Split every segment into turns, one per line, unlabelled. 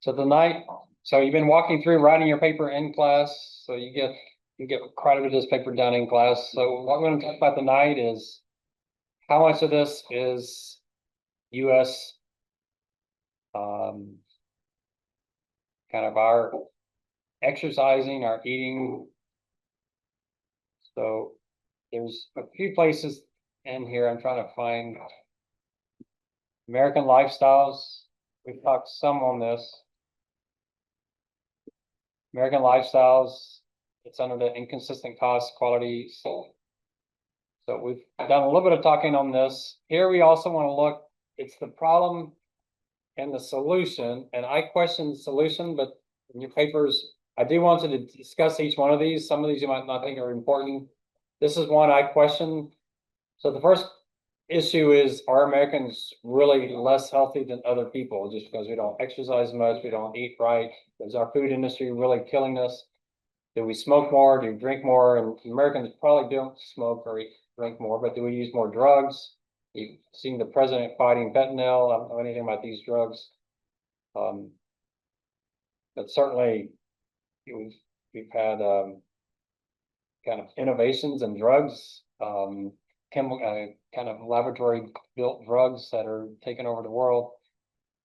So tonight, so you've been walking through writing your paper in class, so you get quite a bit of this paper done in class. So what we're going to talk about tonight is how much of this is U.S. Kind of our exercising, our eating. So there's a few places in here I'm trying to find. American lifestyles. We've talked some on this. American lifestyles. It's under the inconsistent cost quality. So we've done a little bit of talking on this. Here we also want to look, it's the problem and the solution. And I question the solution, but in your papers, I do want you to discuss each one of these. Some of these you might not think are important. This is one I question. So the first issue is, are Americans really less healthy than other people just because we don't exercise much, we don't eat right? Is our food industry really killing us? Do we smoke more? Do we drink more? And Americans probably don't smoke or drink more, but do we use more drugs? You've seen the president fighting fentanyl. I don't know anything about these drugs. But certainly we've had kind of innovations in drugs, chemical kind of laboratory built drugs that are taking over the world.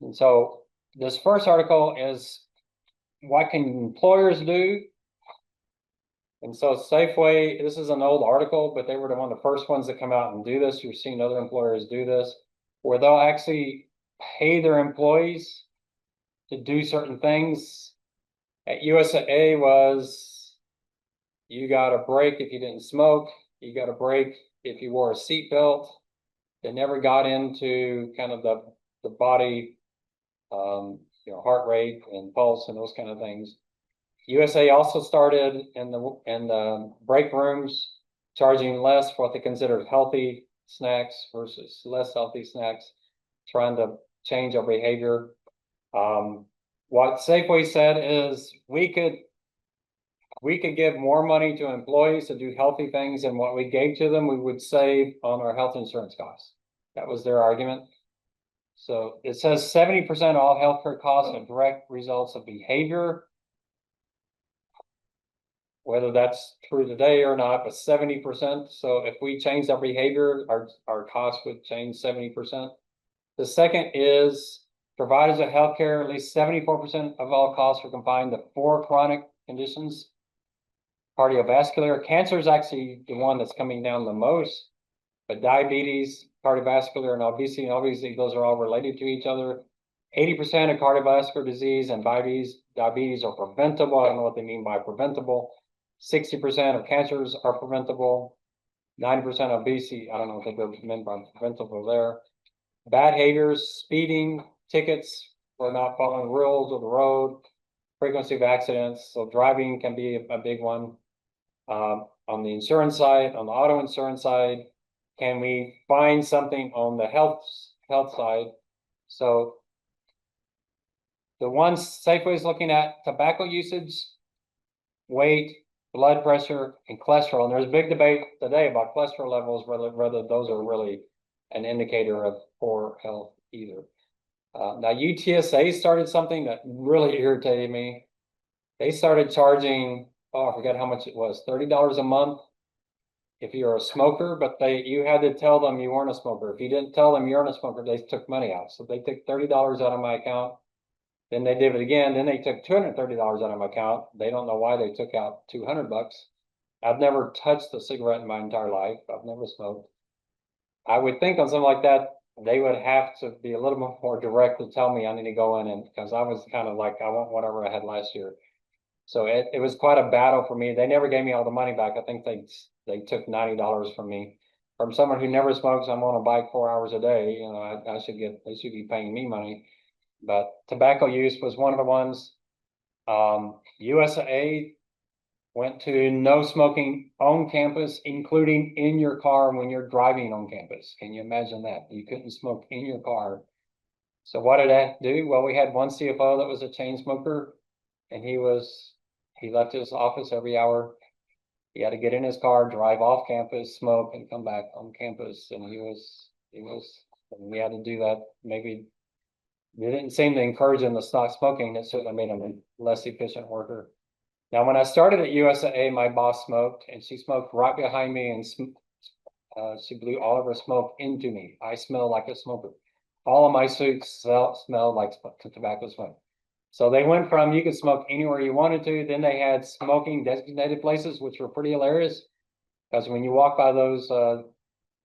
And so this first article is, what can employers do? And so Safeway, this is an old article, but they were one of the first ones to come out and do this. You're seeing other employers do this, where they'll actually pay their employees to do certain things. At USAA was, you got a break if you didn't smoke, you got a break if you wore a seatbelt. They never got into kind of the body, heart rate and pulse and those kind of things. USA also started in the break rooms charging less for what they considered healthy snacks versus less healthy snacks, trying to change our behavior. What Safeway said is we could give more money to employees to do healthy things, and what we gave to them, we would save on our health insurance costs. That was their argument. So it says 70% of all healthcare costs are direct results of behavior. Whether that's true today or not, but 70%. So if we change our behavior, our costs would change 70%. The second is, providers of healthcare, at least 74% of all costs are confined to 4 chronic conditions. Cardiovascular, cancer is actually the one that's coming down the most, but diabetes, cardiovascular, and obesity, obviously those are all related to each other. 80% of cardiovascular disease and diabetes are preventable. I don't know what they mean by preventable. 60% of cancers are preventable. 90% obesity, I don't know what they meant by preventable there. Bad behaviors, speeding, tickets for not following rules of the road, frequency of accidents. So driving can be a big one. On the insurance side, on the auto insurance side, can we find something on the health side? So the ones Safeway is looking at, tobacco usage, weight, blood pressure, and cholesterol. And there's a big debate today about cholesterol levels, whether those are really an indicator of poor health either. Now UTSA started something that really irritated me. They started charging, I forget how much it was, $30 a month if you're a smoker, but you had to tell them you weren't a smoker. If you didn't tell them you weren't a smoker, they took money out. So they took $30 out of my account. Then they did it again. Then they took $230 out of my account. They don't know why they took out $200. I've never touched a cigarette in my entire life. I've never smoked. I would think on something like that, they would have to be a little bit more direct to tell me I need to go in, and because I was kind of like, I want whatever I had last year. So it was quite a battle for me. They never gave me all the money back. I think they took $90 from me. From someone who never smokes, I'm on a bike 4 hours a day. They should be paying me money. But tobacco use was one of the ones. USAA went to no smoking on campus, including in your car when you're driving on campus. Can you imagine that? You couldn't smoke in your car. So what did that do? Well, we had one CFO that was a chain smoker, and he left his office every hour. He had to get in his car, drive off campus, smoke, and come back on campus. And we had to do that maybe they didn't seem to encourage them to stop smoking. It certainly made them a less efficient worker. Now, when I started at USAA, my boss smoked, and she smoked right behind me, and she blew all of her smoke into me. I smelled like a smoker. All of my suits smelled like tobacco smoke. So they went from you could smoke anywhere you wanted to. Then they had smoking designated places, which were pretty hilarious. Because when you walk by those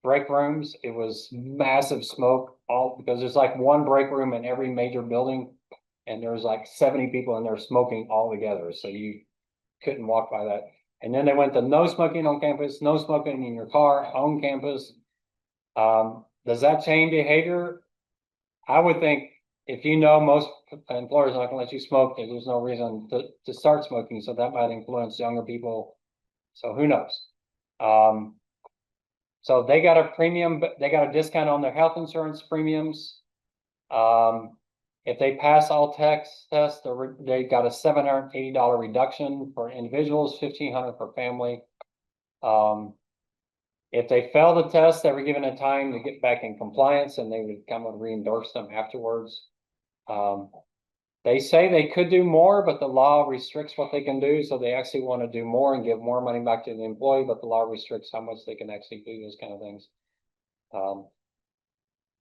break rooms, it was massive smoke. All because there's like one break room in every major building, and there's like 70 people in there smoking all together. So you couldn't walk by that. And then they went to no smoking on campus, no smoking in your car on campus. Does that change behavior? I would think if you know most employers are not going to let you smoke, there's no reason to start smoking. So that might influence younger people. So who knows? So they got a premium, but they got a discount on their health insurance premiums. If they pass all tests, they got a $780 reduction for individuals, $1,500 for family. If they fail the test, they were given a time to get back in compliance, and they would come and reimburse them afterwards. They say they could do more, but the law restricts what they can do. So they actually want to do more and give more money back to the employee, but the law restricts how much they can actually do those kind of things.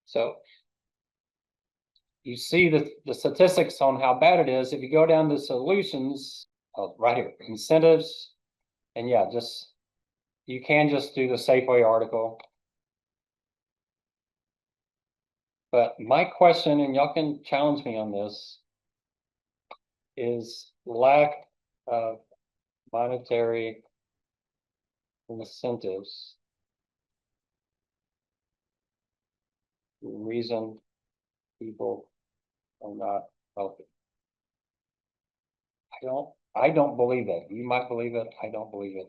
So you see the statistics on how bad it is. If you go down to solutions, right here, incentives, and yeah, you can just do the Safeway article. But my question, and y'all can challenge me on this, is lack of monetary incentives. Reason people are not healthy. I don't believe it. You might believe it. I don't believe it.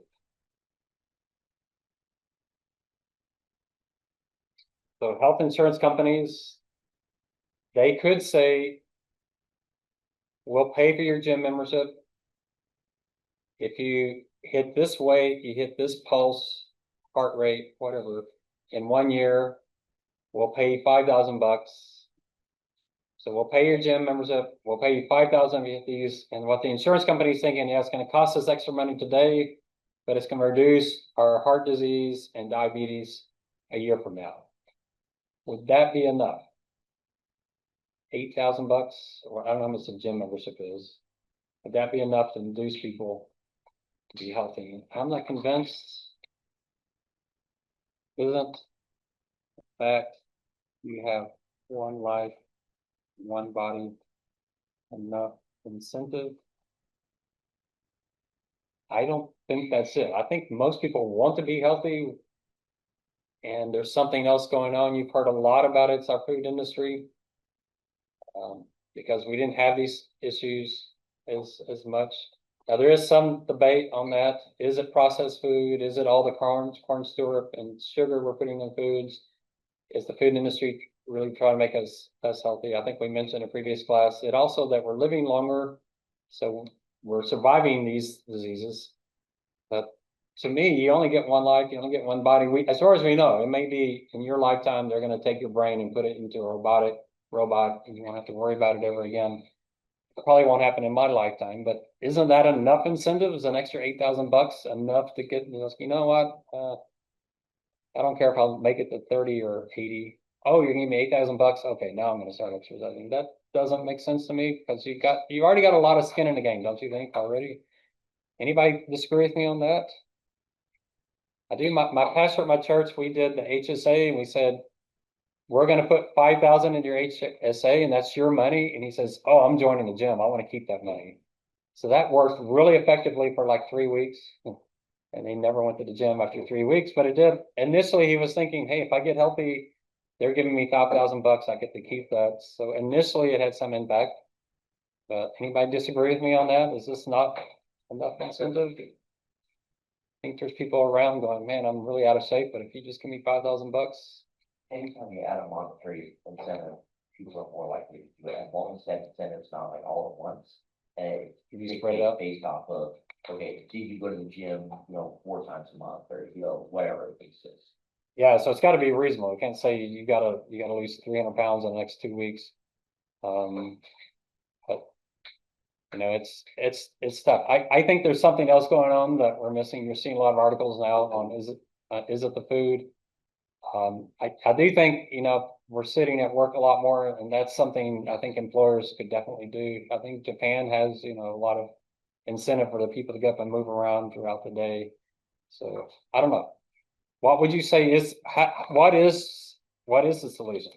So health insurance companies, they could say, we'll pay for your gym membership. If you hit this weight, you hit this pulse, heart rate, whatever, in 1 year, we'll pay you $5,000. So we'll pay your gym membership. We'll pay you $5,000 if you hit these. And what the insurance company is thinking, yeah, it's going to cost us extra money today, but it's going to reduce our heart disease and diabetes a year from now. Would that be enough? $8,000, or I don't know how much the gym membership is. Would that be enough to induce people to be healthy? I'm not convinced. Isn't the fact you have one life, one body, enough incentive? I don't think that's it. I think most people want to be healthy, and there's something else going on. You've heard a lot about it. It's our food industry, because we didn't have these issues as much. Now there is some debate on that. Is it processed food? Is it all the corn syrup and sugar we're putting in foods? Is the food industry really trying to make us healthy? I think we mentioned in a previous class. It also that we're living longer, so we're surviving these diseases. But to me, you only get one life, you only get one body. As far as we know, it may be in your lifetime, they're going to take your brain and put it into a robot, and you won't have to worry about it ever again. It probably won't happen in my lifetime, but isn't that enough incentive? Is an extra $8,000 enough to get, you know what? I don't care if I'll make it to 30 or 80. Oh, you're giving me $8,000? Okay, now I'm going to start exercising. That doesn't make sense to me, because you already got a lot of skin in the game, don't you think, already? Anybody disagree with me on that? I do. My pastor at my church, we did the HSA, and we said, we're going to put 5,000 into your HSA, and that's your money. And he says, oh, I'm joining the gym. I want to keep that money. So that worked really effectively for like 3 weeks. And he never went to the gym after 3 weeks, but it did. Initially, he was thinking, hey, if I get healthy, they're giving me $5,000. I get to keep that. So initially it had some impact, but anybody disagree with me on that? Is this not enough incentive? I think there's people around going, man, I'm really out of shape, but if you just give me $5,000.
Anytime you add a monetary incentive, people are more likely to do it. Long as that incentive's not like all at once. And
You spread it out
based off of, okay, see if you go to the gym, 4 times a month, or whatever the case is.
Yeah, so it's got to be reasonable. You can't say you gotta lose 300 pounds in the next 2 weeks. But, you know, it's tough. I think there's something else going on that we're missing. You're seeing a lot of articles now on, is it the food? I do think, you know, we're sitting at work a lot more, and that's something I think employers could definitely do. I think Japan has, you know, a lot of incentive for the people to get up and move around throughout the day. So I don't know. What would you say is, what is the solution?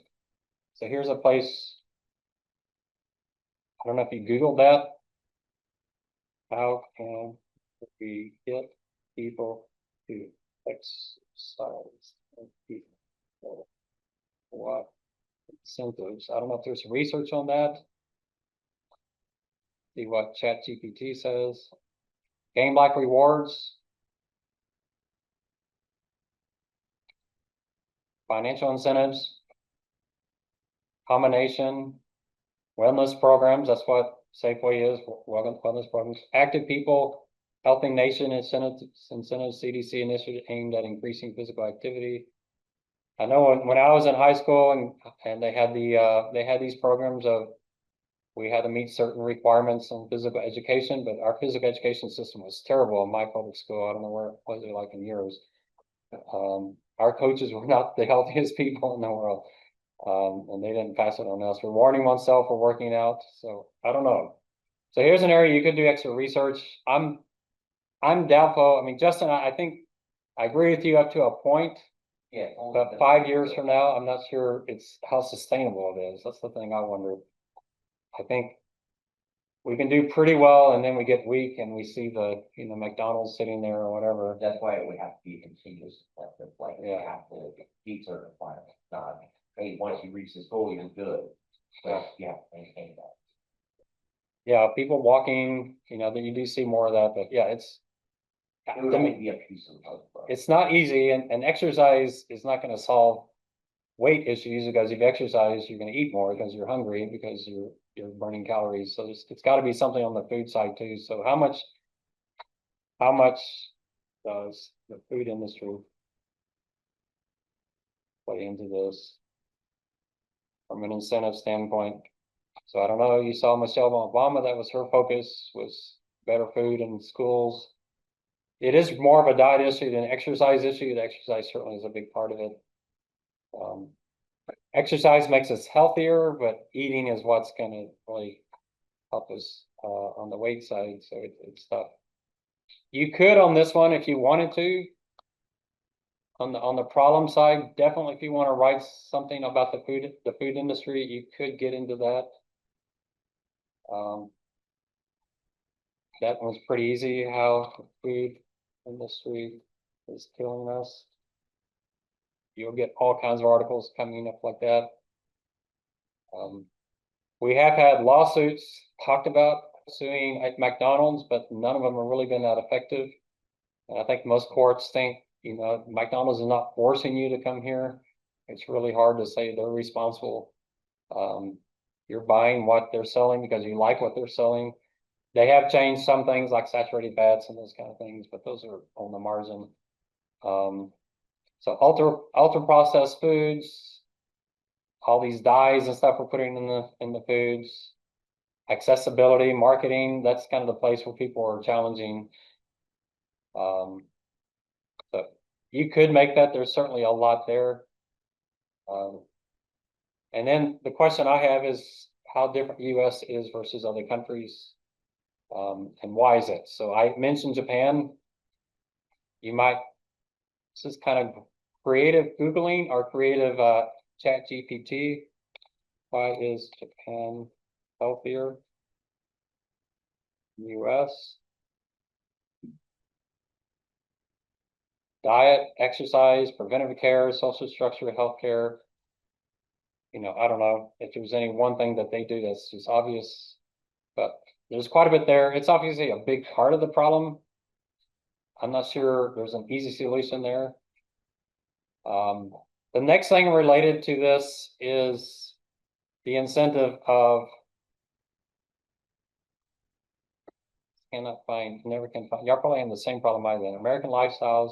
So here's a place, I don't know if you Googled that. How can we get people to exercise and people? What incentives? I don't know if there's research on that. See what ChatGPT says. Game like rewards, financial incentives, combination, wellness programs. That's what Safeway is. Wellness programs. Active people, helping nation incentives, CDC initiative aimed at increasing physical activity. I know when I was in high school and they had they had these programs of, we had to meet certain requirements on physical education, but our physical education system was terrible in my public school. I don't know where it was like in yours. Our coaches were not the healthiest people in the world. And they didn't pass it on us. Rewarding oneself for working out. So I don't know. So here's an area you could do extra research. I'm doubtful. I mean, Justin, I think I agree with you up to a point.
Yeah.
But 5 years from now, I'm not sure it's how sustainable it is. That's the thing I wonder. I think we can do pretty well, and then we get weak and we see the, you know, McDonald's sitting there or whatever.
That's why we have to be continuous, like, we
Yeah.
have to meet certain requirements, not, hey, once you reach this goal, you're good. But you have to maintain that.
Yeah, people walking, you know, that you do see more of that, but yeah,
It would only be a piece of the puzzle.
it's not easy, and exercise is not gonna solve weight issues, because if you exercise, you're gonna eat more because you're hungry, because you're burning calories. So it's gotta be something on the food side too. So how much does the food industry play into this from an incentive standpoint? So I don't know, you saw Michelle Obama, that was her focus, was better food in schools. It is more of a diet issue than an exercise issue. The exercise certainly is a big part of it. Exercise makes us healthier, but eating is what's gonna really help us on the weight side. So it's tough. You could on this one if you wanted to. On the problem side, definitely if you want to write something about the food industry, you could get into that. That one's pretty easy, how the food industry is killing us. You'll get all kinds of articles coming up like that. We have had lawsuits talked about suing at McDonald's, but none of them have really been that effective. And I think most courts think, you know, McDonald's is not forcing you to come here. It's really hard to say they're responsible. You're buying what they're selling because you like what they're selling. They have changed some things like saturated fats and those kind of things, but those are on the margin. So ultra processed foods, all these dyes and stuff we're putting in the foods, accessibility, marketing, that's kind of the place where people are challenging. So you could make that. There's certainly a lot there. And then the question I have is how different US is versus other countries. And why is it? So I mentioned Japan. You might, this is kind of creative Googling or creative chat GPT. Why is Japan healthier than US? Diet, exercise, preventive care, social structure, healthcare. You know, I don't know if there's any one thing that they do that's just obvious, but there's quite a bit there. It's obviously a big part of the problem. I'm not sure there's an easy solution there. The next thing related to this is the incentive of, never can find, y'all probably have the same problem I did, American lifestyles.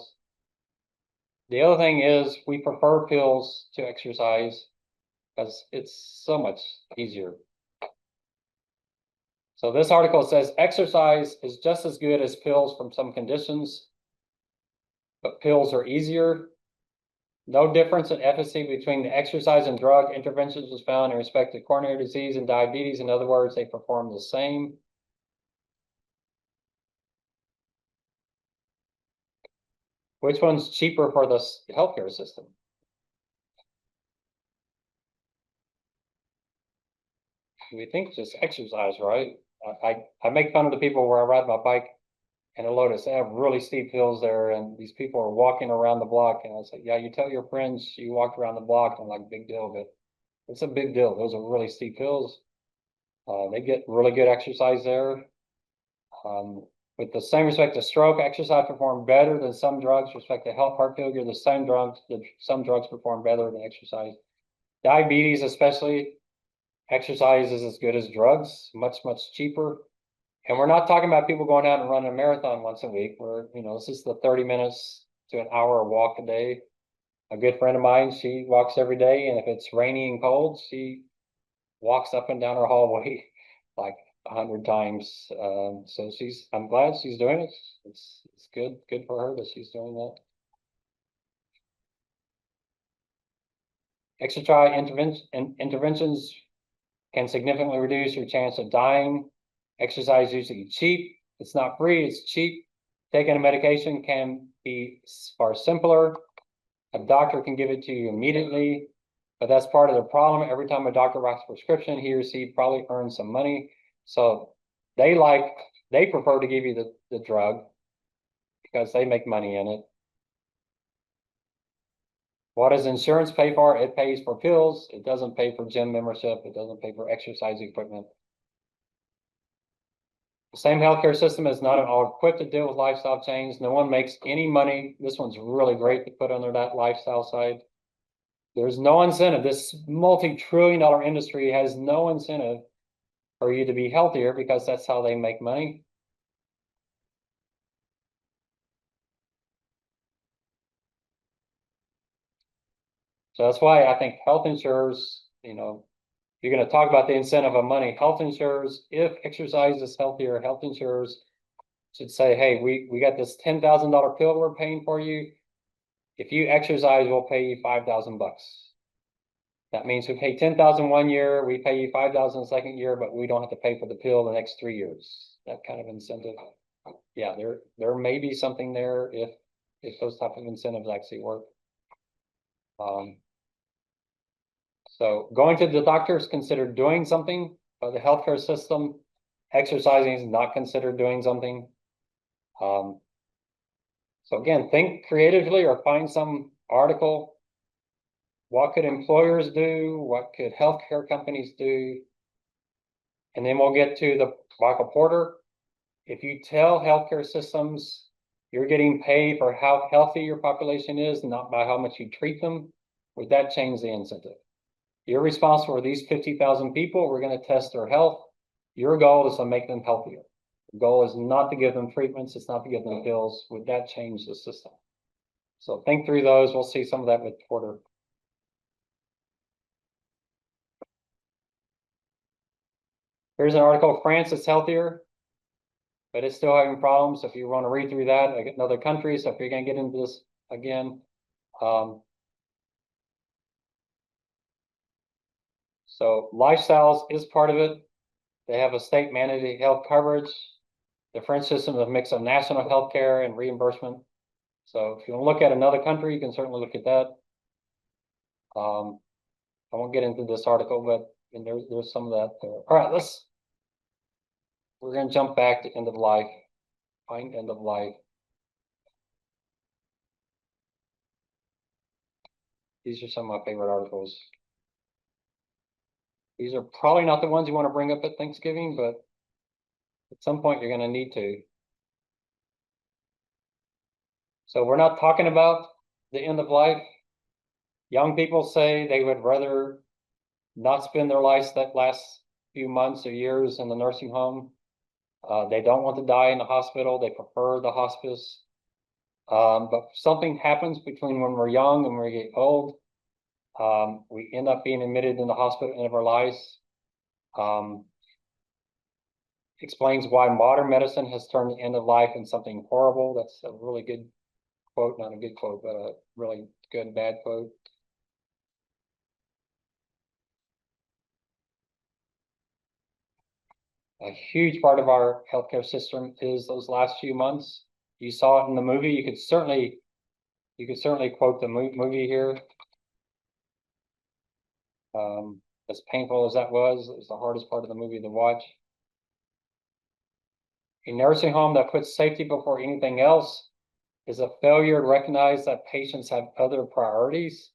The other thing is we prefer pills to exercise because it's so much easier. So this article says exercise is just as good as pills from some conditions, but pills are easier. No difference in efficacy between the exercise and drug interventions was found in respect to coronary disease and diabetes. In other words, they perform the same. Which one's cheaper for the healthcare system? We think just exercise, right? I make fun of the people where I ride my bike and a Lotus. They have really steep hills there, and these people are walking around the block. And I was like, yeah, you tell your friends you walked around the block. And I'm like, big deal, but it's a big deal. Those are really steep hills. They get really good exercise there. With the same respect to stroke, exercise perform better than some drugs. With respect to heart failure, the same drugs, some drugs perform better than exercise. Diabetes, especially, exercise is as good as drugs, much, much cheaper. And we're not talking about people going out and running a marathon once a week. This is the 30 minutes to an hour walk a day. A good friend of mine, she walks every day, and if it's rainy and cold, she walks up and down her hallway like 100 times. So I'm glad she's doing it. It's good for her that she's doing that. Exercise interventions can significantly reduce your chance of dying. Exercise is usually cheap. It's not free, it's cheap. Taking a medication can be far simpler. A doctor can give it to you immediately, but that's part of the problem. Every time a doctor writes a prescription, he or she probably earns some money. So they prefer to give you the drug because they make money in it. What does insurance pay for? It pays for pills. It doesn't pay for gym membership. It doesn't pay for exercise equipment. The same healthcare system is not at all equipped to deal with lifestyle change. No one makes any money. This one's really great to put under that lifestyle side. There's no incentive. This multi-trillion-dollar industry has no incentive for you to be healthier because that's how they make money. So that's why I think health insurers, you're going to talk about the incentive of money. Health insurers, if exercise is healthier, health insurers should say, hey, we got this $10,000 pill we're paying for you. If you exercise, we'll pay you $5,000. That means we pay 10,000 one year, we pay you 5,000 the second year, but we don't have to pay for the pill the next 3 years. That kind of incentive. Yeah, there may be something there if those type of incentives actually work. So going to the doctor is considered doing something, but the healthcare system, exercising is not considered doing something. So again, think creatively or find some article. What could employers do? What could healthcare companies do? And then we'll get to the Michael Porter. If you tell healthcare systems you're getting paid for how healthy your population is, not by how much you treat them, would that change the incentive? You're responsible for these 50,000 people. We're going to test their health. Your goal is to make them healthier. The goal is not to give them treatments. It's not to give them pills. Would that change the system? So think through those. We'll see some of that with Porter. Here's an article, France is healthier, but it's still having problems. If you want to read through that, another country. So if you're going to get into this again, so lifestyles is part of it. They have a state mandated health coverage. The French system is a mix of national health care and reimbursement. So if you want to look at another country, you can certainly look at that. I won't get into this article, but there's some of that there. All right, we're going to jump back to end of life. Find end of life. These are some of my favorite articles. These are probably not the ones you want to bring up at Thanksgiving, but at some point you're going to need to. So we're not talking about the end of life. Young people say they would rather not spend their lives that last few months or years in the nursing home. They don't want to die in the hospital. They prefer the hospice. But something happens between when we're young and when we get old. We end up being admitted in the hospital at the end of our lives. explains why modern medicine has turned the end of life into something horrible. That's a really good quote, not a good quote, but a really good bad quote. A huge part of our healthcare system is those last few months. You saw it in the movie. You could certainly quote the movie here. As painful as that was, it was the hardest part of the movie to watch. A nursing home that puts safety before anything else is a failure to recognize that patients have other priorities.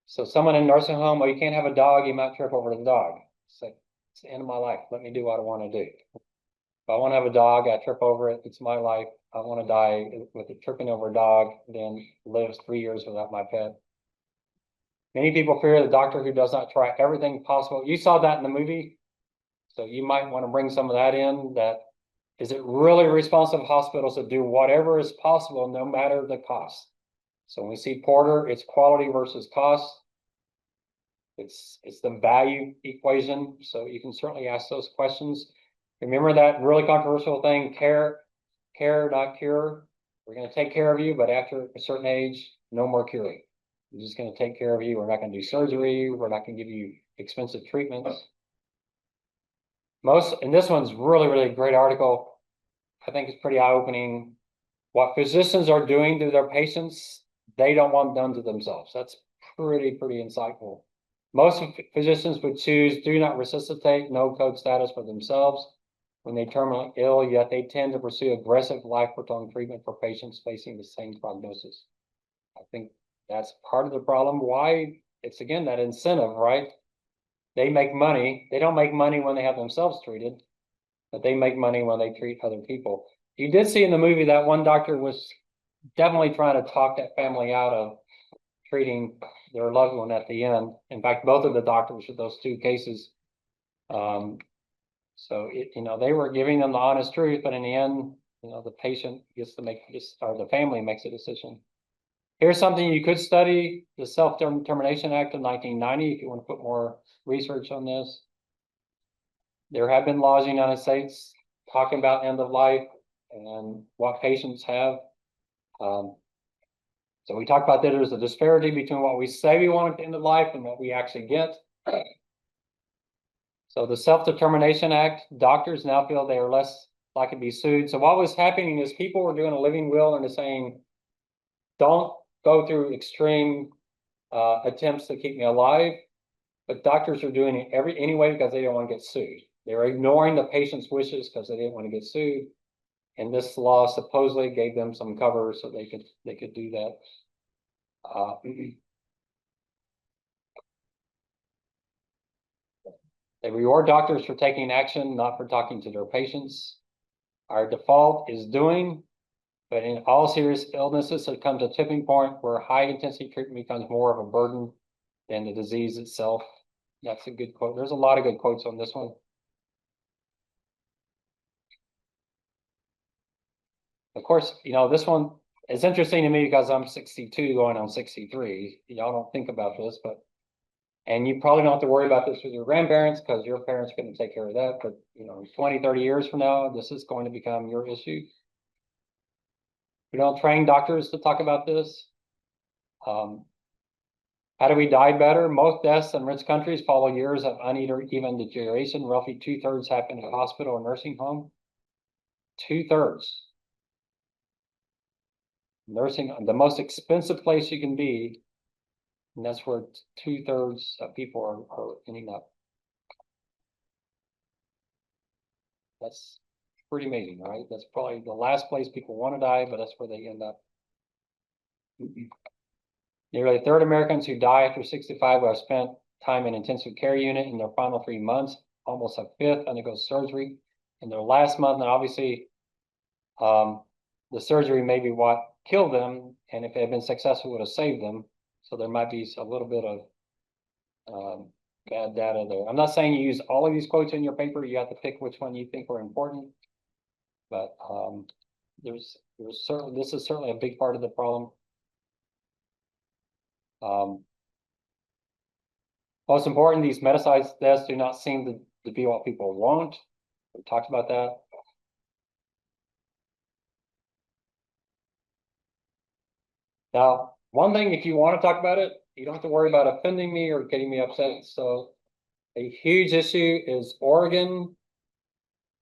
So someone in a nursing home, well, you can't have a dog, you might trip over the dog. It's like, it's the end of my life. Let me do what I want to do. If I want to have a dog, I trip over it. It's my life. I want to die with it tripping over a dog, then lives 3 years without my pet. Many people fear the doctor who does not try everything possible. You saw that in the movie. So you might want to bring some of that in. That is it really responsible of hospitals to do whatever is possible, no matter the cost. So when we see Porter, it's quality versus cost. It's the value equation. So you can certainly ask those questions. Remember that really controversial thing, care, not cure. We're going to take care of you, but after a certain age, no more curing. We're just going to take care of you. We're not going to do surgery. We're not going to give you expensive treatments. And this one's really, really great article. I think it's pretty eye-opening. What physicians are doing to their patients, they don't want done to themselves. That's pretty insightful. Most physicians would choose do not resuscitate, no code status for themselves when they're terminally ill, yet they tend to pursue aggressive life-prolonging treatment for patients facing the same prognosis. I think that's part of the problem. Why? It's again that incentive, right? They make money. They don't make money when they have themselves treated, but they make money when they treat other people. You did see in the movie that one doctor was definitely trying to talk that family out of treating their loved one at the end. In fact, both of the doctors for those two cases. So they were giving them the honest truth, but in the end, the patient gets to make this, or the family makes a decision. Here's something you could study: the Self-Determination Act of 1990, if you want to put more research on this. There have been laws in the United States talking about end of life and what patients have. So we talked about that there's a disparity between what we say we want at the end of life and what we actually get. So the Self-Determination Act, doctors now feel they are less likely to be sued. So what was happening is people were doing a living will and they're saying, don't go through extreme attempts to keep me alive. But doctors are doing it anyway because they don't want to get sued. They're ignoring the patient's wishes because they didn't want to get sued. And this law supposedly gave them some cover so they could do that. They reward doctors for taking action, not for talking to their patients. Our default is doing, but in all serious illnesses, it comes to a tipping point where high intensity treatment becomes more of a burden than the disease itself. That's a good quote. There's a lot of good quotes on this one. Of course, this one is interesting to me because I'm 62 going on 63. Y'all don't think about this, and you probably don't have to worry about this with your grandparents because your parents couldn't take care of that. But 20, 30 years from now, this is going to become your issue. We don't train doctors to talk about this. How do we die better? Most deaths in rich countries follow years of uneven deterioration. Roughly 2/3 happen in a hospital or nursing home. 2/3. Nursing, the most expensive place you can be, and that's where 2/3 of people are ending up. That's pretty amazing, right? That's probably the last place people want to die, but that's where they end up. Nearly a third of Americans who die after 65 will have spent time in intensive care unit in their final 3 months. Almost a fifth undergo surgery in their last month, and obviously, the surgery may be what killed them, and if it had been successful, it would have saved them. So there might be a little bit of bad data there. I'm not saying you use all of these quotes in your paper. You have to pick which one you think are important. But there's certainly, this is certainly a big part of the problem. Most important, these metasized deaths do not seem to be what people want. We talked about that. Now, one thing, if you want to talk about it, you don't have to worry about offending me or getting me upset. So a huge issue is Oregon,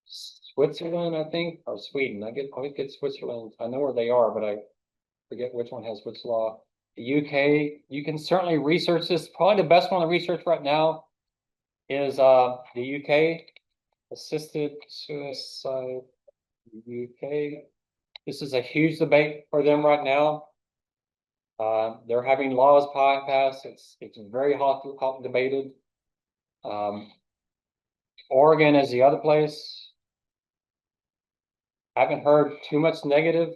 Switzerland, I think, or Sweden. Always get Switzerland. I know where they are, but I forget which one has which law. The UK, you can certainly research this. Probably the best one to research right now is the UK, assisted suicide UK. This is a huge debate for them right now. They're having laws passed. It's very hot debated. Oregon is the other place. I haven't heard too much negative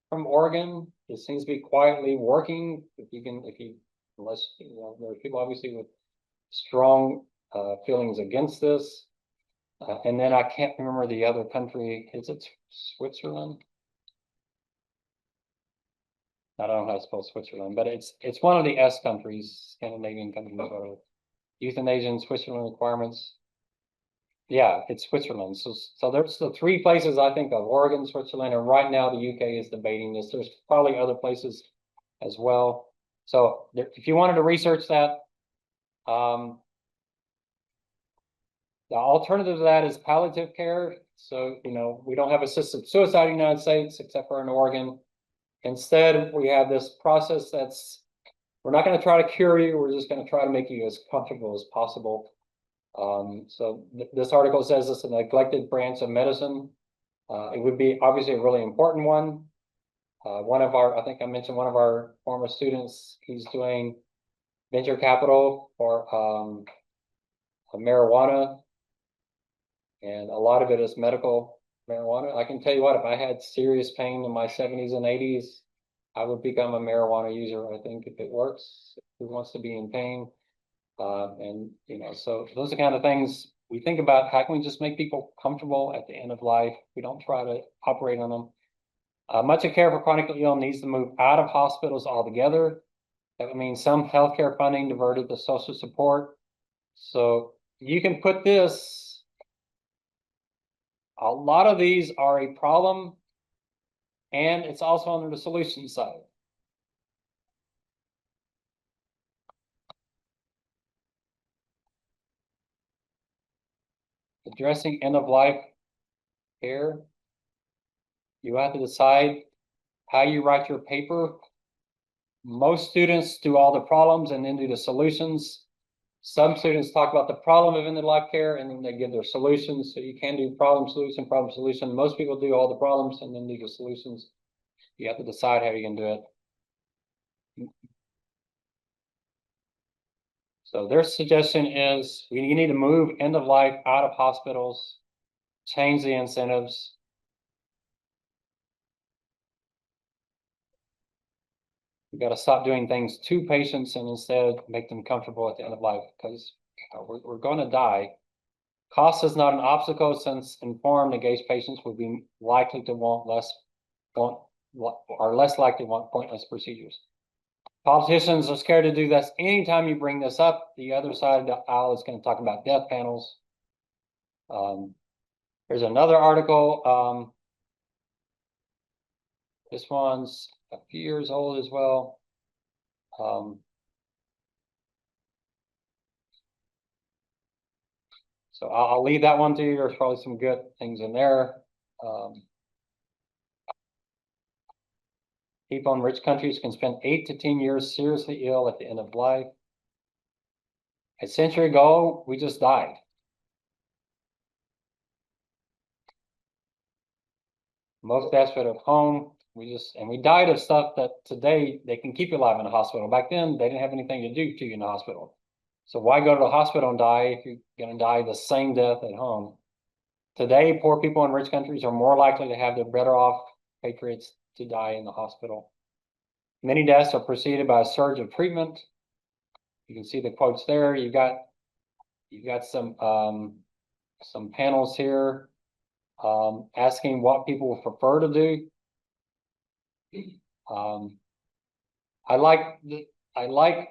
from Oregon. It seems to be quietly working. Unless, you know, there are people obviously with strong feelings against this. And then I can't remember the other country. Is it Switzerland? I don't know how to spell Switzerland, but it's one of the S countries, Scandinavian countries, or euthanasia in Switzerland requirements. Yeah, it's Switzerland. So there's the three places I think of: Oregon, Switzerland, and right now the UK is debating this. There's probably other places as well. So if you wanted to research that, the alternative to that is palliative care. So, you know, we don't have assisted suicide in the United States except for in Oregon. Instead, we have this process we're not going to try to cure you. We're just going to try to make you as comfortable as possible. So this article says it's a neglected branch of medicine. It would be obviously a really important one. I think I mentioned one of our former students, he's doing venture capital for marijuana, and a lot of it is medical marijuana. I can tell you what, if I had serious pain in my 70s and 80s, I would become a marijuana user, I think, if it works. Who wants to be in pain? And, you know, so those are kind of things we think about. How can we just make people comfortable at the end of life? We don't try to operate on them. Much of care for chronically ill needs to move out of hospitals altogether. That would mean some healthcare funding diverted to social support. So you can put this, a lot of these are a problem, and it's also under the solution side. Addressing end of life care. You have to decide how you write your paper. Most students do all the problems and then do the solutions. Some students talk about the problem of end of life care and then they give their solutions. So you can do problem, solution, problem, solution. Most people do all the problems and then do the solutions. You have to decide how you can do it. So their suggestion is we need to move end of life out of hospitals, change the incentives. We got to stop doing things to patients and instead make them comfortable at the end of life, because we're going to die. Cost is not an obstacle, since informed, engaged patients would be likely to are less likely to want pointless procedures. Politicians are scared to do this. Anytime you bring this up, the other side of the aisle is going to talk about death panels. There's another article. This one's a few years old as well. So I'll leave that one to you. There's probably some good things in there. People in rich countries can spend 8 to 10 years seriously ill at the end of life. A century ago, we just died. Most deaths were at home. We died of stuff that today they can keep you alive in a hospital. Back then, they didn't have anything to do to you in the hospital. So why go to the hospital and die if you're going to die the same death at home? Today, poor people in rich countries are more likely to have their better off patriots to die in the hospital. Many deaths are preceded by a surge of treatment. You can see the quotes there. You've got some panels here asking what people would prefer to do. I like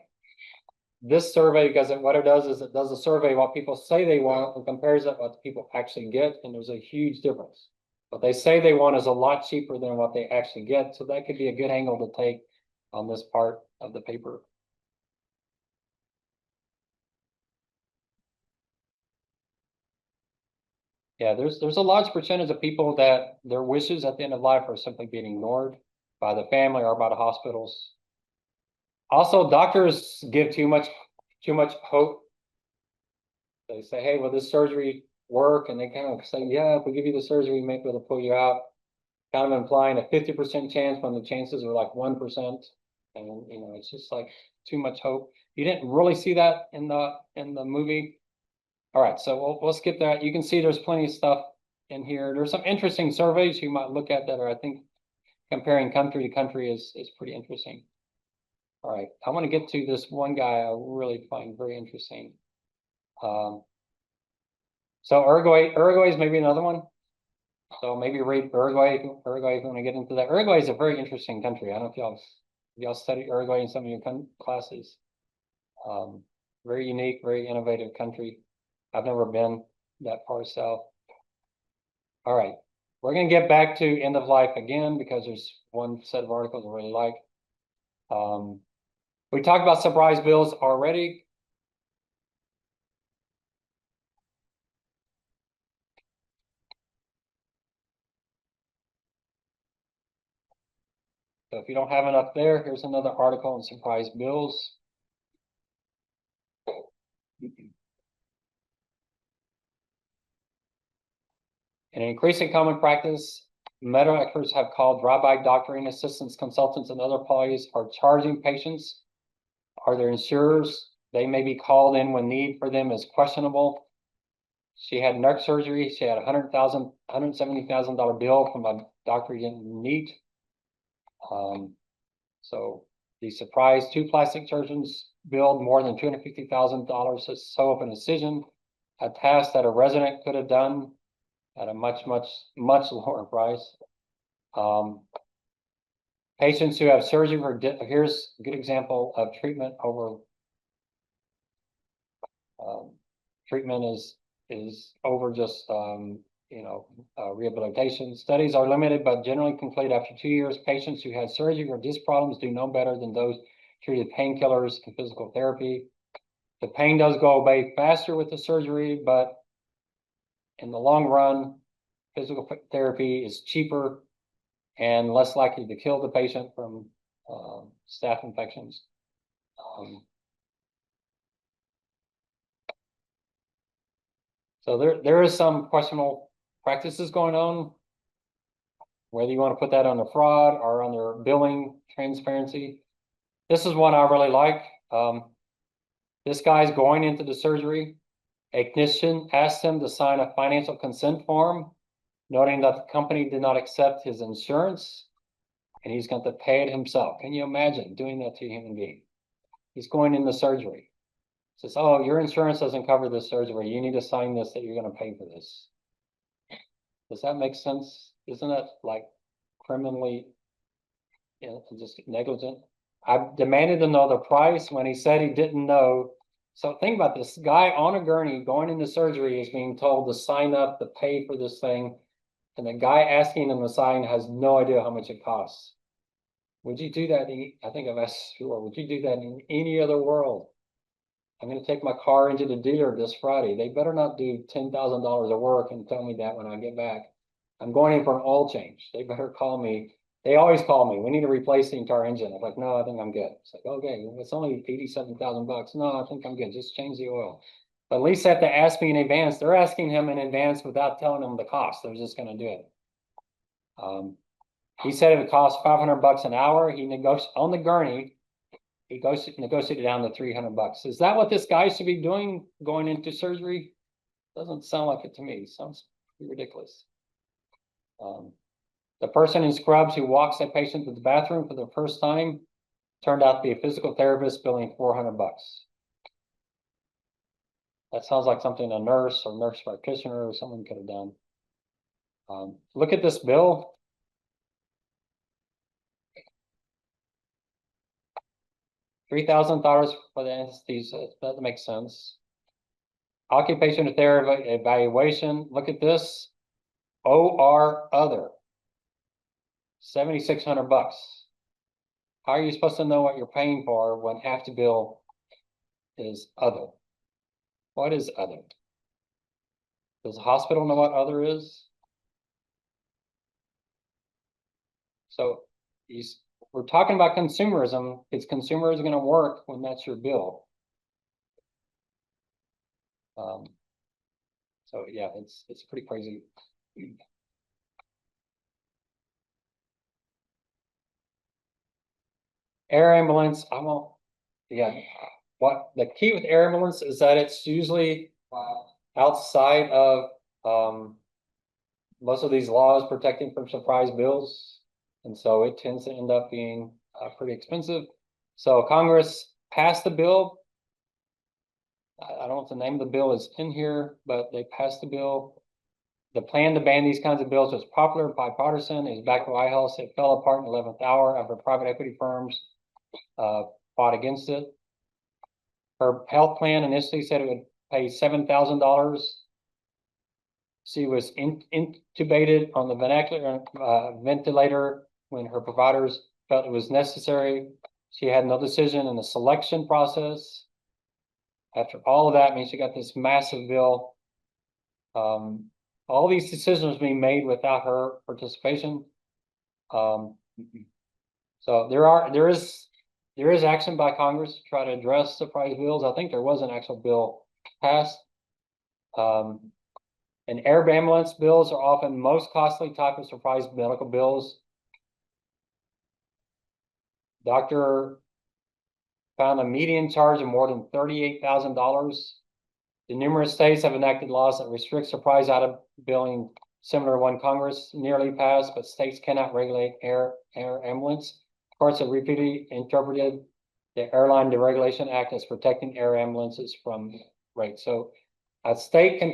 this survey, because what it does is it does a survey what people say they want and compares it what people actually get, and there's a huge difference. What they say they want is a lot cheaper than what they actually get, so that could be a good angle to take on this part of the paper. Yeah, there's a large percentage of people that their wishes at the end of life are simply being ignored by the family or by the hospitals. Also, doctors give too much hope. They say, hey, will this surgery work? And they kind of say, yeah, if we give you the surgery, we may be able to pull you out. Kind of implying a 50% chance when the chances are like 1%. And it's just like too much hope. You didn't really see that in the movie. All right, so we'll skip that. You can see there's plenty of stuff in here. There's some interesting surveys you might look at that are, I think, comparing country to country is pretty interesting. All right, I want to get to this one guy I really find very interesting. So Uruguay is maybe another one. So maybe read Uruguay if you want to get into that. Uruguay is a very interesting country. I don't know if y'all studied Uruguay in some of your classes. Very unique, very innovative country. I've never been that far south. All right, we're gonna get back to end of life again because there's one set of articles I really like. We talked about surprise bills already. So if you don't have enough there, here's another article on surprise bills. An increasing common practice, medical experts have called drive-by doctoring assistants, consultants, and other parties are charging patients. Are there insurers? They may be called in when need for them is questionable. She had neck surgery. She had $170,000 bill from a doctor he didn't need. So the surprise, two plastic surgeons billed more than $250,000 to sew up an incision, a task that a resident could have done at a much lower price. Patients who have surgery for, here's a good example of treatment over, treatment is over just, rehabilitation. Studies are limited, but generally complete after 2 years. Patients who had surgery or disc problems do no better than those treated painkillers and physical therapy. The pain does go away faster with the surgery, but in the long run, physical therapy is cheaper and less likely to kill the patient from staph infections. So there is some questionable practices going on, whether you want to put that under fraud or under billing transparency. This is one I really like. This guy's going into the surgery. A clinician asked him to sign a financial consent form, noting that the company did not accept his insurance, and he's going to pay it himself. Can you imagine doing that to a human being? He's going into surgery. Says, oh, your insurance doesn't cover this surgery. You need to sign this that you're going to pay for this. Does that make sense? Isn't that like criminally, just negligent? I demanded to know the price when he said he didn't know. So think about this guy on a gurney going into surgery is being told to sign up to pay for this thing. And the guy asking him to sign has no idea how much it costs. Would you do that? I think I've asked before, would you do that in any other world? I'm going to take my car into the dealer this Friday. They better not do $10,000 of work and tell me that when I get back. I'm going in for an oil change. They better call me. They always call me. We need to replace the entire engine. I'm like, no, I think I'm good. It's like, okay, it's only $87,000. No, I think I'm good. Just change the oil. But at least they have to ask me in advance. They're asking him in advance without telling him the cost. They're just going to do it. He said it would cost $500 an hour. He negotiated on the gurney. He negotiated down to $300. Is that what this guy should be doing going into surgery? Doesn't sound like it to me. Sounds pretty ridiculous. The person in scrubs who walks a patient to the bathroom for the first time turned out to be a physical therapist billing $400. That sounds like something a nurse or nurse practitioner or someone could have done. Look at this bill. $3,000 for the anesthesia, that makes sense. Occupation therapy evaluation, look at this. OR other. $7,600. How are you supposed to know what you're paying for when half the bill is other? What is other? Does the hospital know what other is? So we're talking about consumerism. Is consumerism going to work when that's your bill? So yeah, it's pretty crazy. Air ambulance, I won't, yeah. What the key with air ambulance is that it's usually outside of most of these laws protecting from surprise bills. And so it tends to end up being pretty expensive. So Congress passed the bill. I don't know if the name of the bill is in here, but they passed the bill. The plan to ban these kinds of bills was popular and bipartisan. It was back to the White House. It fell apart in the 11th hour after private equity firms fought against it. Her health plan initially said it would pay $7,000. She was intubated on the ventilator when her providers felt it was necessary. She had no decision in the selection process. After all of that, I mean, she got this massive bill. All these decisions being made without her participation. So there is action by Congress to try to address surprise bills. I think there was an actual bill passed. And air ambulance bills are often most costly type of surprise medical bills. Doctor found a median charge of more than $38,000. The numerous states have enacted laws that restrict surprise out of billing, similar to one Congress nearly passed, but states cannot regulate air ambulance. Courts have repeatedly interpreted the Airline Deregulation Act as protecting air ambulances from rates. So a state can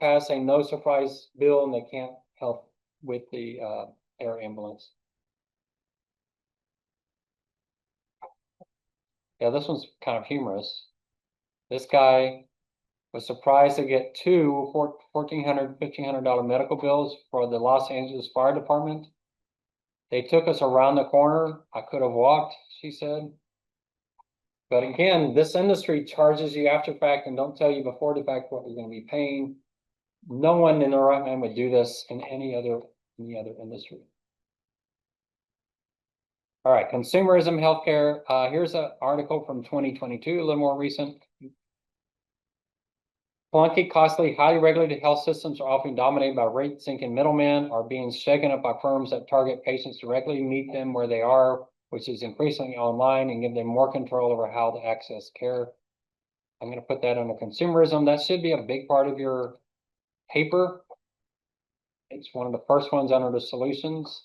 pass a no surprise bill and they can't help with the air ambulance. Yeah, this one's kind of humorous. This guy was surprised to get two $1,400, $1,500 medical bills for the Los Angeles Fire Department. They took us around the corner. I could have walked, she said. But again, this industry charges you after fact and don't tell you before the fact what you're going to be paying. No one in their right mind would do this in any other industry. All right, consumerism, healthcare. Here's an article from 2022, a little more recent. Clunky, costly, highly regulated health systems are often dominated by rate-seeking middlemen, are being shaken up by firms that target patients directly, meet them where they are, which is increasingly online, and give them more control over how to access care. I'm going to put that under consumerism. That should be a big part of your paper. It's one of the first ones under the solutions.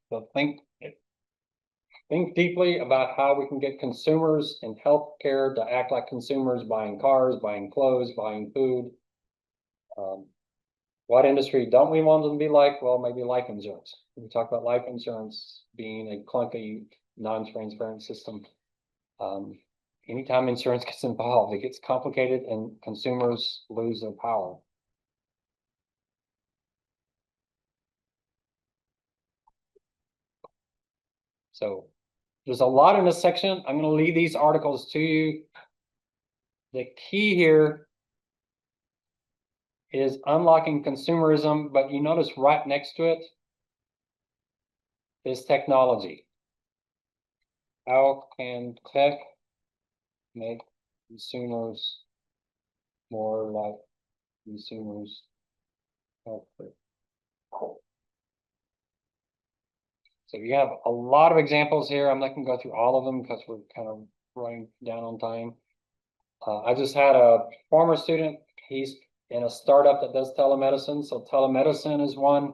So think deeply about how we can get consumers in healthcare to act like consumers, buying cars, buying clothes, buying food. What industry don't we want them to be like? Well, maybe life insurance. We talk about life insurance being a clunky, non-transparent system. Anytime insurance gets involved, it gets complicated and consumers lose their power. So there's a lot in this section. I'm going to leave these articles to you. The key here is unlocking consumerism, but you notice right next to it is technology. How can tech make consumers more like consumers? So you have a lot of examples here. I'm not going to go through all of them because we're kind of running down on time. I just had a former student. He's in a startup that does telemedicine. So telemedicine is one.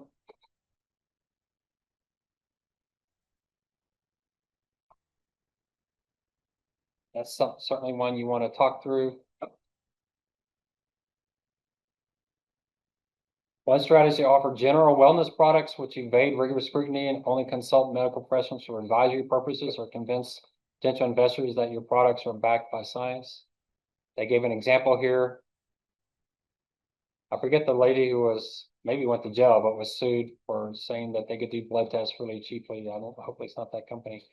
That's certainly one you want to talk through. One strategy offer general wellness products which evade rigorous scrutiny and only consult medical professionals for advisory purposes or convince potential investors that your products are backed by science. They gave an example here. I forget the lady who was, maybe went to jail, but was sued for saying that they could do blood tests really cheaply. Hopefully it's not that company.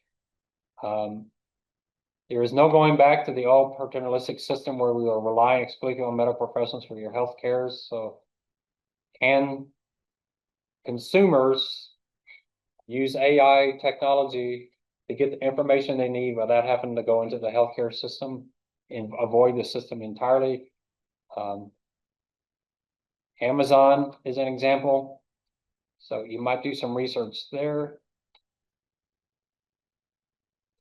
There is no going back to the old paternalistic system where we are relying exclusively on medical professionals for your health cares. So, can consumers use AI technology to get the information they need without having to go into the healthcare system and avoid the system entirely? Amazon is an example. So you might do some research there.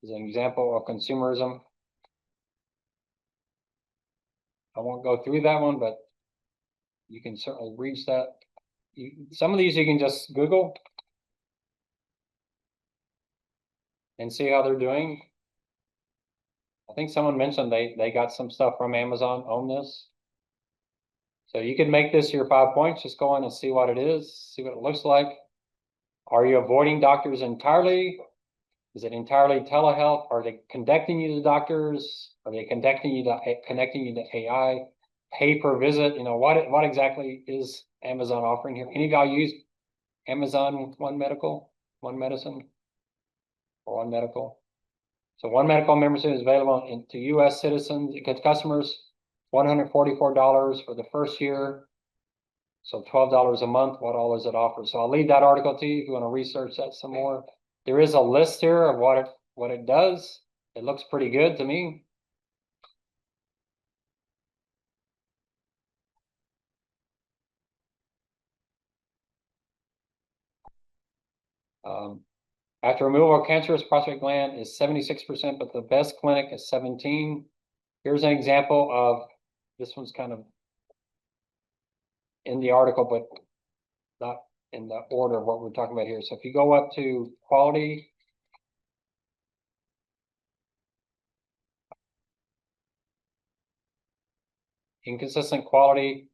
As an example of consumerism. I won't go through that one, but you can certainly reach that. Some of these you can just Google and see how they're doing. I think someone mentioned they got some stuff from Amazon on this. So you can make this your 5 points, just go in and see what it is, see what it looks like. Are you avoiding doctors entirely? Is it entirely telehealth? Are they connecting you to doctors? Are they connecting you to AI? Pay per visit? You know, what exactly is Amazon offering here? Any of y'all use Amazon One Medical, One Medicine, or One Medical? So One Medical membership is available to U.S. citizens, customers, $144 for the first year. So $12 a month, what all does it offer? So I'll leave that article to you if you want to research that some more. There is a list here of what it does. It looks pretty good to me. After removal of cancerous prostate gland is 76%, but the best clinic is 17. Here's an example of, this one's kind of in the article, but not in the order of what we're talking about here. So if you go up to quality, inconsistent quality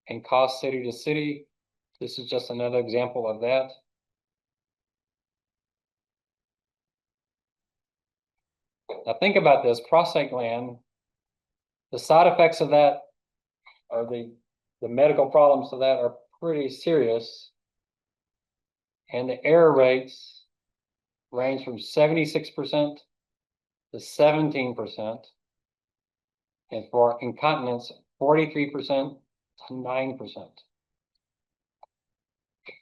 and cost city to city, this is just another example of that. Now think about this, prostate gland, the side effects of that, or the medical problems of that, are pretty serious. And the error rates range from 76% to 17%. And for incontinence, 43% to 9%.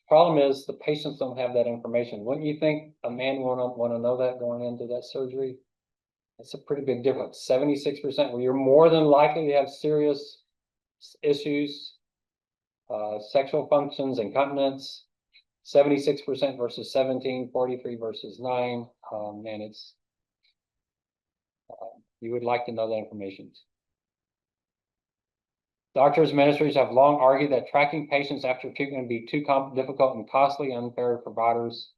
Problem is the patients don't have that information. Wouldn't you think a man would want to know that going into that surgery? It's a pretty big difference. 76%, where you're more than likely to have serious issues, sexual functions, incontinence. 76% versus 17, 43 versus 9. And it's, you would like to know that information. Doctors and administrators have long argued that tracking patients after treatment would be too difficult and costly, unfair to providers.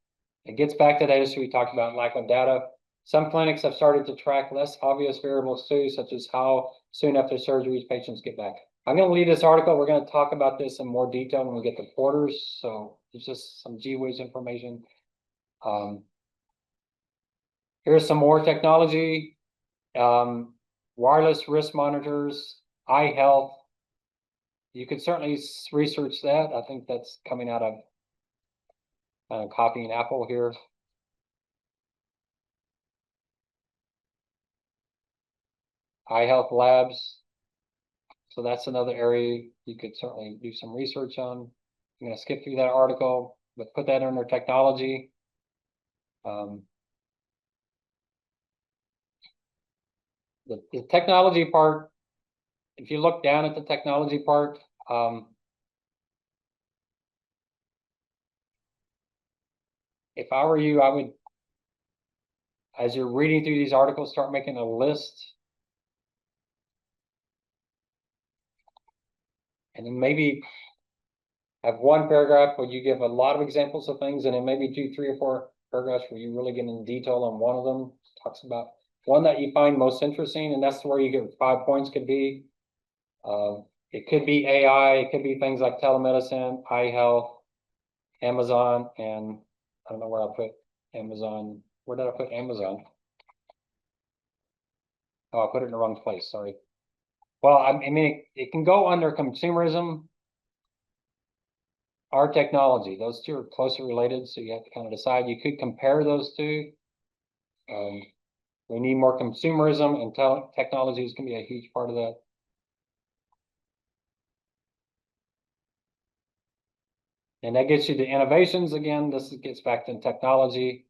It gets back to that issue we talked about, lack of data. Some clinics have started to track less obvious variables too, such as how soon after surgeries patients get back. I'm going to leave this article. We're going to talk about this in more detail when we get to Porters. So it's just some GWIS information. Here's some more technology. Wireless wrist monitors, eye health. You could certainly research that. I think that's coming out of copying Apple here. Eye health labs. So that's another area you could certainly do some research on. I'm going to skip through that article, but put that under technology. The technology part, if you look down at the technology part, if I were you, I would, as you're reading through these articles, start making a list. And then maybe have one paragraph where you give a lot of examples of things, and then maybe 2, 3, or 4 paragraphs where you really get in detail on one of them. Talks about one that you find most interesting, and that's where you get 5 points could be. It could be AI, it could be things like telemedicine, eye health, Amazon, and I don't know where I put Amazon. Where did I put Amazon? Oh, I put it in the wrong place, sorry. Well, I mean, it can go under consumerism, our technology. Those two are closely related, so you have to kind of decide. You could compare those two. We need more consumerism, and technologies can be a huge part of that. And that gets you to innovations again. This gets back to technology.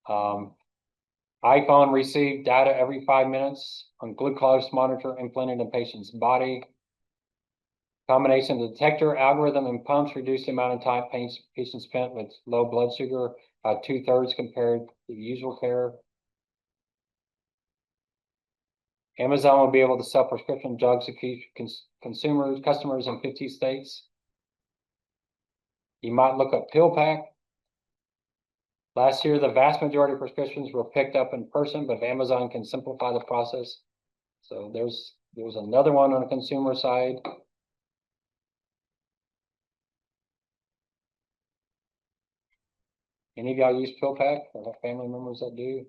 iPhone received data every 5 minutes on glucose monitor implanted in patient's body. Combination of detector algorithm and pumps reduced the amount of time patients spent with low blood sugar by 2/3 compared to usual care. Amazon will be able to sell prescription drugs to customers in 50 states. You might look up PillPack. Last year, the vast majority of prescriptions were picked up in person, but Amazon can simplify the process. So there's another one on the consumer side. Any of y'all use PillPack or have family members that do?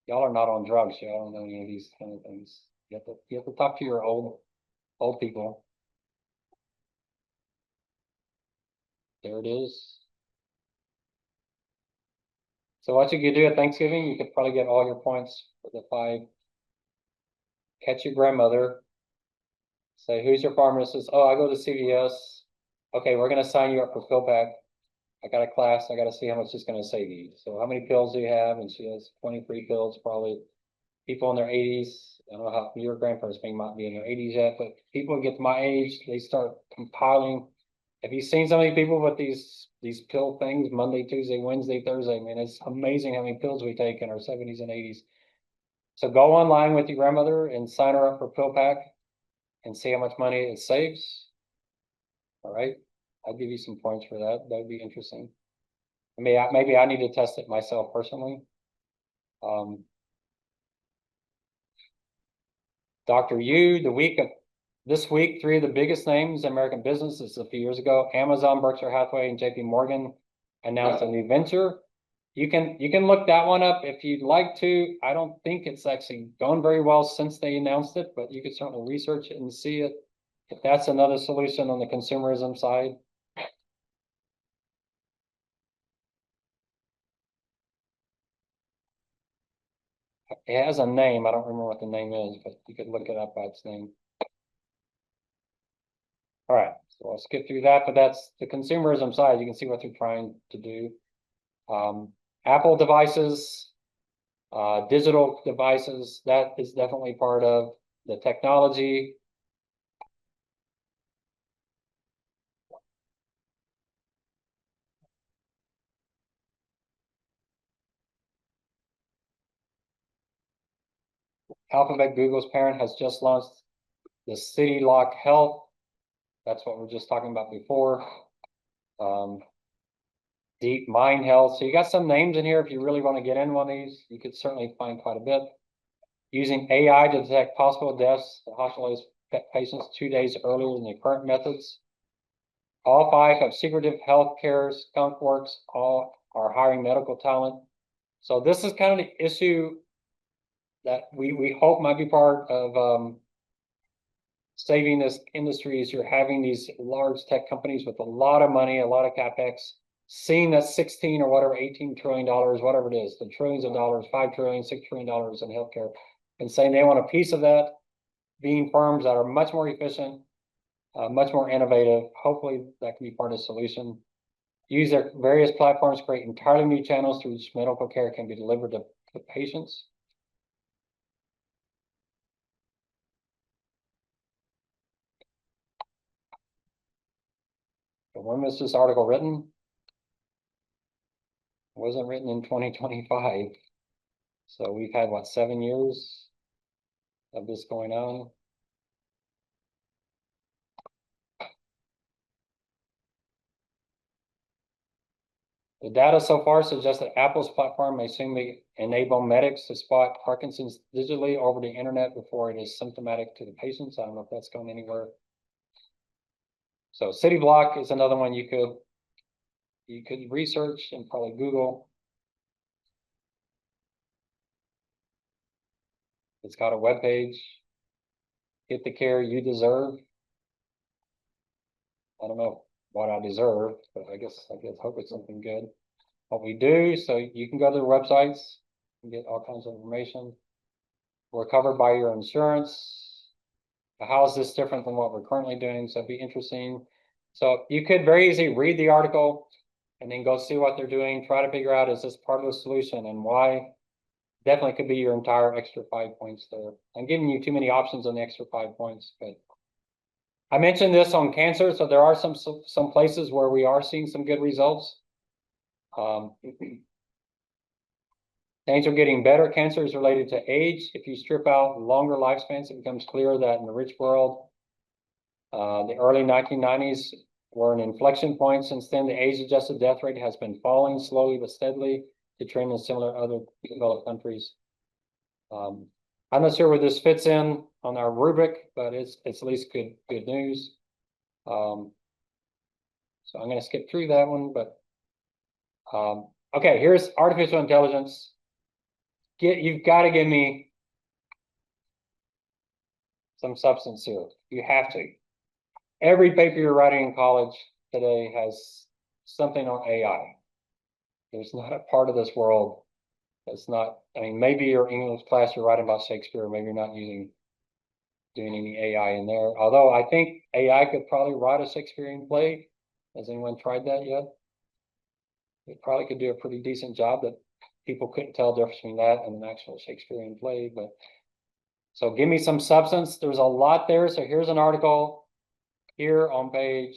Y'all are not on drugs. Y'all don't know any of these kind of things. You have to talk to your old people. There it is. So what you could do at Thanksgiving, you could probably get all your points for the 5. Catch your grandmother. Say, who's your pharmacist? Oh, I go to CVS. Okay, we're gonna sign you up for PillPack. I got a class. I got to see how much it's going to save you. So how many pills do you have? And she has 23 pills, probably. People in their 80s. I don't know how your grandparents might be in their 80s yet, but people who get to my age, they start compiling. Have you seen so many people with these pill things Monday, Tuesday, Wednesday, Thursday? I mean, it's amazing how many pills we take in our 70s and 80s. So go online with your grandmother and sign her up for PillPack and see how much money it saves. All right. I'll give you some points for that. That would be interesting. Maybe I need to test it myself personally. Dr. Yu, this week, 3 of the biggest names in American business, this is a few years ago, Amazon, Berkshire Hathaway, and JP Morgan announced a new venture. You can look that one up if you'd like to. I don't think it's actually gone very well since they announced it, but you could certainly research it and see it. If that's another solution on the consumerism side. It has a name. I don't remember what the name is, but you could look it up by its name. All right, so I'll skip through that, but that's the consumerism side. You can see what they're trying to do. Apple devices, digital devices, that is definitely part of the technology. Alphabet, Google's parent, has just launched the City Lock Health. That's what we are just talking about before. Deep Mind Health. So you got some names in here. If you really want to get in one of these, you could certainly find quite a bit. Using AI to detect possible deaths of hospitalized patients 2 days earlier than the current methods. All 5 have secretive healthcare skunk works. All are hiring medical talent. So this is kind of the issue that we hope might be part of saving this industry, is you're having these large tech companies with a lot of money, a lot of capex, seeing that 16 or whatever, $18 trillion, whatever it is, the trillions of dollars, 5 trillion, $6 trillion in healthcare, and saying they want a piece of that, being firms that are much more efficient, much more innovative. Hopefully that can be part of the solution. Use their various platforms to create entirely new channels through which medical care can be delivered to patients. But when was this article written? It wasn't written in 2025. So we've had, what, 7 years of this going on? The data so far suggests that Apple's platform may soon enable medics to spot Parkinson's digitally over the internet before it is symptomatic to the patients. I don't know if that's going anywhere. So City Block is another one you could research and probably Google. It's got a web page. Get the care you deserve. I don't know what I deserve, but I guess hope it's something good. What we do, so you can go to the websites and get all kinds of information. We're covered by your insurance. How is this different than what we're currently doing? So it'd be interesting. So you could very easily read the article and then go see what they're doing, try to figure out, is this part of the solution and why? Definitely could be your entire extra 5 points there. I'm giving you too many options on the extra 5 points, but I mentioned this on cancer. So there are some places where we are seeing some good results. Things are getting better. Cancer is related to age. If you strip out longer lifespans, it becomes clear that in the rich world, the early 1990s were an inflection point. Since then, the age-adjusted death rate has been falling slowly but steadily to trend in similar other developed countries. I'm not sure where this fits in on our rubric, but it's at least good news. So I'm going to skip through that one, but okay, here's artificial intelligence. You've got to give me some substance here. You have to. Every paper you're writing in college today has something on AI. There's not a part of this world that's not, I mean, maybe your English class, you're writing about Shakespeare, maybe you're not doing any AI in there. Although I think AI could probably write a Shakespearean play. Has anyone tried that yet? It probably could do a pretty decent job, that people couldn't tell the difference between that and an actual Shakespearean play. But so give me some substance. There's a lot there. So here's an article here on page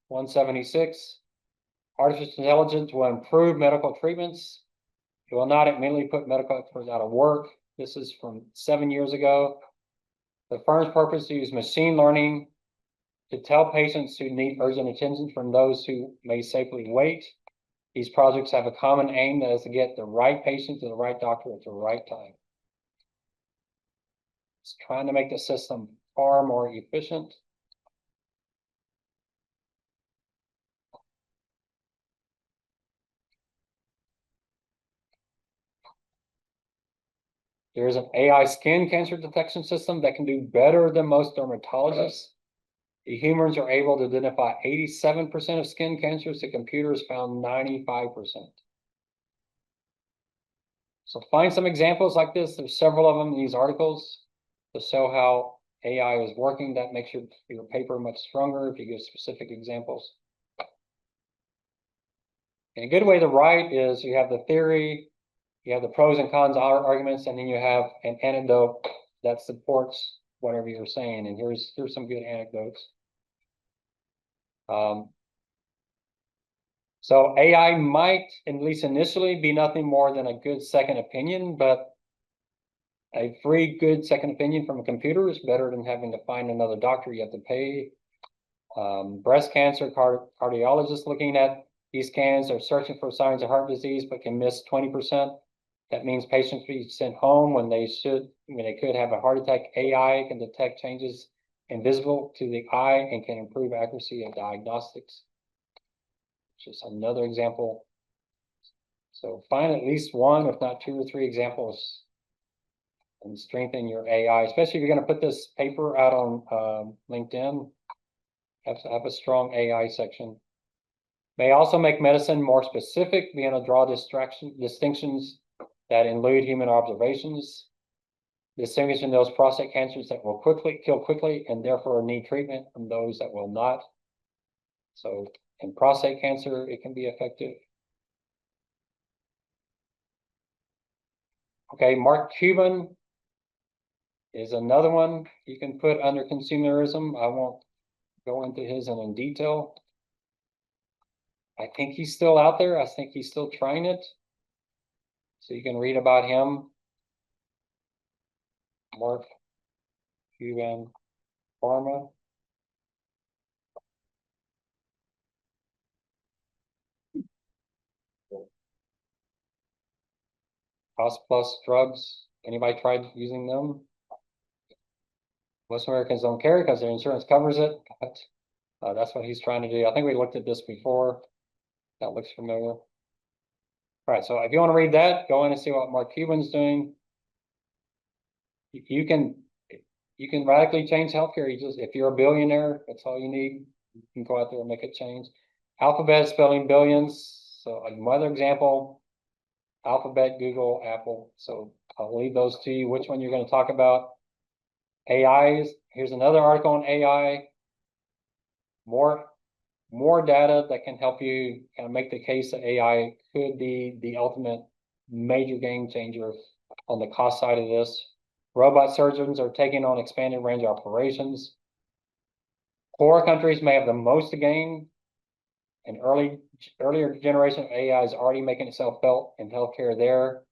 176. Artificial intelligence will improve medical treatments. It will not immediately put medical experts out of work. This is from 7 years ago. The firm's purpose is to use machine learning to tell patients who need urgent attention from those who may safely wait. These projects have a common aim, that is to get the right patient to the right doctor at the right time. It's trying to make the system far more efficient. There's an AI skin cancer detection system that can do better than most dermatologists. The humans are able to identify 87% of skin cancers. The computers found 95%. So find some examples like this. There's several of them in these articles to show how AI is working. That makes your paper much stronger if you give specific examples. And a good way to write is you have the theory, you have the pros and cons arguments, and then you have an anecdote that supports whatever you're saying. And here's some good anecdotes. So AI might, at least initially, be nothing more than a good second opinion, but a free good second opinion from a computer is better than having to find another doctor you have to pay. Breast cancer cardiologists looking at these scans are searching for signs of heart disease, but can miss 20%. That means patients be sent home when they could have a heart attack. AI can detect changes invisible to the eye and can improve accuracy of diagnostics. Just another example. So find at least one, if not 2 or 3 examples, and strengthen your AI, especially if you're going to put this paper out on LinkedIn. Have a strong AI section. May also make medicine more specific, being able to draw distinctions that elude human observations, distinguishing those prostate cancers that will kill quickly and therefore need treatment from those that will not. So in prostate cancer, it can be effective. Okay, Mark Cuban is another one you can put under consumerism. I won't go into his in detail. I think he's still out there. I think he's still trying it. So you can read about him. Mark Cuban Pharma. Cost plus drugs. Anybody tried using them? Most Americans don't care because their insurance covers it, but that's what he's trying to do. I think we looked at this before. That looks familiar. All right, so if you want to read that, go in and see what Mark Cuban's doing. You can radically change healthcare. If you're a billionaire, that's all you need. You can go out there and make a change. Alphabet spelling billions. So another example, Alphabet, Google, Apple. So I'll leave those to you. Which one you're going to talk about? AIs. Here's another article on AI. More data that can help you kind of make the case that AI could be the ultimate major game changer on the cost side of this. Robot surgeons are taking on expanded range operations. Poor countries may have the most to gain. An earlier generation of AI is already making itself felt in healthcare there.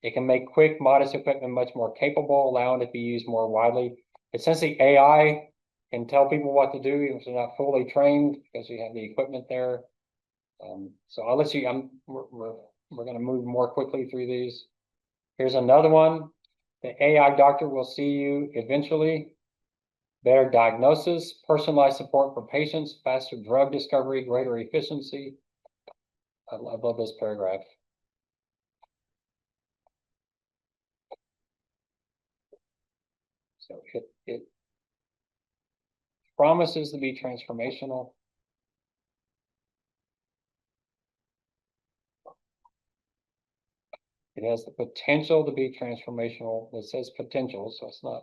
It can make quick, modest equipment much more capable, allowing it to be used more widely. Essentially, AI can tell people what to do even if they're not fully trained because we have the equipment there. So I'll let you. We're going to move more quickly through these. Here's another one. The AI doctor will see you eventually. Better diagnosis, personalized support for patients, faster drug discovery, greater efficiency. I love this paragraph. So it promises to be transformational. It has the potential to be transformational. It says potential, so it's not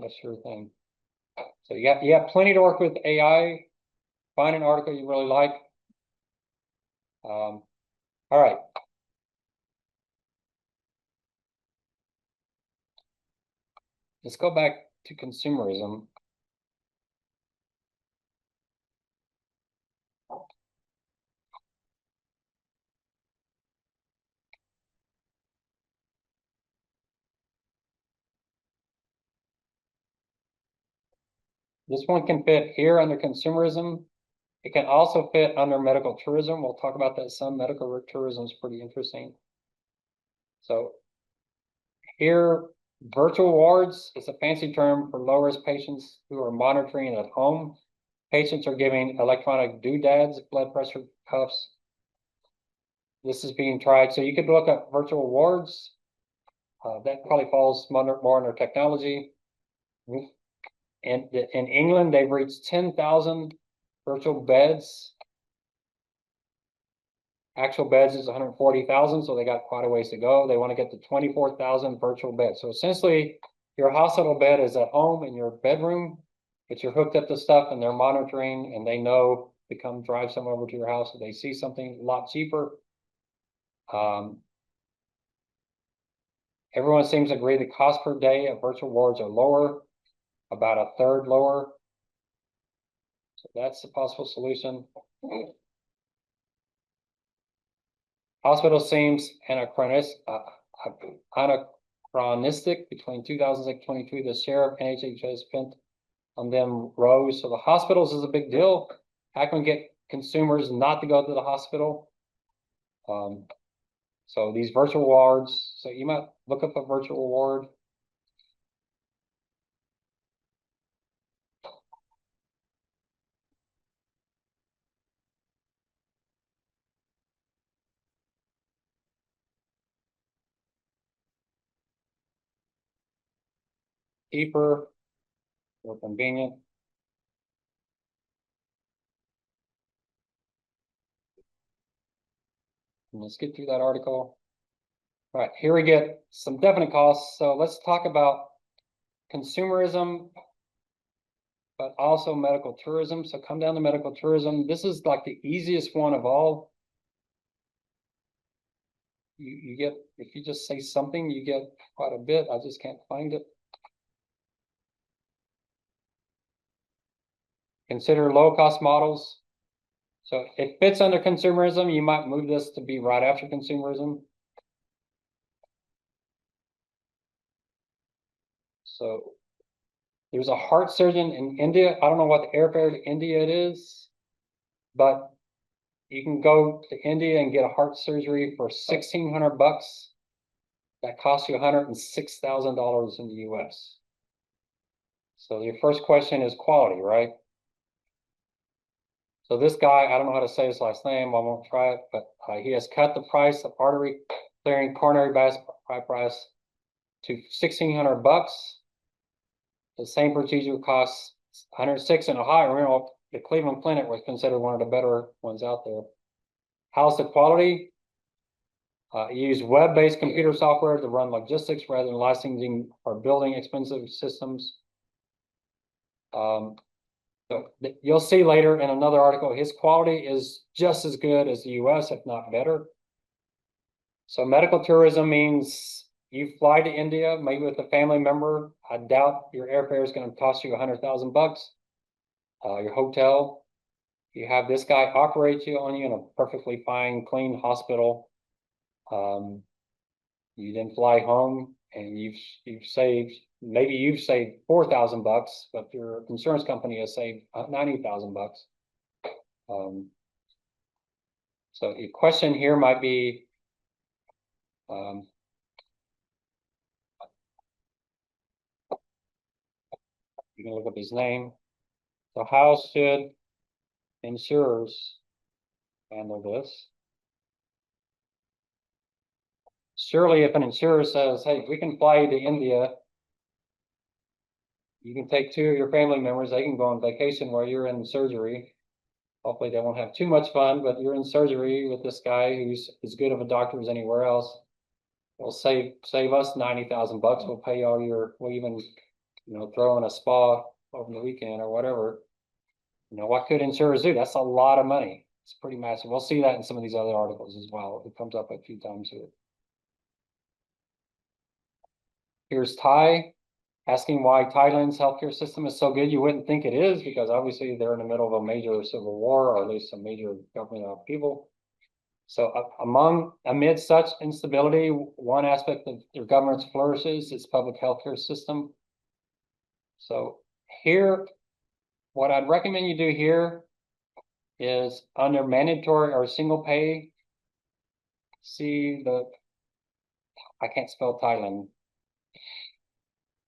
a sure thing. So you have plenty to work with AI. Find an article you really like. All right. Let's go back to consumerism. This one can fit here under consumerism. It can also fit under medical tourism. We'll talk about that some. Medical tourism is pretty interesting. So here, virtual wards is a fancy term for low-risk patients who are monitoring at home. Patients are giving electronic doodads, blood pressure cuffs. This is being tried. So you could look up virtual wards. That probably falls more under technology. And in England, they've reached 10,000 virtual beds. Actual beds is 140,000, so they got quite a ways to go. They want to get to 24,000 virtual beds. So essentially, your hospital bed is at home in your bedroom, but you're hooked up to stuff and they're monitoring and they know to come drive someone over to your house if they see something a lot cheaper. Everyone seems to agree the cost per day of virtual wards are lower, about a third lower. So that's a possible solution. Hospital seems anachronistic between 2006 and 22. The share of NHS spent on them rose. So the hospitals is a big deal. How can we get consumers not to go to the hospital? So these virtual wards. So you might look up a virtual ward. Cheaper, more convenient. And let's get through that article. All right, here we get some definite costs. So let's talk about consumerism, but also medical tourism. So come down to medical tourism. This is like the easiest one of all. You get, if you just say something, you get quite a bit. I just can't find it. Consider low cost models. So it fits under consumerism. You might move this to be right after consumerism. So there's a heart surgeon in India. I don't know what the airfare to India it is, but you can go to India and get a heart surgery for $1,600. that costs you $106,000 in the US. So your first question is quality, right? So this guy, I don't know how to say his last name, I won't try it, but he has cut the price of artery clearing coronary bypass to $1,600. The same procedure costs 106 in Ohio. Remember, the Cleveland Clinic was considered one of the better ones out there. How's the quality? Use web-based computer software to run logistics rather than licensing or building expensive systems. So you'll see later in another article, his quality is just as good as the US, if not better. So medical tourism means you fly to India, maybe with a family member. I doubt your airfare is going to cost you $100,000. Your hotel, you have this guy operate you on you in a perfectly fine, clean hospital. You then fly home and you've saved, maybe you've saved $4,000, but your insurance company has saved $90,000. So your question here might be, you can look up his name. So how should insurers handle this? Surely if an insurer says, hey, we can fly you to India, you can take two of your family members, they can go on vacation while you're in surgery. Hopefully they won't have too much fun, but you're in surgery with this guy who's as good of a doctor as anywhere else. We'll save us $90,000. We'll pay all your, we'll even, throw in a spa over the weekend or whatever. What could insurers do? That's a lot of money. It's pretty massive. We'll see that in some of these other articles as well. It comes up a few times here. Here's Thai asking why Thailand's healthcare system is so good. You wouldn't think it is because obviously they're in the middle of a major civil war or at least a major government upheaval. So amid such instability, one aspect of their governance flourishes is public healthcare system. So here, what I'd recommend you do here is under mandatory or single pay, see I can't spell Thailand.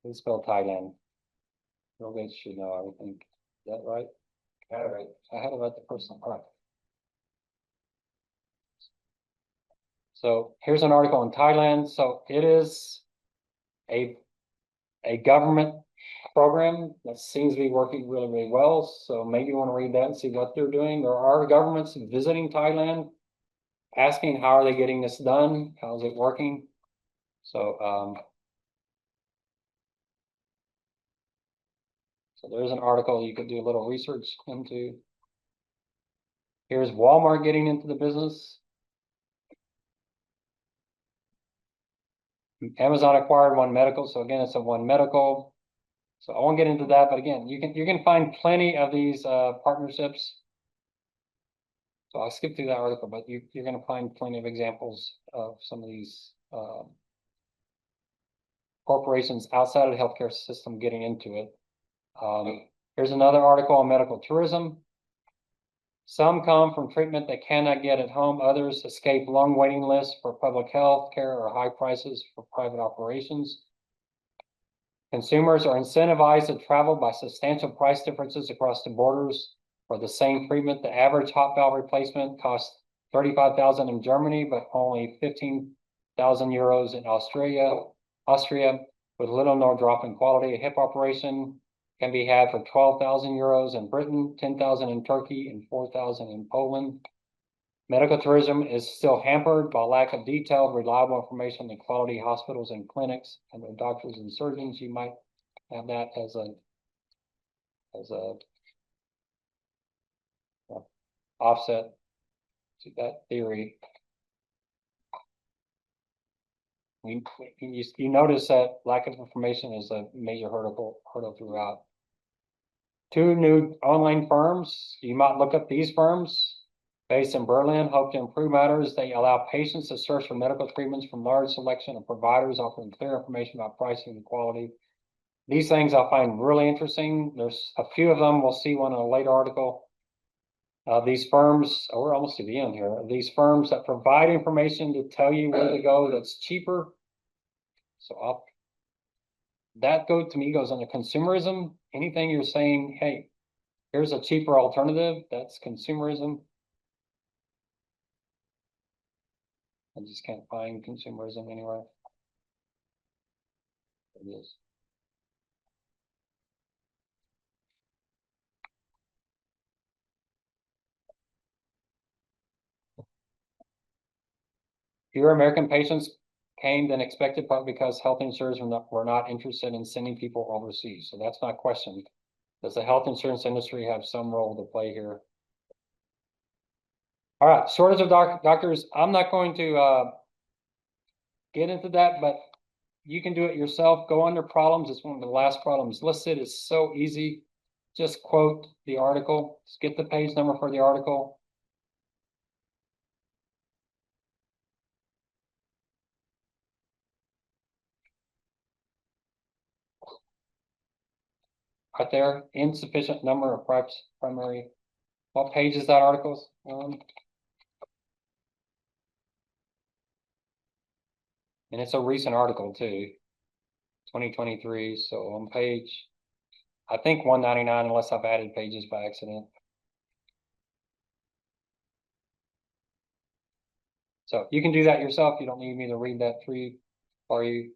Please spell Thailand. Nobody should know, I would think. Is that right? Got it right. I had it right the first time. All right. So here's an article in Thailand. So it is a government program that seems to be working really, really well. So maybe you want to read that and see what they're doing. There are governments visiting Thailand, asking how are they getting this done? How is it working? So so there's an article you could do a little research into. Here's Walmart getting into the business. Amazon acquired One Medical, so again, it's a One Medical. So I won't get into that, but again, you can find plenty of these partnerships. So I'll skip through that article, but you're going to find plenty of examples of some of these corporations outside of the healthcare system getting into it. Here's another article on medical tourism. Some come from treatment they cannot get at home. Others escape long waiting lists for public health care or high prices for private operations. Consumers are incentivized to travel by substantial price differences across the borders for the same treatment. The average heart valve replacement costs 35,000 in Germany, but only 15,000 euros in Austria, with little or no drop in quality. A hip operation can be had for 12,000 euros in Britain, 10,000 in Turkey, and 4,000 in Poland. Medical tourism is still hampered by lack of detailed, reliable information in quality hospitals and clinics and their doctors and surgeons. You might have that as a offset to that theory. You notice that lack of information is a major hurdle throughout. Two new online firms. You might look up these firms based in Berlin, hope to improve matters. They allow patients to search for medical treatments from large selection of providers, offering clear information about pricing and quality. These things I find really interesting. There's a few of them. We'll see one in a later article. These firms, we're almost to the end here. These firms that provide information to tell you where to go that's cheaper So that to me goes under consumerism. Anything you're saying, hey, here's a cheaper alternative, that's consumerism. I just can't find consumerism anywhere. It is. Fewer American patients came than expected, partly because health insurers were not interested in sending people overseas. So that's not questioned. Does the health insurance industry have some role to play here? All right, shortage of doctors. I'm not going to get into that, but you can do it yourself. Go under problems. It's one of the last problems listed. It's so easy. Just quote the article. Just get the page number for the article. Right there, insufficient number of primary. What page is that article? And it's a recent article too, 2023. So on page, I think 199, unless I've added pages by accident. So you can do that yourself. You don't need me to read that for you.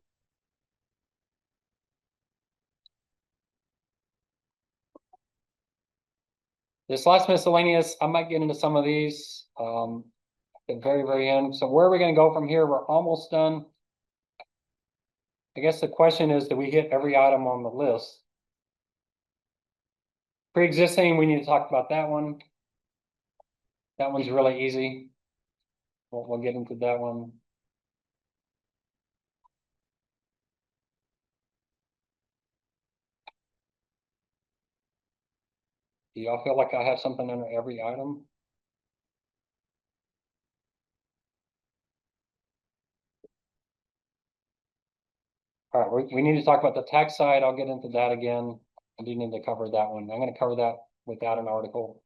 This last miscellaneous, I might get into some of these at the very, very end. So where are we going to go from here? We're almost done. I guess the question is, do we hit every item on the list? Pre-existing, we need to talk about that one. That one's really easy. We'll get into that one. Do y'all feel like I have something under every item? All right, we need to talk about the tax side. I'll get into that again. I do need to cover that one. I'm going to cover that without an article.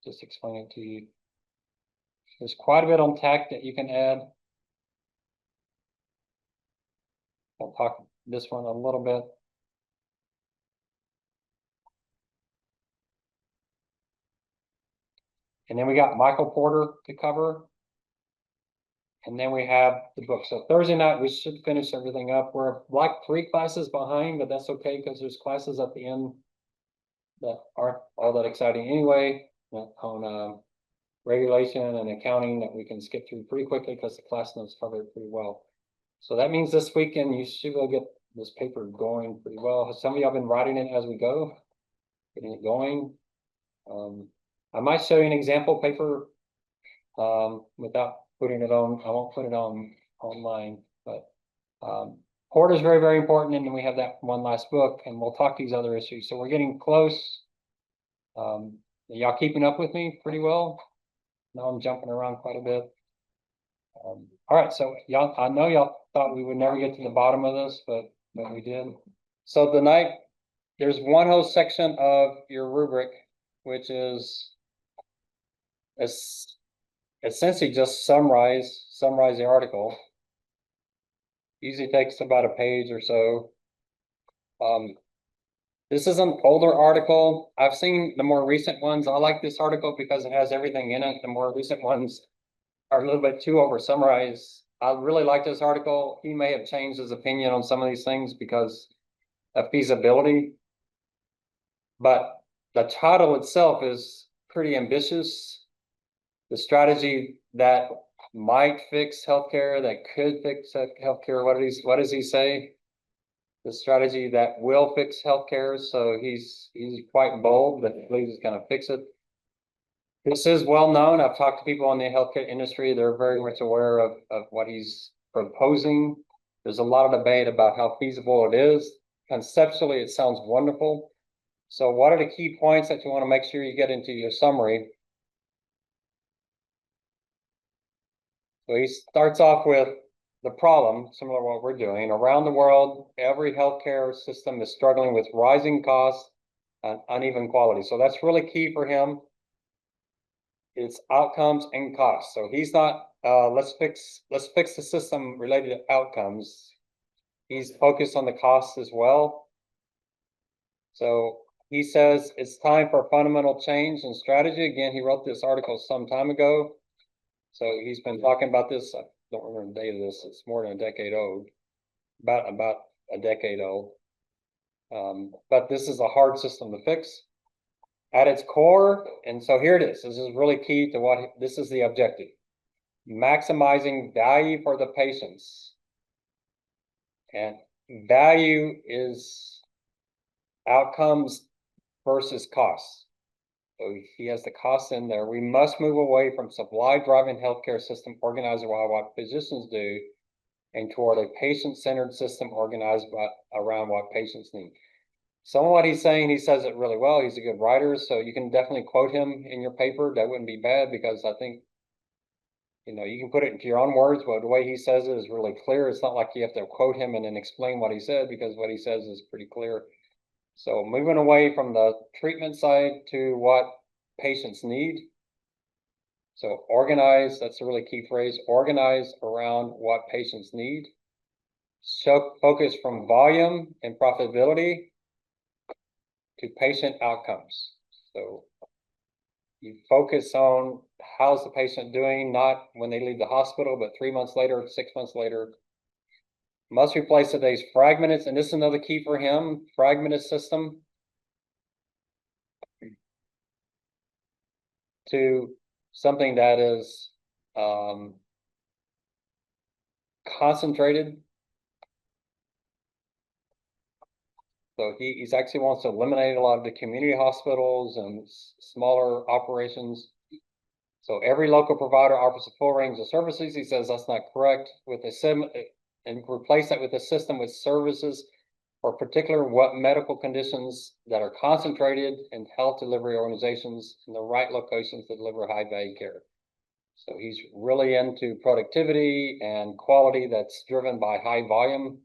Just explain it to you. There's quite a bit on tax that you can add. I'll talk this one a little bit. And then we got Michael Porter to cover. And then we have the book. So Thursday night, we should finish everything up. We're like 3 classes behind, but that's okay because there's classes at the end that aren't all that exciting anyway on regulation and accounting that we can skip through pretty quickly because the class notes cover it pretty well. So that means this weekend you should go get this paper going pretty well. Some of y'all been writing it as we go, getting it going. I might show you an example paper without putting it on. I won't put it on online, but Porter is very, very important. And then we have that one last book, and we'll talk these other issues. So we're getting close. Y'all keeping up with me pretty well? Now I'm jumping around quite a bit. All right, so y'all, I know y'all thought we would never get to the bottom of this, but we did. So tonight, there's one whole section of your rubric, which is essentially just summarize the article. Usually takes about a page or so. This is an older article. I've seen the more recent ones. I like this article because it has everything in it. The more recent ones are a little bit too over summarized. I really like this article. He may have changed his opinion on some of these things because of feasibility. But the title itself is pretty ambitious. The strategy that might fix healthcare, that could fix healthcare. What does he say? The strategy that will fix healthcare. So he's quite bold, but he believes he's going to fix it. This is well known. I've talked to people in the healthcare industry. They're very much aware of what he's proposing. There's a lot of debate about how feasible it is. Conceptually, it sounds wonderful. So what are the key points that you want to make sure you get into your summary? So he starts off with the problem, similar to what we're doing. Around the world, every healthcare system is struggling with rising costs and uneven quality. So that's really key for him. It's outcomes and costs. So he's not let's fix the system related to outcomes. He's focused on the costs as well. So he says it's time for fundamental change and strategy. Again, he wrote this article some time ago. So he's been talking about this. I don't remember the date of this. It's more than a decade old, about a decade old. But this is a hard system to fix at its core. And so here it is. This is really key to what this is the objective: maximizing value for the patients. And value is outcomes versus costs. So he has the costs in there. We must move away from supply-driven healthcare system organized around what physicians do and toward a patient-centered system organized around what patients need. Some of what he's saying, he says it really well. He's a good writer, so you can definitely quote him in your paper. That wouldn't be bad, because I think, you can put it into your own words, but the way he says it is really clear. It's not like you have to quote him and then explain what he said, because what he says is pretty clear. So moving away from the treatment side to what patients need. So organize, that's a really key phrase, organize around what patients need. So focus from volume and profitability to patient outcomes. So you focus on how's the patient doing, not when they leave the hospital, but 3 months later, 6 months later. Must replace today's fragmented, and this is another key for him, fragmented system to something that is concentrated. So he's actually wants to eliminate a lot of the community hospitals and smaller operations. So every local provider offers a full range of services. He says that's not correct. With a sim and replace that with a system with services for particular what medical conditions that are concentrated in health delivery organizations in the right locations to deliver high value care. So he's really into productivity and quality that's driven by high volume.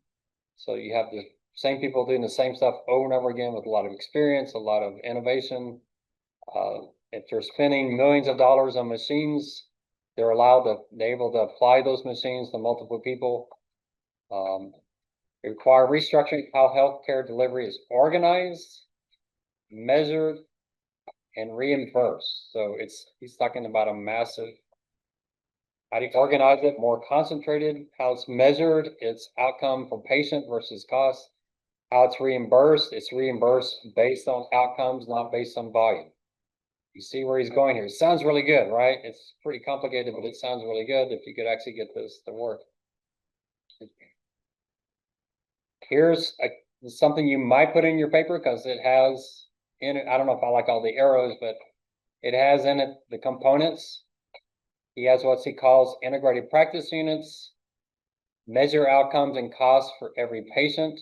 So you have the same people doing the same stuff over and over again with a lot of experience, a lot of innovation. If they're spending millions of dollars on machines, they're able to apply those machines to multiple people. They require restructuring how healthcare delivery is organized, measured, and reimbursed. So he's talking about a massive, how do you organize it, more concentrated, how it's measured, its outcome for patient versus cost, how it's reimbursed based on outcomes, not based on volume. You see where he's going here. It sounds really good, right? It's pretty complicated, but it sounds really good if you could actually get this to work. Here's something you might put in your paper, because it has in it, I don't know if I like all the arrows, but it has in it the components. He has what he calls integrated practice units, measure outcomes and costs for every patient,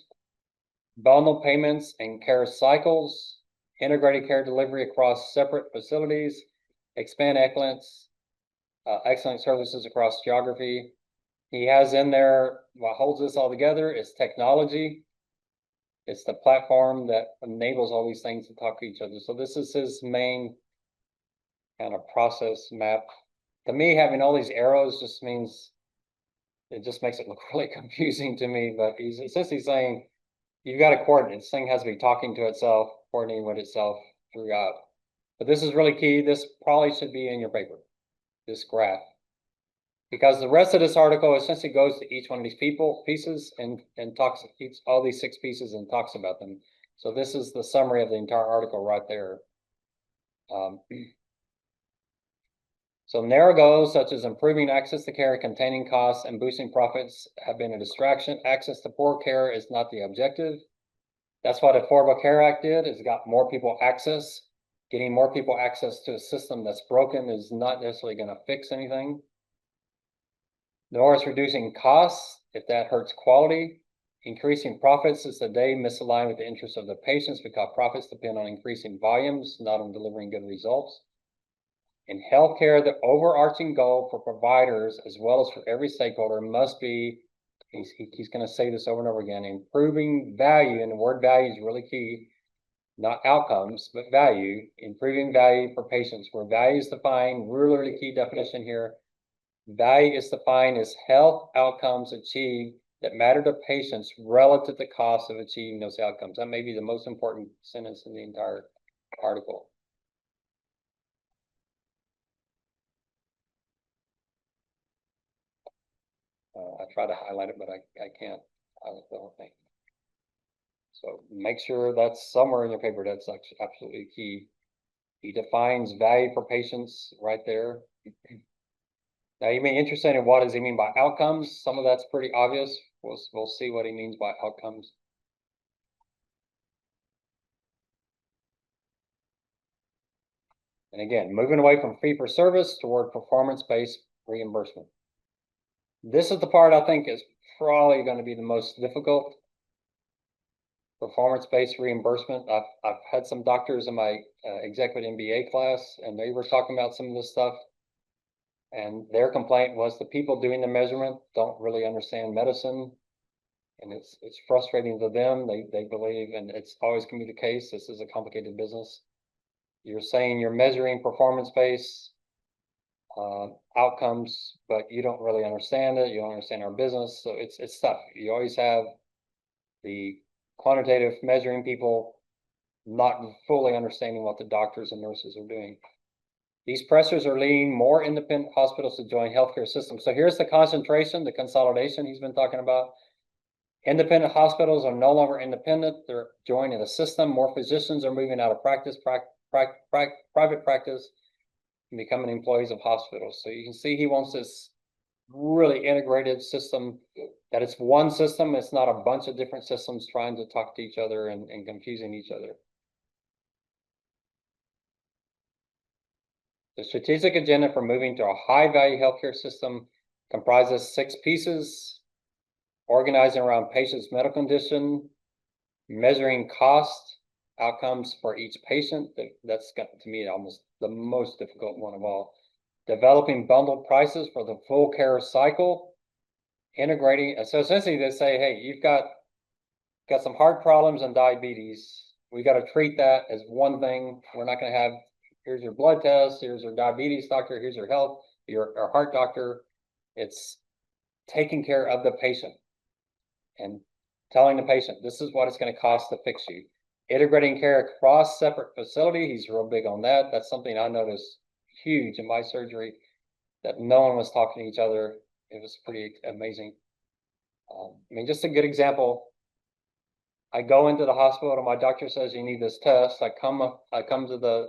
bundle payments and care cycles, integrated care delivery across separate facilities, expand excellent services across geography. He has in there what holds this all together is technology. It's the platform that enables all these things to talk to each other. So this is his main kind of process map. To me, having all these arrows just means it just makes it look really confusing to me. But he's essentially saying you've got to coordinate. This thing has to be talking to itself, coordinating with itself throughout. But this is really key. This probably should be in your paper, this graph, because the rest of this article essentially goes to each one of these pieces and talks all these 6 pieces and talks about them. So this is the summary of the entire article right there. So narrow goals such as improving access to care, containing costs, and boosting profits have been a distraction. Access to poor care is not the objective. That's what the Affordable Care Act did, is got more people access. Getting more people access to a system that's broken is not necessarily going to fix anything. Nor is reducing costs if that hurts quality. Increasing profits is today misaligned with the interests of the patients, because profits depend on increasing volumes, not on delivering good results. In healthcare, the overarching goal for providers as well as for every stakeholder must be, he's going to say this over and over again, improving value, and the word value is really key, not outcomes, but value, improving value for patients, where value is defined, really key definition here. Value is defined as health outcomes achieved that matter to patients relative to the cost of achieving those outcomes. That may be the most important sentence in the entire article. I try to highlight it, but I can't highlight the whole thing. So make sure that's somewhere in your paper. That's absolutely key. He defines value for patients right there. Now you may be interested in what does he mean by outcomes. Some of that's pretty obvious. We'll see what he means by outcomes. And again, moving away from fee for service toward performance-based reimbursement. This is the part I think is probably going to be the most difficult. Performance-based reimbursement. I've had some doctors in my executive MBA class, and they were talking about some of this stuff. And their complaint was the people doing the measurement don't really understand medicine. And it's frustrating to them. They believe, and it's always going to be the case, this is a complicated business. You're saying you're measuring performance-based outcomes, but you don't really understand it. You don't understand our business. So it's tough. You always have the quantitative measuring people not fully understanding what the doctors and nurses are doing. These pressures are leading more independent hospitals to join healthcare systems. So here's the concentration, the consolidation he's been talking about. Independent hospitals are no longer independent. They're joining a system. More physicians are moving out of practice, private practice, and becoming employees of hospitals. So you can see he wants this really integrated system, that it's one system. It's not a bunch of different systems trying to talk to each other and confusing each other. The strategic agenda for moving to a high-value healthcare system comprises 6 pieces: organizing around patient's medical condition, measuring cost, outcomes for each patient. That's got to me almost the most difficult one of all. Developing bundled prices for the full care cycle, integrating. So essentially they say, hey, you've got some heart problems and diabetes. We got to treat that as one thing. We're not going to have, here's your blood test, here's your diabetes doctor, here's your health, your heart doctor. It's taking care of the patient and telling the patient, this is what it's going to cost to fix you. Integrating care across separate facility. He's real big on that. That's something I noticed huge in my surgery, that no one was talking to each other. It was pretty amazing. I mean, just a good example. I go into the hospital and my doctor says, you need this test. I come to the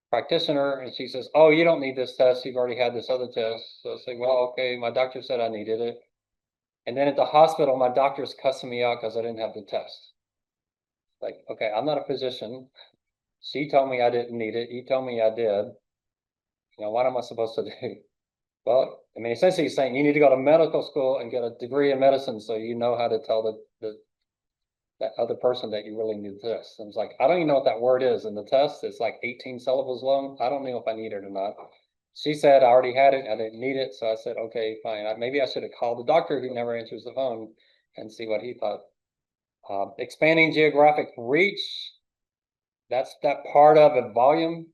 practitioner and she says, oh, you don't need this test. You've already had this other test. So I say, well, okay, my doctor said I needed it. And then at the hospital, my doctor's cussing me out because I didn't have the test. Like, okay, I'm not a physician. She told me I didn't need it. You told me I did. You know, what am I supposed to do? Well, I mean, essentially he's saying you need to go to medical school and get a degree in medicine so you know how to tell that other person that you really need this. And it's like, I don't even know what that word is in the test. It's like 18 syllables long. I don't know if I need it or not. She said I already had it. I didn't need it. So I said, okay, fine. Maybe I should have called the doctor who never answers the phone and see what he thought. Expanding geographic reach. That's that part of it, volume.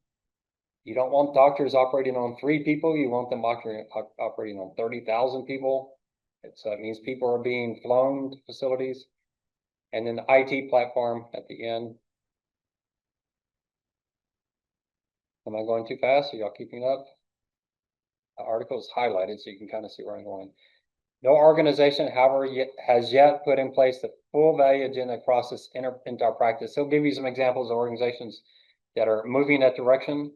You don't want doctors operating on 3 people. You want them operating on 30,000 people. So it means people are being flown to facilities. And then the IT platform at the end. Am I going too fast? Are y'all keeping up? The article is highlighted so you can kind of see where I'm going. No organization, however, has yet put in place the full value agenda across this entire practice. He'll give you some examples of organizations that are moving that direction.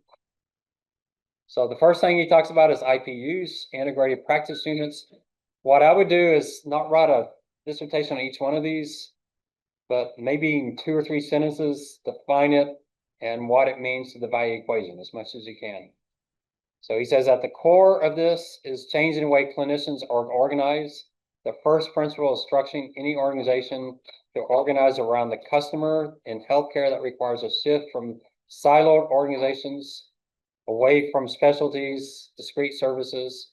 So the first thing he talks about is IPUs, integrated practice units. What I would do is not write a dissertation on each one of these, but maybe in 2 or 3 sentences, define it and what it means to the value equation as much as you can. So he says at the core of this is changing the way clinicians are organized. The first principle is structuring any organization to organize around the customer. In healthcare, that requires a shift from siloed organizations away from specialties, discrete services,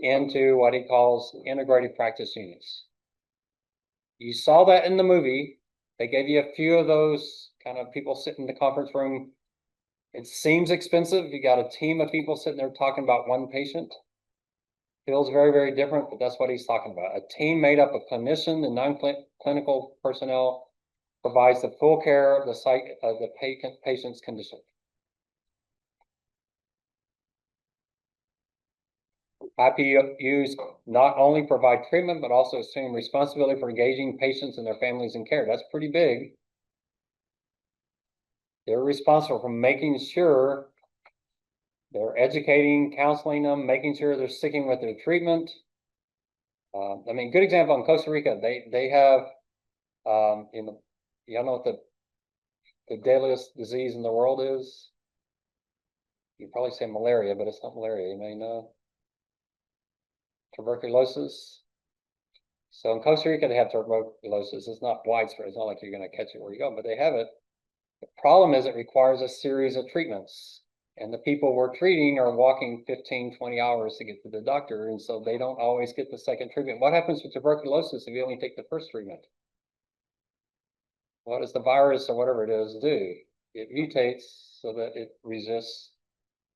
into what he calls integrated practice units. You saw that in the movie. They gave you a few of those kind of people sitting in the conference room. It seems expensive. You got a team of people sitting there talking about one patient. feels very, very different, but that's what he's talking about. A team made up of clinician and non-clinical personnel provides the full care of the site of the patient's condition. IPUs not only provide treatment, but also assume responsibility for engaging patients and their families in care. That's pretty big. They're responsible for making sure they're educating, counseling them, making sure they're sticking with their treatment. I mean, good example in Costa Rica, they have, y'all know what the deadliest disease in the world is? You probably say malaria, but it's not malaria. You may know. Tuberculosis. So in Costa Rica, they have tuberculosis. It's not widespread. It's not like you're going to catch it where you go, but they have it. The problem is it requires a series of treatments. And the people we're treating are walking 15, 20 hours to get to the doctor. And so they don't always get the second treatment. What happens with tuberculosis if you only take the first treatment? What does the virus or whatever it is do? It mutates so that it resists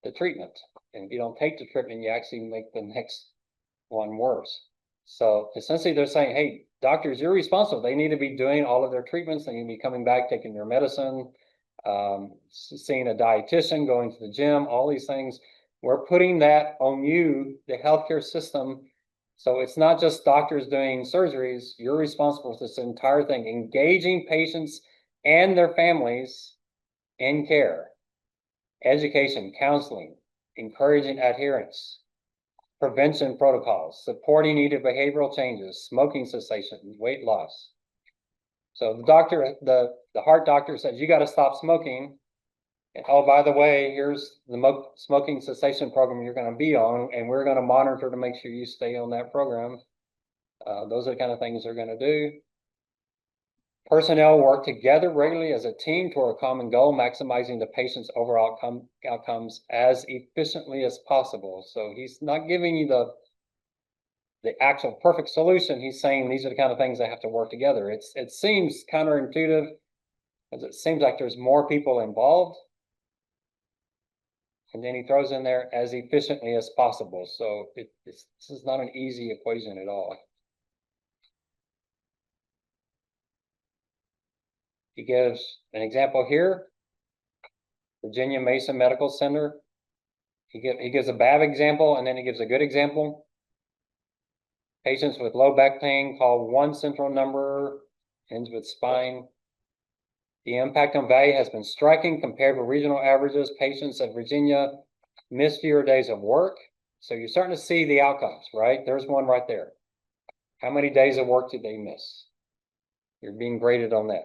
the treatment. And if you don't take the treatment, you actually make the next one worse. So essentially they're saying, hey, doctors, you're responsible. They need to be doing all of their treatments. They need to be coming back, taking their medicine, seeing a dietitian, going to the gym, all these things. We're putting that on you, the healthcare system. So it's not just doctors doing surgeries. You're responsible for this entire thing, engaging patients and their families in care, education, counseling, encouraging adherence, prevention protocols, supporting needed behavioral changes, smoking cessation, weight loss. So the doctor, the heart doctor says, you got to stop smoking. And oh, by the way, here's the smoking cessation program you're going to be on, and we're going to monitor to make sure you stay on that program. Those are the kind of things they're going to do. Personnel work together regularly as a team toward a common goal, maximizing the patient's overall outcomes as efficiently as possible. So he's not giving you the actual perfect solution. He's saying these are the kind of things that have to work together. It seems counterintuitive because it seems like there's more people involved. And then he throws in there as efficiently as possible. So this is not an easy equation at all. He gives an example here, Virginia Mason Medical Center. He gives a bad example and then he gives a good example. Patients with low back pain call one central number, ends with spine. The impact on value has been striking compared with regional averages. Patients at Virginia miss fewer days of work. So you're starting to see the outcomes, right? There's one right there. How many days of work did they miss? You're being graded on that.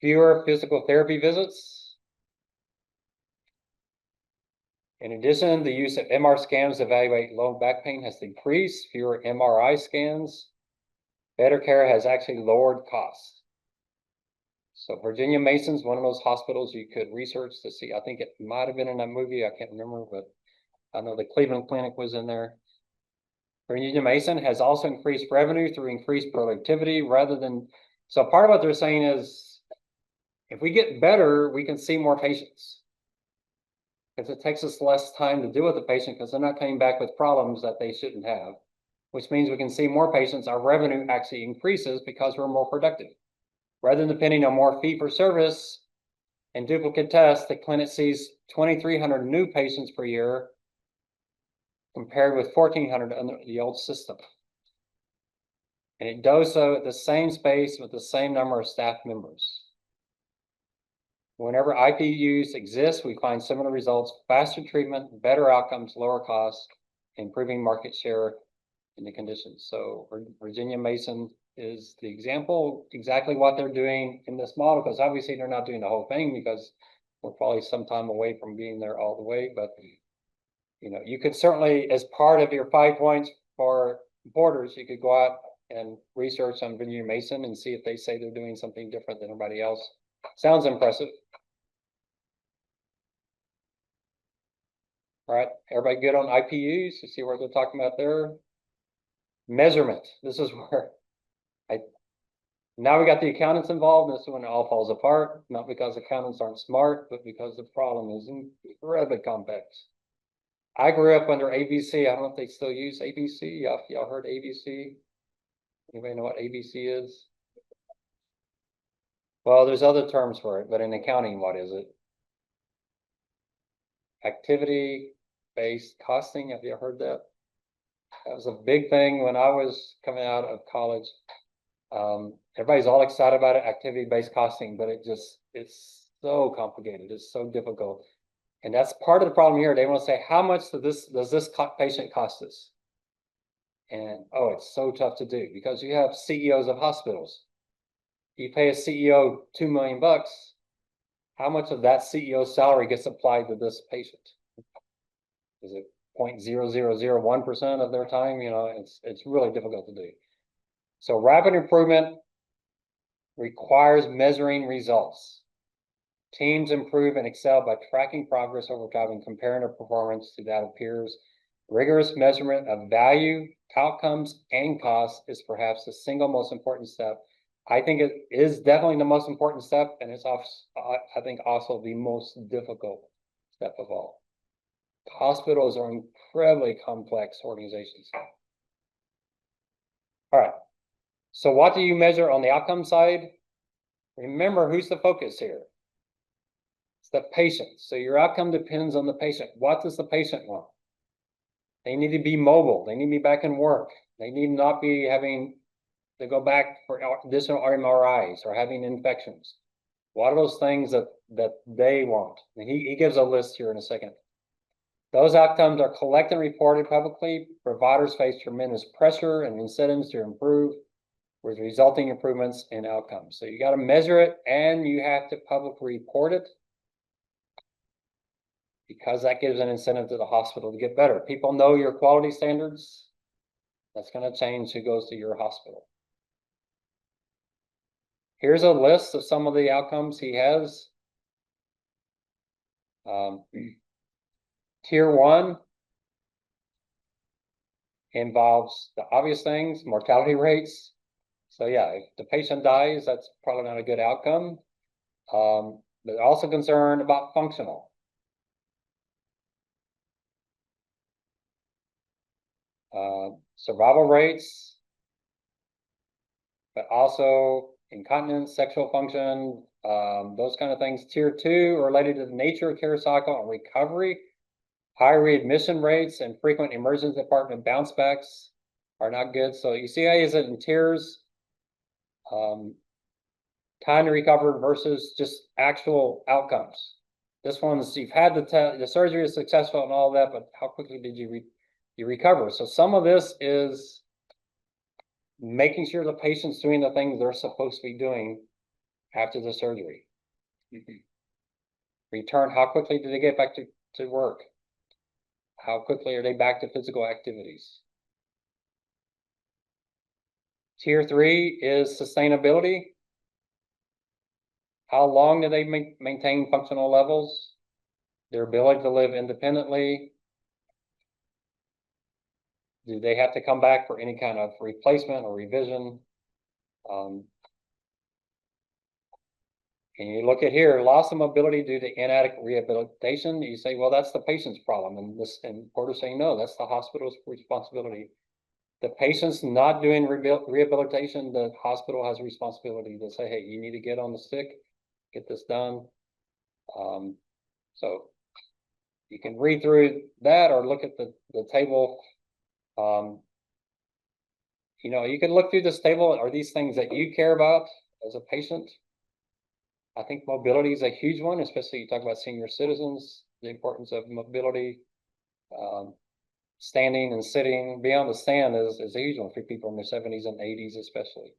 Fewer physical therapy visits. In addition, the use of MR scans to evaluate low back pain has decreased. Fewer MRI scans. Better care has actually lowered costs. So Virginia Mason's one of those hospitals you could research to see. I think it might have been in that movie. I can't remember, but I know the Cleveland Clinic was in there. Virginia Mason has also increased revenue through increased productivity rather than. So part of what they're saying is, if we get better, we can see more patients. Because it takes us less time to deal with the patient because they're not coming back with problems that they shouldn't have, which means we can see more patients. Our revenue actually increases because we're more productive. Rather than depending on more fee for service and duplicate tests, the clinic sees 2,300 new patients per year compared with 1,400 under the old system. And it does so at the same space with the same number of staff members. Whenever IPUs exist, we find similar results: faster treatment, better outcomes, lower costs, improving market share in the conditions. So Virginia Mason is the example, exactly what they're doing in this model, because obviously they're not doing the whole thing because we're probably some time away from being there all the way. But you know, you could certainly, as part of your 5 points for borders, you could go out and research on Virginia Mason and see if they say they're doing something different than everybody else. Sounds impressive. All right, everybody good on IPUs? You see what they're talking about there? Measurement. This is where now we got the accountants involved, and this is when it all falls apart. Not because accountants aren't smart, but because the problem is incredibly complex. I grew up under ABC. I don't know if they still use ABC. Y'all heard ABC? Anybody know what ABC is? Well, there's other terms for it, but in accounting, what is it? Activity-based costing. Have you heard that? That was a big thing when I was coming out of college. Everybody's all excited about it, activity-based costing, but it's so complicated. It's so difficult. And that's part of the problem here. They want to say, how much does this patient cost us? And oh, it's so tough to do because you have CEOs of hospitals. You pay a CEO $2 million. How much of that CEO's salary gets applied to this patient? Is it 0.0001% of their time? You know, it's really difficult to do. So rapid improvement requires measuring results. Teams improve and excel by tracking progress over time and comparing their performance to that of peers. Rigorous measurement of value, outcomes, and costs is perhaps the single most important step. I think it is definitely the most important step, and it's also, I think also the most difficult step of all. Hospitals are incredibly complex organizations. All right. So what do you measure on the outcome side? Remember, who's the focus here? It's the patient. So your outcome depends on the patient. What does the patient want? They need to be mobile. They need to be back in work. They need not be having to go back for additional MRIs or having infections. What are those things that they want? And he gives a list here in a second. Those outcomes are collected and reported publicly. Providers face tremendous pressure and incentives to improve, with resulting improvements in outcomes. So you got to measure it and you have to publicly report it, because that gives an incentive to the hospital to get better. People know your quality standards. That's going to change who goes to your hospital. Here's a list of some of the outcomes he has. Tier 1 involves the obvious things, mortality rates. So yeah, if the patient dies, that's probably not a good outcome. But also concerned about functional. Survival rates, but also incontinence, sexual function, those kind of things. Tier 2 are related to the nature of care cycle and recovery. High readmission rates and frequent emergency department bounce backs are not good. So you see how is it in tiers? Time to recover versus just actual outcomes. This one's, you've had the surgery is successful and all that, but how quickly did you recover? So some of this is making sure the patient's doing the things they're supposed to be doing after the surgery. Return, how quickly do they get back to work? How quickly are they back to physical activities? Tier 3 is sustainability. How long do they maintain functional levels? Their ability to live independently. Do they have to come back for any kind of replacement or revision? And you look at here, loss of mobility due to inadequate rehabilitation. You say, well, that's the patient's problem. And Porter's saying, no, that's the hospital's responsibility. The patient's not doing rehabilitation, the hospital has a responsibility to say, hey, you need to get on the stick, get this done. So you can read through that or look at the table. You know, you can look through this table. Are these things that you care about as a patient? I think mobility is a huge one, especially you talk about senior citizens, the importance of mobility. Standing and sitting, being on the stand is a huge one for people in their 70s and 80s especially.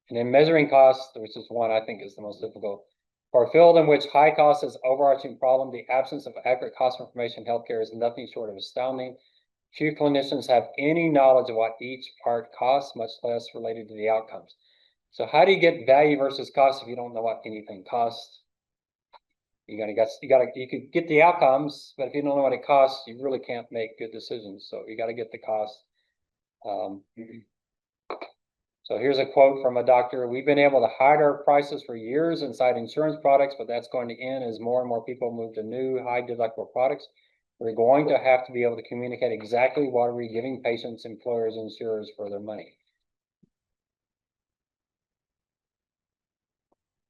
And then measuring costs, which is one I think is the most difficult. For a field in which high cost is overarching problem, the absence of accurate cost information in healthcare is nothing short of astounding. Few clinicians have any knowledge of what each part costs, much less related to the outcomes. So how do you get value versus cost if you don't know what anything costs? You could get the outcomes, but if you don't know what it costs, you really can't make good decisions. So you got to get the cost. So So here's a quote from a doctor: "We've been able to hide our prices for years inside insurance products, but that's going to end as more and more people move to new high deductible products. We're going to have to be able to communicate exactly what we're giving patients, employers, and insurers for their money."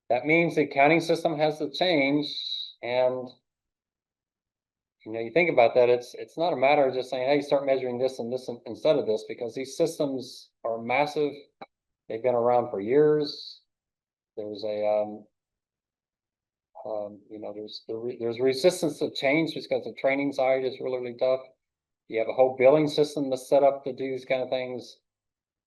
That means the accounting system has to change, and you think about that, it's not a matter of just saying, hey, start measuring this and this instead of this, because these systems are massive. They've been around for years. There's a there's resistance to change because the training side is really, really tough. You have a whole billing system that's set up to do these kind of things,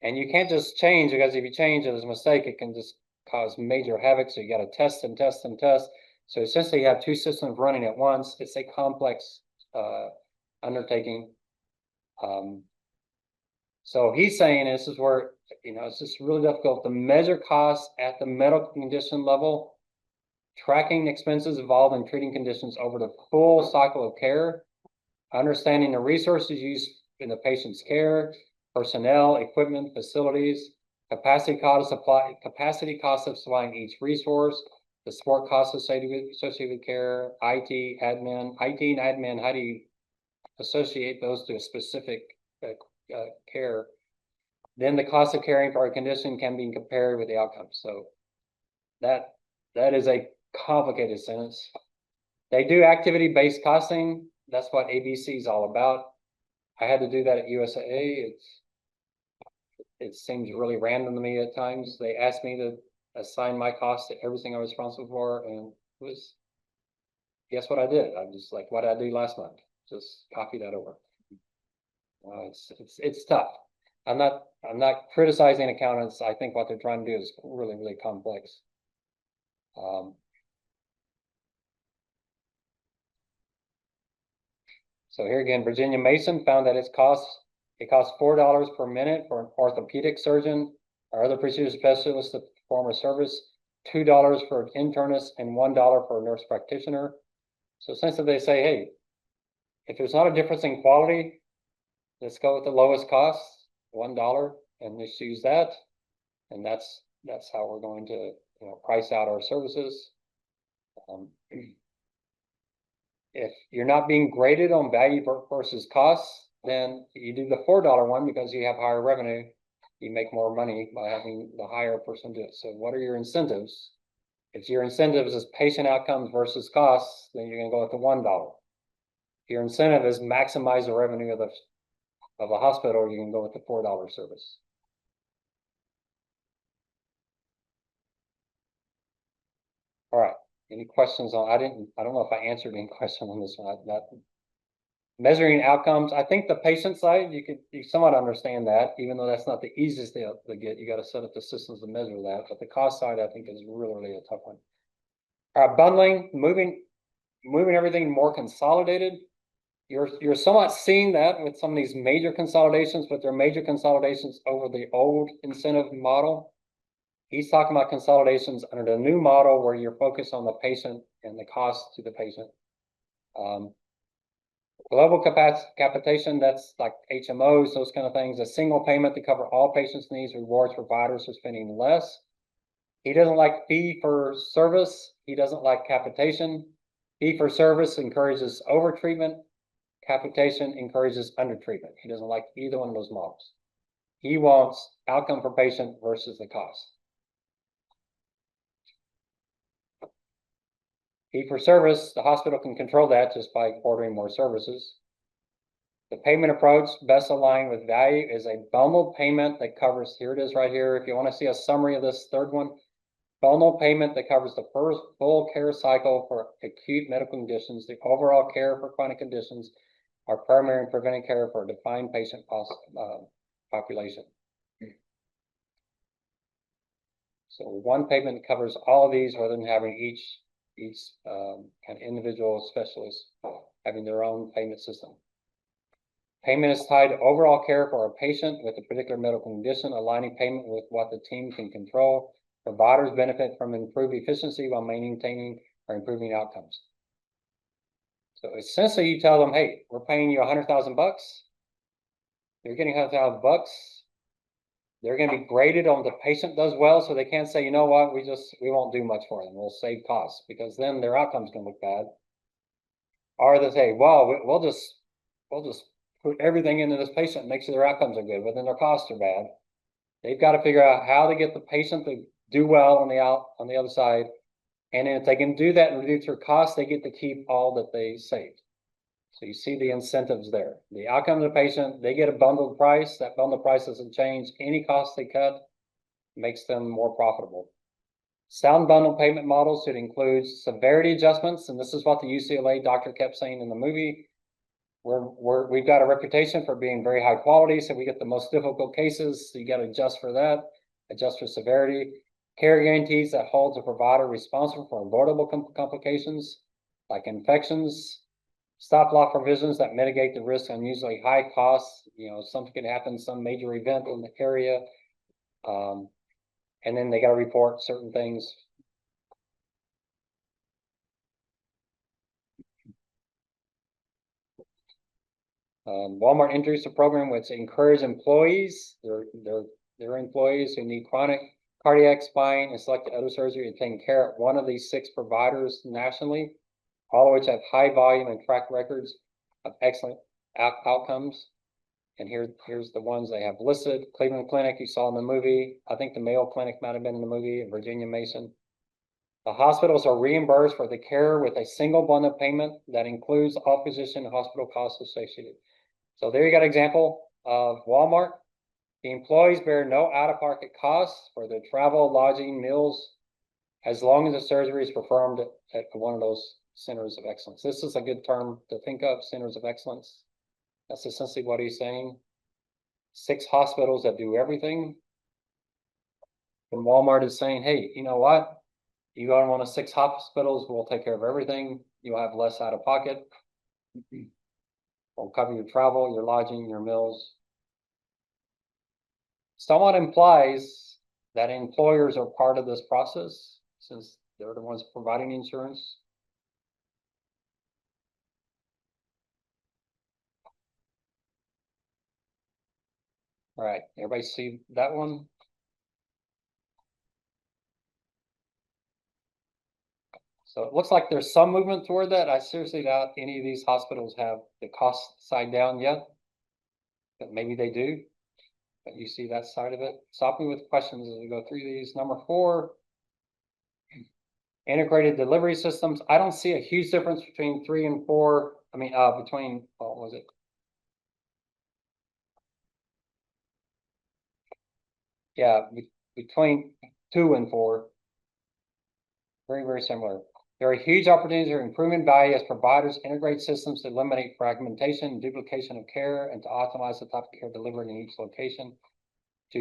and you can't just change, because if you change it as a mistake, it can just cause major havoc. So you got to test and test and test. So essentially, you have two systems running at once. It's a complex undertaking. So he's saying this is where it's just really difficult to measure costs at the medical condition level, tracking expenses involved in treating conditions over the full cycle of care, understanding the resources used in the patient's care, personnel, equipment, facilities, capacity costs of supplying each resource, the support costs associated with care, IT and admin. How do you associate those to a specific care? Then the cost of caring for a condition can be compared with the outcomes. So that is a complicated sentence. They do activity-based costing. That's what ABC is all about. I had to do that at USAA. It seems really random to me at times. They asked me to assign my cost to everything I was responsible for, and guess what I did? I'm just like, what did I do last month? Just copy that over. It's tough. I'm not criticizing accountants. I think what they're trying to do is really, really complex. So here again, Virginia Mason found that it costs $4 per minute for an orthopedic surgeon or other procedure specialist to perform a service, $2 for an internist, and $1 for a nurse practitioner. So essentially they say, hey, if there's not a difference in quality, let's go with the lowest cost, $1, and let's use that. And that's how we're going to price out our services. If you're not being graded on value versus costs, then you do the $4 one because you have higher revenue. You make more money by having the higher percentage. So what are your incentives? If your incentives is patient outcomes versus costs, then you're going to go with the $1. If your incentive is maximize the revenue of a hospital, you can go with the $4 service. All right. Any questions on? I don't know if I answered any question on this one. Measuring outcomes. I think the patient side, you somewhat understand that, even though that's not the easiest to get. You got to set up the systems to measure that. But the cost side, I think, is really, really a tough one. All right, bundling, moving everything more consolidated. You're somewhat seeing that with some of these major consolidations, but they're major consolidations over the old incentive model. He's talking about consolidations under the new model where you're focused on the patient and the cost to the patient. Global capitation, that's like HMOs, those kind of things. A single payment to cover all patients' needs rewards providers for spending less. He doesn't like fee for service. He doesn't like capitation. Fee for service encourages overtreatment. Capitation encourages undertreatment. He doesn't like either one of those models. He wants outcome per patient versus the cost. Fee for service, the hospital can control that just by ordering more services. The payment approach best aligned with value is a bundled payment that covers, here it is right here. If you want to see a summary of this third one, bundled payment that covers the first full care cycle for acute medical conditions, the overall care for chronic conditions, or primary and preventive care for a defined patient population. So one payment covers all of these rather than having each kind of individual specialist having their own payment system. Payment is tied to overall care for a patient with a particular medical condition, aligning payment with what the team can control. Providers benefit from improved efficiency while maintaining or improving outcomes. So essentially you tell them, hey, we're paying you $100,000. You're getting $100,000. they're gonna be graded on the patient does well, so they can't say, you know what, we won't do much for them, we'll save costs, because then their outcome's gonna look bad. Or they say, well, we'll just put everything into this patient, and make sure their outcomes are good, but then their costs are bad. They've got to figure out how to get the patient to do well on the other side. And if they can do that and reduce their costs, they get to keep all that they saved. So you see the incentives there. The outcome of the patient, they get a bundled price. That bundled price doesn't change. Any cost they cut makes them more profitable. Sound bundle payment models should include severity adjustments, and this is what the UCLA doctor kept saying in the movie. We've got a reputation for being very high quality, so we get the most difficult cases, so you got to adjust for that, adjust for severity. Care guarantees that hold the provider responsible for avoidable complications like infections. Stop loss provisions that mitigate the risk on usually high costs. You know, something could happen, some major event in the area. And then they got to report certain things. Walmart introduced a program which encouraged employees, their employees who need chronic cardiac, spine, and selected other surgery and taken care of one of these 6 providers nationally, all of which have high volume and track records of excellent outcomes. And here's the ones they have listed. Cleveland Clinic, you saw in the movie. I think the Mayo Clinic might have been in the movie, Virginia Mason. The hospitals are reimbursed for the care with a single bundle payment that includes all physician and hospital costs associated. So there you got an example of Walmart. The employees bear no out-of-pocket costs for their travel, lodging, meals, as long as the surgery is performed at one of those centers of excellence. This is a good term to think of, centers of excellence. That's essentially what he's saying. 6 hospitals that do everything. And Walmart is saying, hey, you know what? You go to one of 6 hospitals, we'll take care of everything. You'll have less out of pocket. We'll cover your travel, your lodging, your meals. Somewhat implies that employers are part of this process since they're the ones providing insurance. All right, everybody see that one? So it looks like there's some movement toward that. I seriously doubt any of these hospitals have the cost side down yet, but maybe they do. But you see that side of it. Stop me with questions as we go through these. Number 4, integrated delivery systems. I don't see a huge difference between 3 and 4. I mean, between, what was it? Yeah, between 2 and 4. Very, very similar. There are huge opportunities for improvement value as providers integrate systems to eliminate fragmentation and duplication of care and to optimize the type of care delivered in each location. To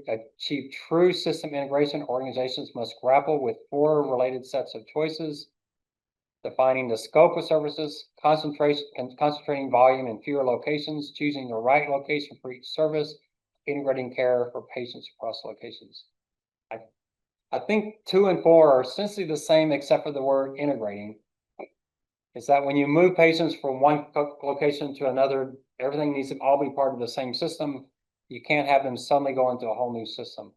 achieve true system integration, organizations must grapple with 4 related sets of choices: defining the scope of services, concentrating volume in fewer locations, choosing the right location for each service, integrating care for patients across locations. I think 2 and 4 are essentially the same except for the word integrating. Is that when you move patients from one location to another, everything needs to all be part of the same system. You can't have them suddenly go into a whole new system.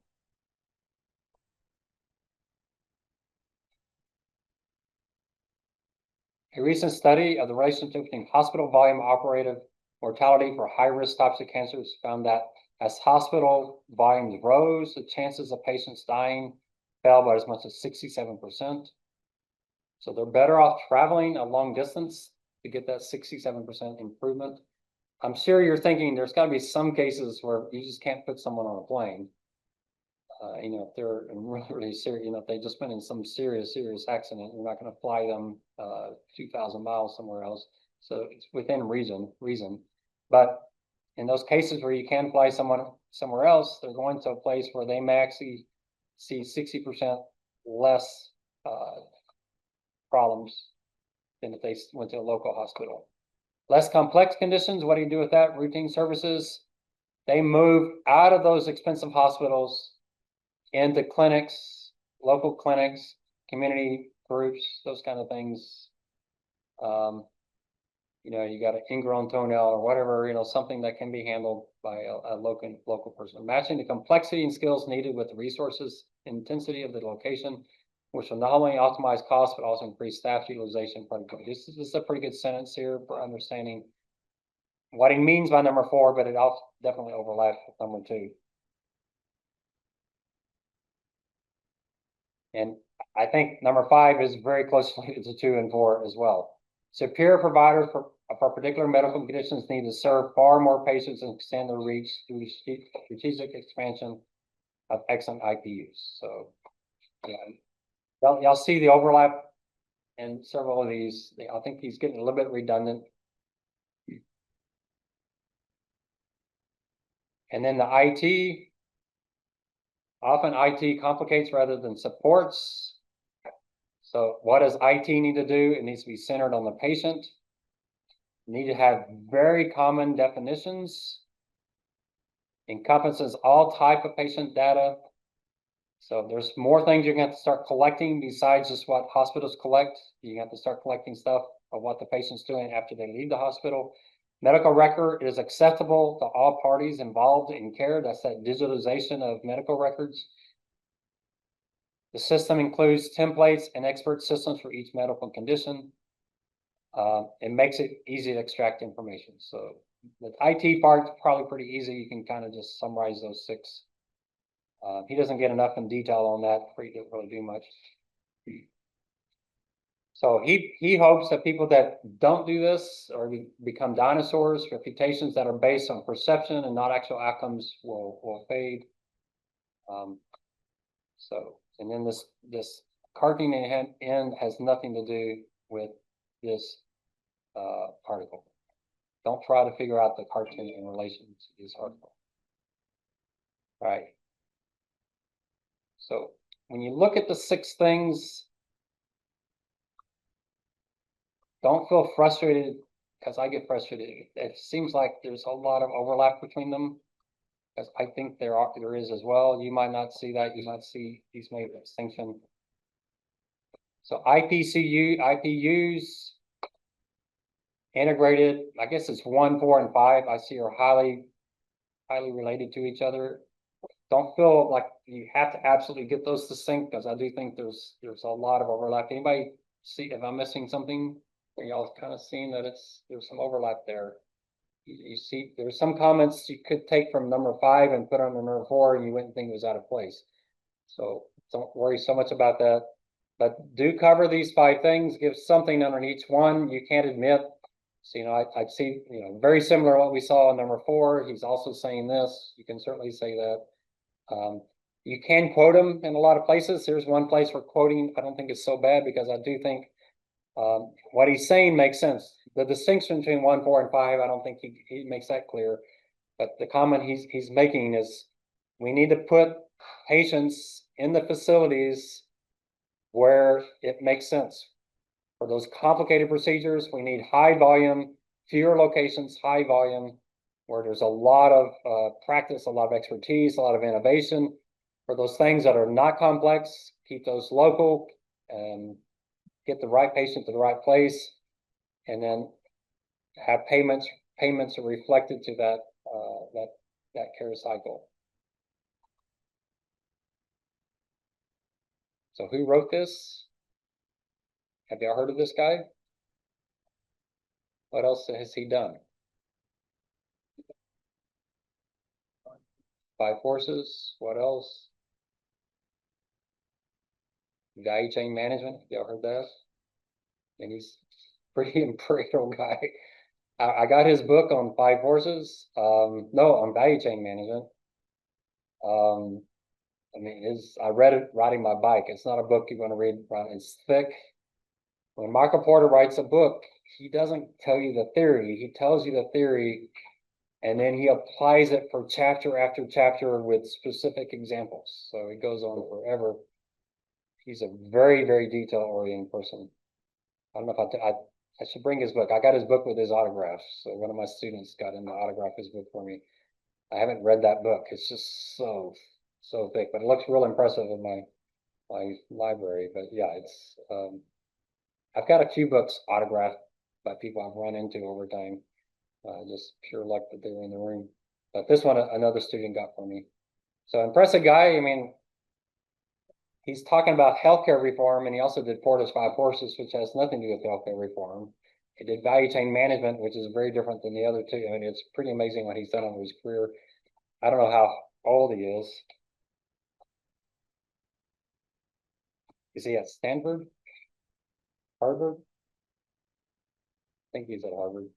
A recent study of the relationship between hospital volume operative mortality for high-risk types of cancers found that as hospital volumes rose, the chances of patients dying fell by as much as 67%. So they're better off traveling a long distance to get that 67% improvement. I'm sure you're thinking there's got to be some cases where you just can't put someone on a plane. You know, if they're really, really serious, you know, if they've just been in some serious accident, you're not going to fly them 2,000 miles somewhere else. So it's within reason. But in those cases where you can fly someone somewhere else, they're going to a place where they may actually see 60% less problems than if they went to a local hospital. Less complex conditions, what do you do with that? Routine services, they move out of those expensive hospitals into clinics, local clinics, community groups, those kind of things. you know, you got an ingrown toenail or whatever, you know, something that can be handled by a local person. Matching the complexity and skills needed with the resources, intensity of the location, which will not only optimize costs, but also increase staff utilization. This is a pretty good sentence here for understanding what he means by number 4, but it also definitely overlaps with number 2. And I think number 5 is very closely to 2 and 4 as well. Superior providers for particular medical conditions need to serve far more patients and extend their reach through strategic expansion of excellent IPUs. So, yeah, y'all see the overlap in several of these. I think he's getting a little bit redundant. And then the IT, often IT complicates rather than supports. So what does IT need to do? It needs to be centered on the patient. Need to have very common definitions. Encompasses all type of patient data. So there's more things you're going to have to start collecting besides just what hospitals collect. You have to start collecting stuff of what the patient's doing after they leave the hospital. Medical record is acceptable to all parties involved in care. That's that digitalization of medical records. The system includes templates and expert systems for each medical condition. It makes it easy to extract information. So the IT part is probably pretty easy. You can kind of just summarize those 6. He doesn't get enough in detail on that for you to really do much. So he hopes that people that don't do this or become dinosaurs, reputations that are based on perception and not actual outcomes will fade. So, and then this cartoon end has nothing to do with this article. Don't try to figure out the cartoon in relation to this article. All right. So when you look at the 6 things, don't feel frustrated, because I get frustrated. It seems like there's a lot of overlap between them, because I think there is as well. You might not see that. You might see he's made a distinction. So IPUs integrated. I guess it's 1, 4, and 5. I see are highly related to each other. Don't feel like you have to absolutely get those to sync, because I do think there's a lot of overlap. Anybody see if I'm missing something? Are y'all kind of seeing that there's some overlap there? You see, there's some comments you could take from number 5 and put on number 4, and you wouldn't think it was out of place. So don't worry so much about that. But do cover these 5 things. Give something under each one. You can't admit. So, you know, I'd see, you know, very similar to what we saw in number 4. He's also saying this. You can certainly say that. You can quote him in a lot of places. Here's one place where quoting I don't think is so bad, because I do think what he's saying makes sense. The distinction between 1, 4, and 5, I don't think he makes that clear. But the comment he's making is we need to put patients in the facilities where it makes sense. For those complicated procedures, we need high volume, fewer locations, high volume, where there's a lot of practice, a lot of expertise, a lot of innovation. For those things that are not complex, keep those local and get the right patient to the right place, and then have payments are reflected to that care cycle. So who wrote this? Have y'all heard of this guy? What else has he done? 5 Forces. What else? Value chain management. Y'all heard that? And he's pretty imperial guy. I got his book on 5 Forces. No, on value chain management. I mean, I read it riding my bike. It's not a book you're going to read. It's thick. When Michael Porter writes a book, he doesn't tell you the theory. He tells you the theory, and then he applies it for chapter after chapter with specific examples. So it goes on forever. He's a very, very detail-oriented person. I don't know if I should bring his book. I got his book with his autograph. So one of my students got him to autograph his book for me. I haven't read that book. It's just so thick, but it looks real impressive in my library. But yeah, it's I've got a few books autographed by people I've run into over time. Just pure luck that they were in the room. But this one, another student got for me. So impressive guy. I mean, he's talking about healthcare reform, and he also did Porter's Five Forces, which has nothing to do with healthcare reform. He did value chain management, which is very different than the other two. I mean, it's pretty amazing what he's done over his career. I don't know how old he is. Is he at Stanford? Harvard? I think he's at Harvard.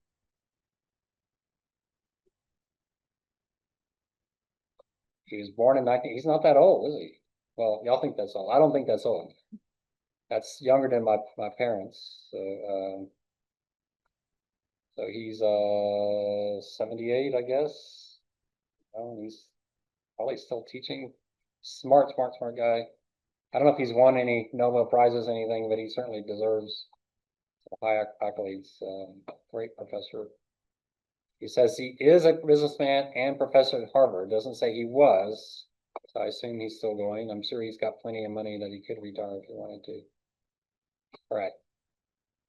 He was born in 19, he's not that old, is he? Well, y'all think that's old. I don't think that's old. That's younger than my parents. So he's 78, I guess. Oh, he's probably still teaching. Smart guy. I don't know if he's won any Nobel Prizes, anything, but he certainly deserves high accolades. Great professor. He says he is a businessman and professor at Harvard. Doesn't say he was. So I assume he's still going. I'm sure he's got plenty of money that he could retire if he wanted to. All right.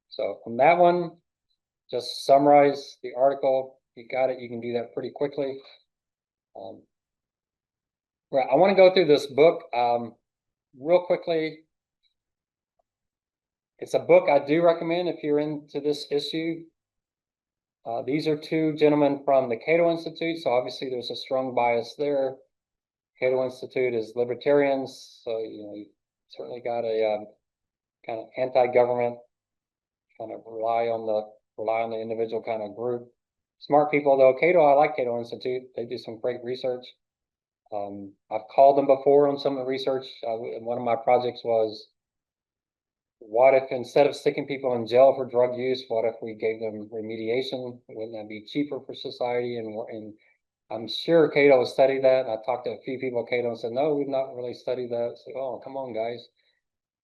So from that one, just summarize the article. You got it. You can do that pretty quickly. Right. I want to go through this book real quickly. It's a book I do recommend if you're into this issue. These are two gentlemen from the Cato Institute, so obviously there's a strong bias there. Cato Institute is libertarians, so you certainly got a kind of anti-government, kind of rely on the individual kind of group. Smart people though. I like Cato Institute. They do some great research. I've called them before on some of the research. One of my projects was, what if instead of sticking people in jail for drug use, what if we gave them remediation? Wouldn't that be cheaper for society? And I'm sure Cato studied that. I talked to a few people at Cato and said, no, we've not really studied that. So, oh, come on, guys.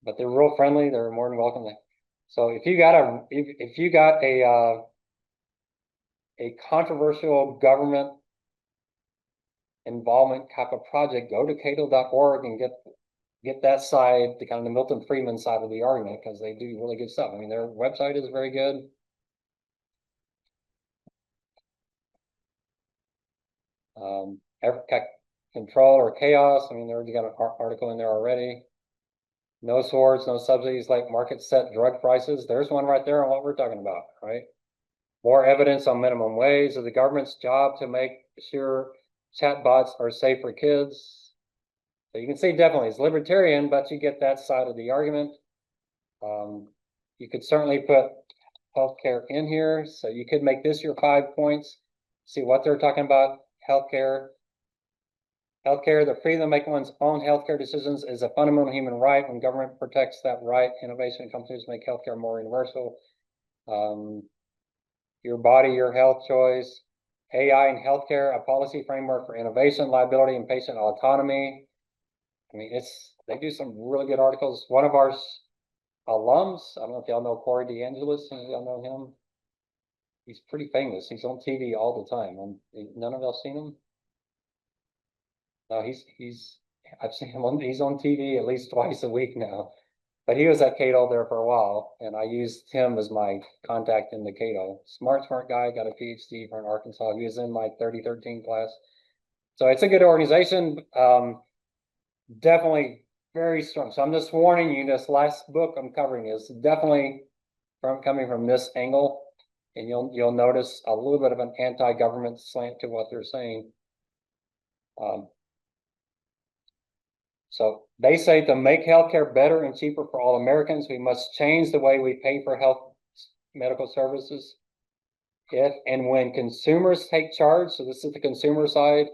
But they're real friendly. They're more than welcome. So if you got a controversial government involvement type of project, go to cato.org and get that side, the kind of the Milton Friedman side of the argument, because they do really good stuff. I mean, their website is very good. Control or chaos. I mean, they already got an article in there already. No swords, no subsidies, like market set drug prices. There's one right there on what we're talking about, right? More evidence on minimum wage. Of the government's job to make sure chatbots are safe for kids. So you can see definitely it's libertarian, but you get that side of the argument. You could certainly put healthcare in here. So you could make this your 5 points. See what they're talking about. Healthcare, the freedom to make one's own healthcare decisions is a fundamental human right. When government protects that right, innovation companies make healthcare more universal. Your body, your health choice. AI in healthcare, a policy framework for innovation, liability, and patient autonomy. I mean, they do some really good articles. One of our alums, I don't know if y'all know Corey DeAngelis, y'all know him. He's pretty famous. He's on TV all the time. None of y'all seen him? No, I've seen him he's on TV at least twice a week now. But he was at Cato there for a while, and I used him as my contact in the Cato. Smart guy, got a PhD from Arkansas. He was in my 3013 class. So it's a good organization. Definitely very strong. So I'm just warning you, this last book I'm covering is definitely coming from this angle. And you'll notice a little bit of an anti-government slant to what they're saying. So they say to make healthcare better and cheaper for all Americans, we must change the way we pay for medical services. If and when consumers take charge, so this is the consumer side,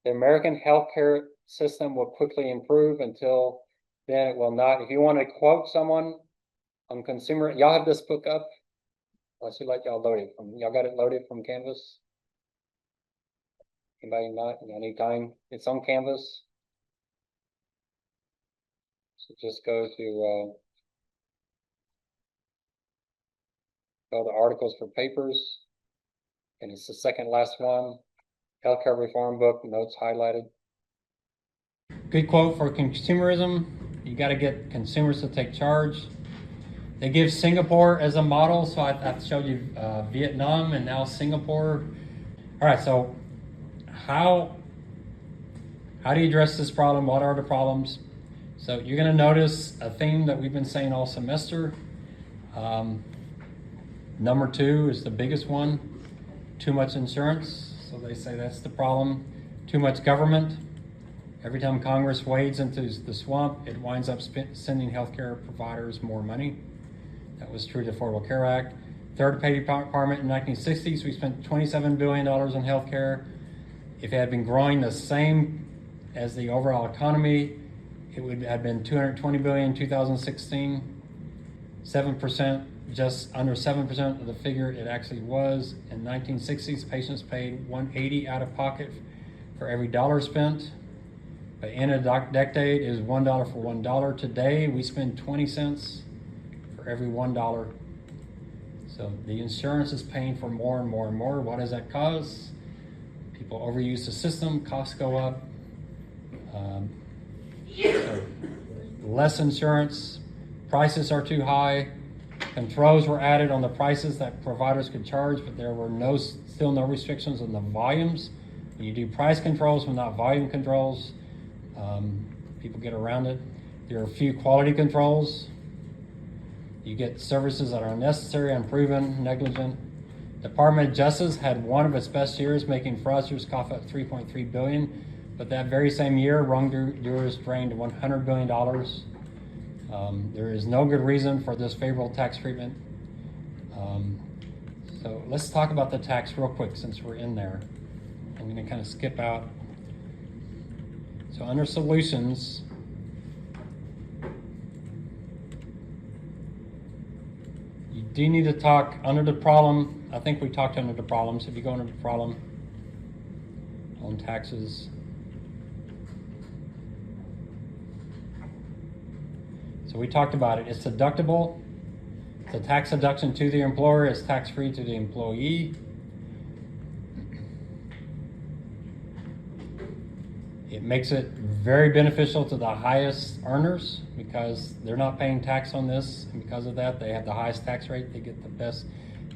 the American healthcare system will quickly improve. Until then, it will not. If you want to quote someone on consumer, y'all have this book up. I should let y'all load it from. Y'all got it loaded from Canvas? Anybody not? Anytime? It's on Canvas. So just go to articles for papers, and it's the second last one. Healthcare reform book, notes highlighted. Good quote for consumerism. You got to get consumers to take charge. They give Singapore as a model, so I showed you Vietnam and now Singapore. All right, so how do you address this problem? What are the problems? So you're going to notice a theme that we've been saying all semester. Number 2 is the biggest one, too much insurance. So they say that's the problem. Too much government. Every time Congress wades into the swamp, it winds up sending healthcare providers more money. That was true of the Affordable Care Act. Third pay department in the 1960s, we spent $27 billion on healthcare. If it had been growing the same as the overall economy, it would have been $220 billion in 2016, 7%, just under 7% of the figure it actually was. In 1960s, patients paid $180 out of pocket for every dollar spent. By the end of the decade, it is $1 for $1. Today, we spend 20 cents for every $1. So the insurance is paying for more and more and more. What does that cause? People overuse the system, costs go up. So less insurance, prices are too high. Controls were added on the prices that providers could charge, but there were still no restrictions on the volumes. When you do price controls but not volume controls, people get around it. There are few quality controls. You get services that are unnecessary, unproven, negligent. Department of Justice had one of its best years, making fraudsters cough up $3.3 billion. But that very same year, wrongdoers drained $100 billion. There is no good reason for this favorable tax treatment. So let's talk about the tax real quick since we're in there. I'm going to kind of skip out. So under solutions, you do need to talk under the problem. I think we talked under the problems. If you go under the problem on taxes, so we talked about it. It's deductible. It's a tax deduction to the employer. It's tax-free to the employee. It makes it very beneficial to the highest earners because they're not paying tax on this. And because of that, they have the highest tax rate. They get the best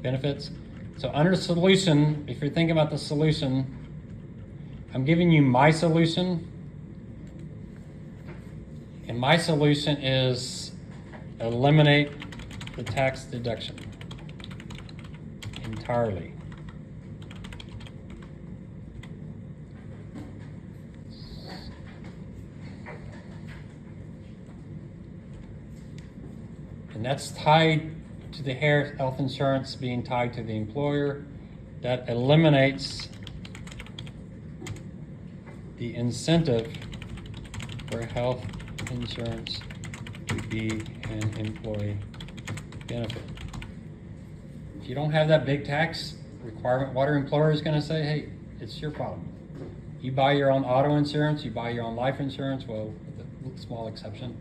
benefits. So under solution, if you're thinking about the solution, I'm giving you my solution. And my solution is eliminate the tax deduction entirely. And that's tied to the health insurance being tied to the employer. That eliminates the incentive for health insurance to be an employee benefit. If you don't have that big tax requirement, what our employer is going to say, hey, it's your problem. You buy your own auto insurance, you buy your own life insurance, well, with a small exception.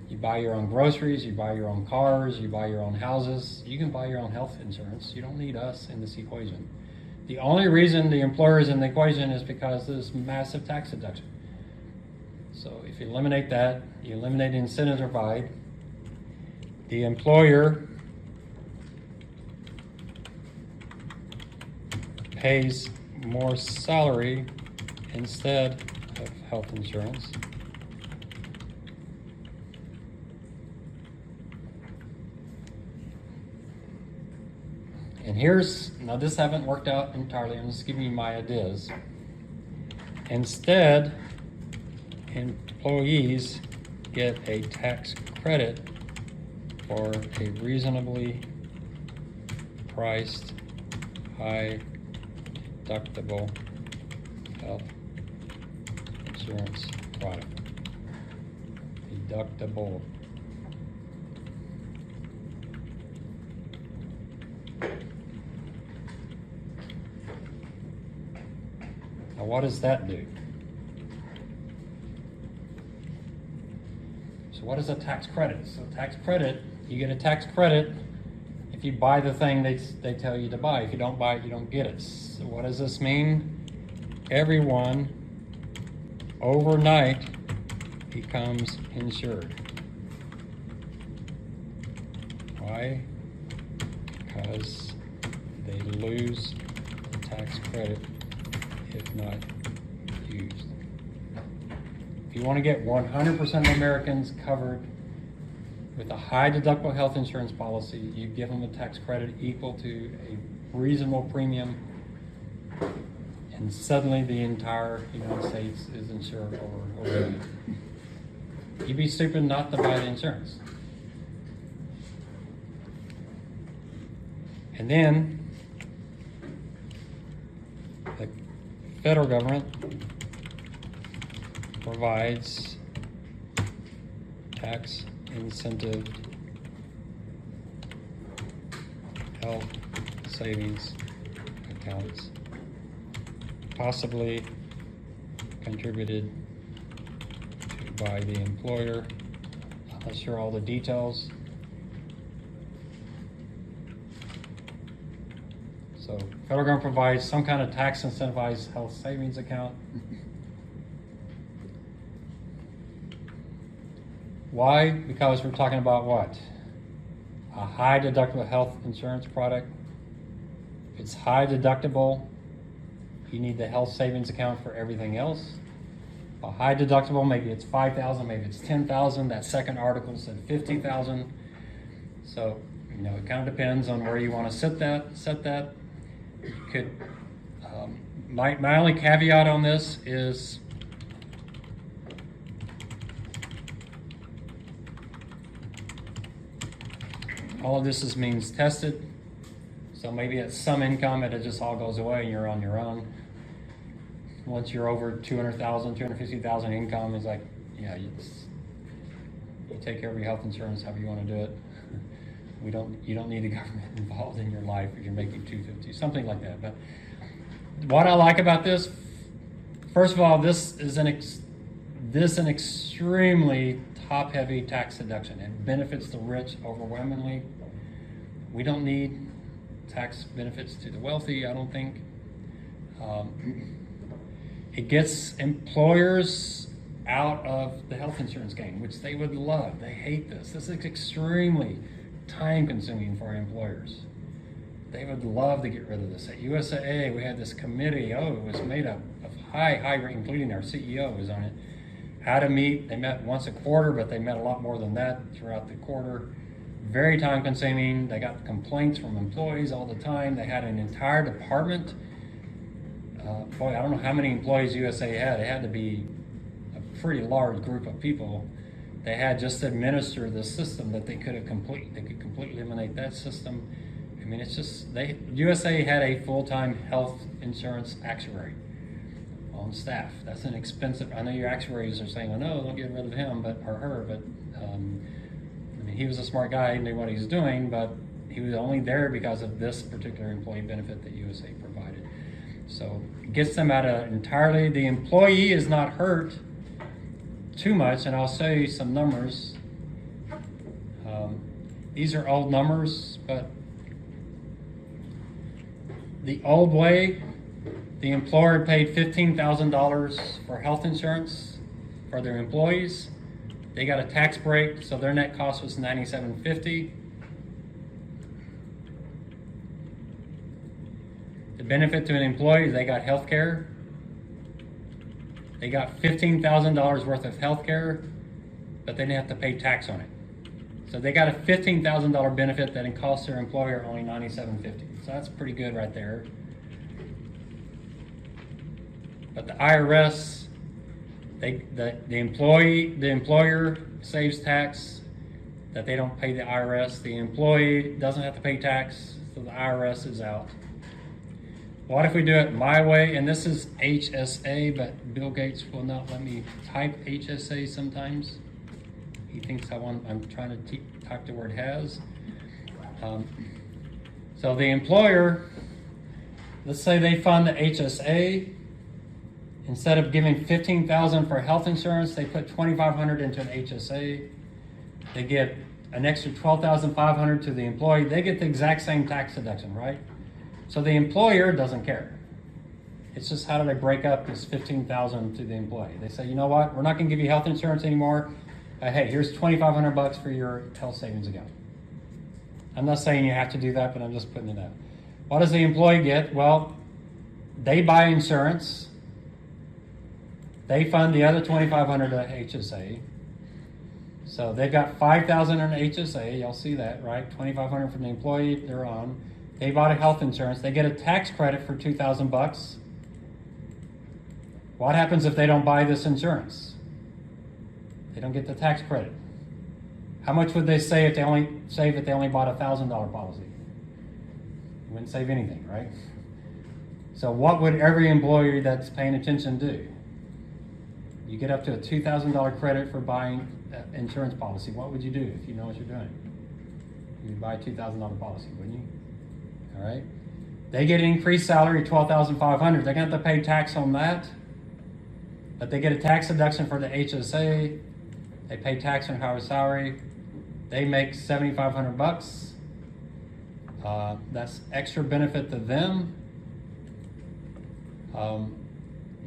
You buy your own groceries, you buy your own cars, you buy your own houses. You can buy your own health insurance. You don't need us in this equation. The only reason the employer is in the equation is because of this massive tax deduction. So if you eliminate that, you eliminate the incentive to provide. The employer pays more salary instead of health insurance. And now this haven't worked out entirely, I'm just giving you my ideas. Instead, employees get a tax credit for a reasonably priced, high deductible health insurance product. Deductible. Now, what does that do? So what is a tax credit? So tax credit, you get a tax credit if you buy the thing they tell you to buy. If you don't buy it, you don't get it. So what does this mean? Everyone overnight becomes insured.
Why? Because they lose the tax credit if not used. If you want to get 100% of Americans covered with a high deductible health insurance policy, you give them a tax credit equal to a reasonable premium, and suddenly the entire United States is insured over. You'd be stupid not to buy the insurance. And then the federal government provides tax incentive health savings accounts, possibly contributed to by the employer. I'm not sure all the details. So federal government provides some kind of tax incentivized health savings account. Why? Because we're talking about what? A high deductible health insurance product. If it's high deductible, you need the health savings account for everything else. A high deductible, maybe it's $5,000, maybe it's $10,000. That second article said $50,000. So, it kind of depends on where you want to set that. You could, my only caveat on this is all of this is means tested. So maybe at some income, it just all goes away and you're on your own. Once you're over 200,000, 250,000 income, is like, yeah, you take care of your health insurance however you want to do it. You don't need the government involved in your life if you're making 250, something like that. But what I like about this, first of all, this is an extremely top-heavy tax deduction. It benefits the rich overwhelmingly. We don't need tax benefits to the wealthy, I don't think. It gets employers out of the health insurance game, which they would love. They hate this. This is extremely time-consuming for our employers. They would love to get rid of this. At UTSA, we had this committee. It was made up of high, including our CEO was on it. How to meet. They met once a quarter, but they met a lot more than that throughout the quarter. Very time-consuming. They got complaints from employees all the time. They had an entire department. Boy, I don't know how many employees UTSA had. It had to be a pretty large group of people. They had just to administer the system that they could completely eliminate that system. I mean, it's just, UTSA had a full-time health insurance actuary on staff. That's an expensive, I know your actuaries are saying, oh no, don't get rid of him, or her, but I mean, he was a smart guy, he knew what he was doing, but he was only there because of this particular employee benefit that UTSA provided. So it gets them out of entirely, the employee is not hurt too much, and I'll show you some numbers. These are old numbers, but the old way, the employer paid $15,000 for health insurance for their employees. They got a tax break, so their net cost was $97.50. The benefit to an employee is they got health care. They got $15,000 worth of health care, but they didn't have to pay tax on it. So they got a $15,000 benefit that it cost their employer only $97.50. So that's pretty good right there. But the IRS, the employer saves tax that they don't pay the IRS. The employee doesn't have to pay tax, so the IRS is out. What if we do it my way? And this is HSA, but Bill Gates will not let me type HSA sometimes. He thinks I'm trying to type the word has. So the employer, let's say they fund the HSA. Instead of giving $15,000 for health insurance, they put $2,500 into an HSA. They give an extra $12,500 to the employee. They get the exact same tax deduction, right? So the employer doesn't care. It's just how do they break up this $15,000 to the employee? They say, you know what? We're not going to give you health insurance anymore. Hey, here's $2,500 for your health savings account. I'm not saying you have to do that, but I'm just putting it out. What does the employee get? Well, they buy insurance. They fund the other $2,500 to HSA. So they've got $5,000 in HSA. Y'all see that, right? $2,500 from the employee they're on. They bought a health insurance. They get a tax credit for $2,000. What happens if they don't buy this insurance? They don't get the tax credit. How much would they save if they only bought a $1,000 policy? Wouldn't save anything, right? So what would every employer that's paying attention do? You get up to a $2,000 credit for buying an insurance policy. What would you do if you know what you're doing? You'd buy a $2,000 policy, wouldn't you? All right. They get an increased salary, $12,500. They're going to have to pay tax on that, but they get a tax deduction for the HSA. They pay tax on higher salary. They make $7,500. That's extra benefit to them.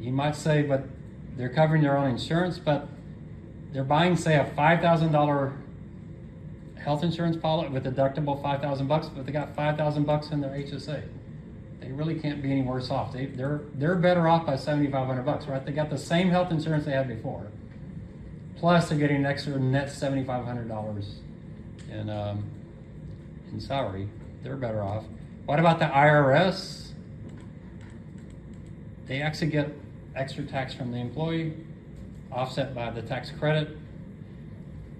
You might say, but they're covering their own insurance, but they're buying, say, a $5,000 health insurance policy with deductible $5,000, but they got $5,000 in their HSA. They really can't be any worse off. They're better off by $7,500, right? They got the same health insurance they had before, plus they're getting an extra net $7,500 in salary. They're better off. What about the IRS? They actually get extra tax from the employee, offset by the tax credit.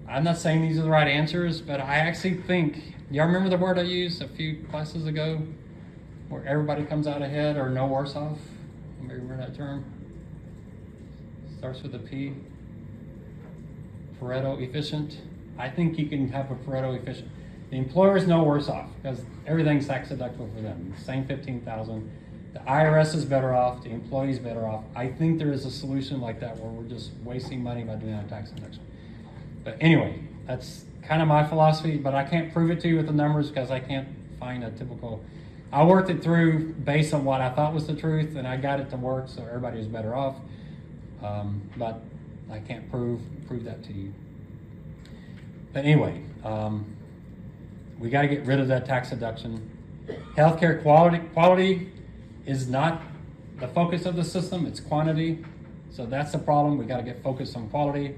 I'm not saying these are the right answers, but I actually think, y'all remember the word I used a few classes ago, where everybody comes out ahead or no worse off? Anybody remember that term? Starts with a P. Pareto efficient. I think you can have a Pareto efficient. The employer is no worse off because everything's tax deductible for them. Same $15,000. The IRS is better off. The employee is better off. I think there is a solution like that where we're just wasting money by doing that tax deduction. But anyway, that's kind of my philosophy, but I can't prove it to you with the numbers because I can't find a typical. I worked it through based on what I thought was the truth, and I got it to work so everybody was better off. But I can't prove that to you. But anyway, we got to get rid of that tax deduction. Healthcare quality is not the focus of the system, it's quantity. So that's the problem. We got to get focused on quality.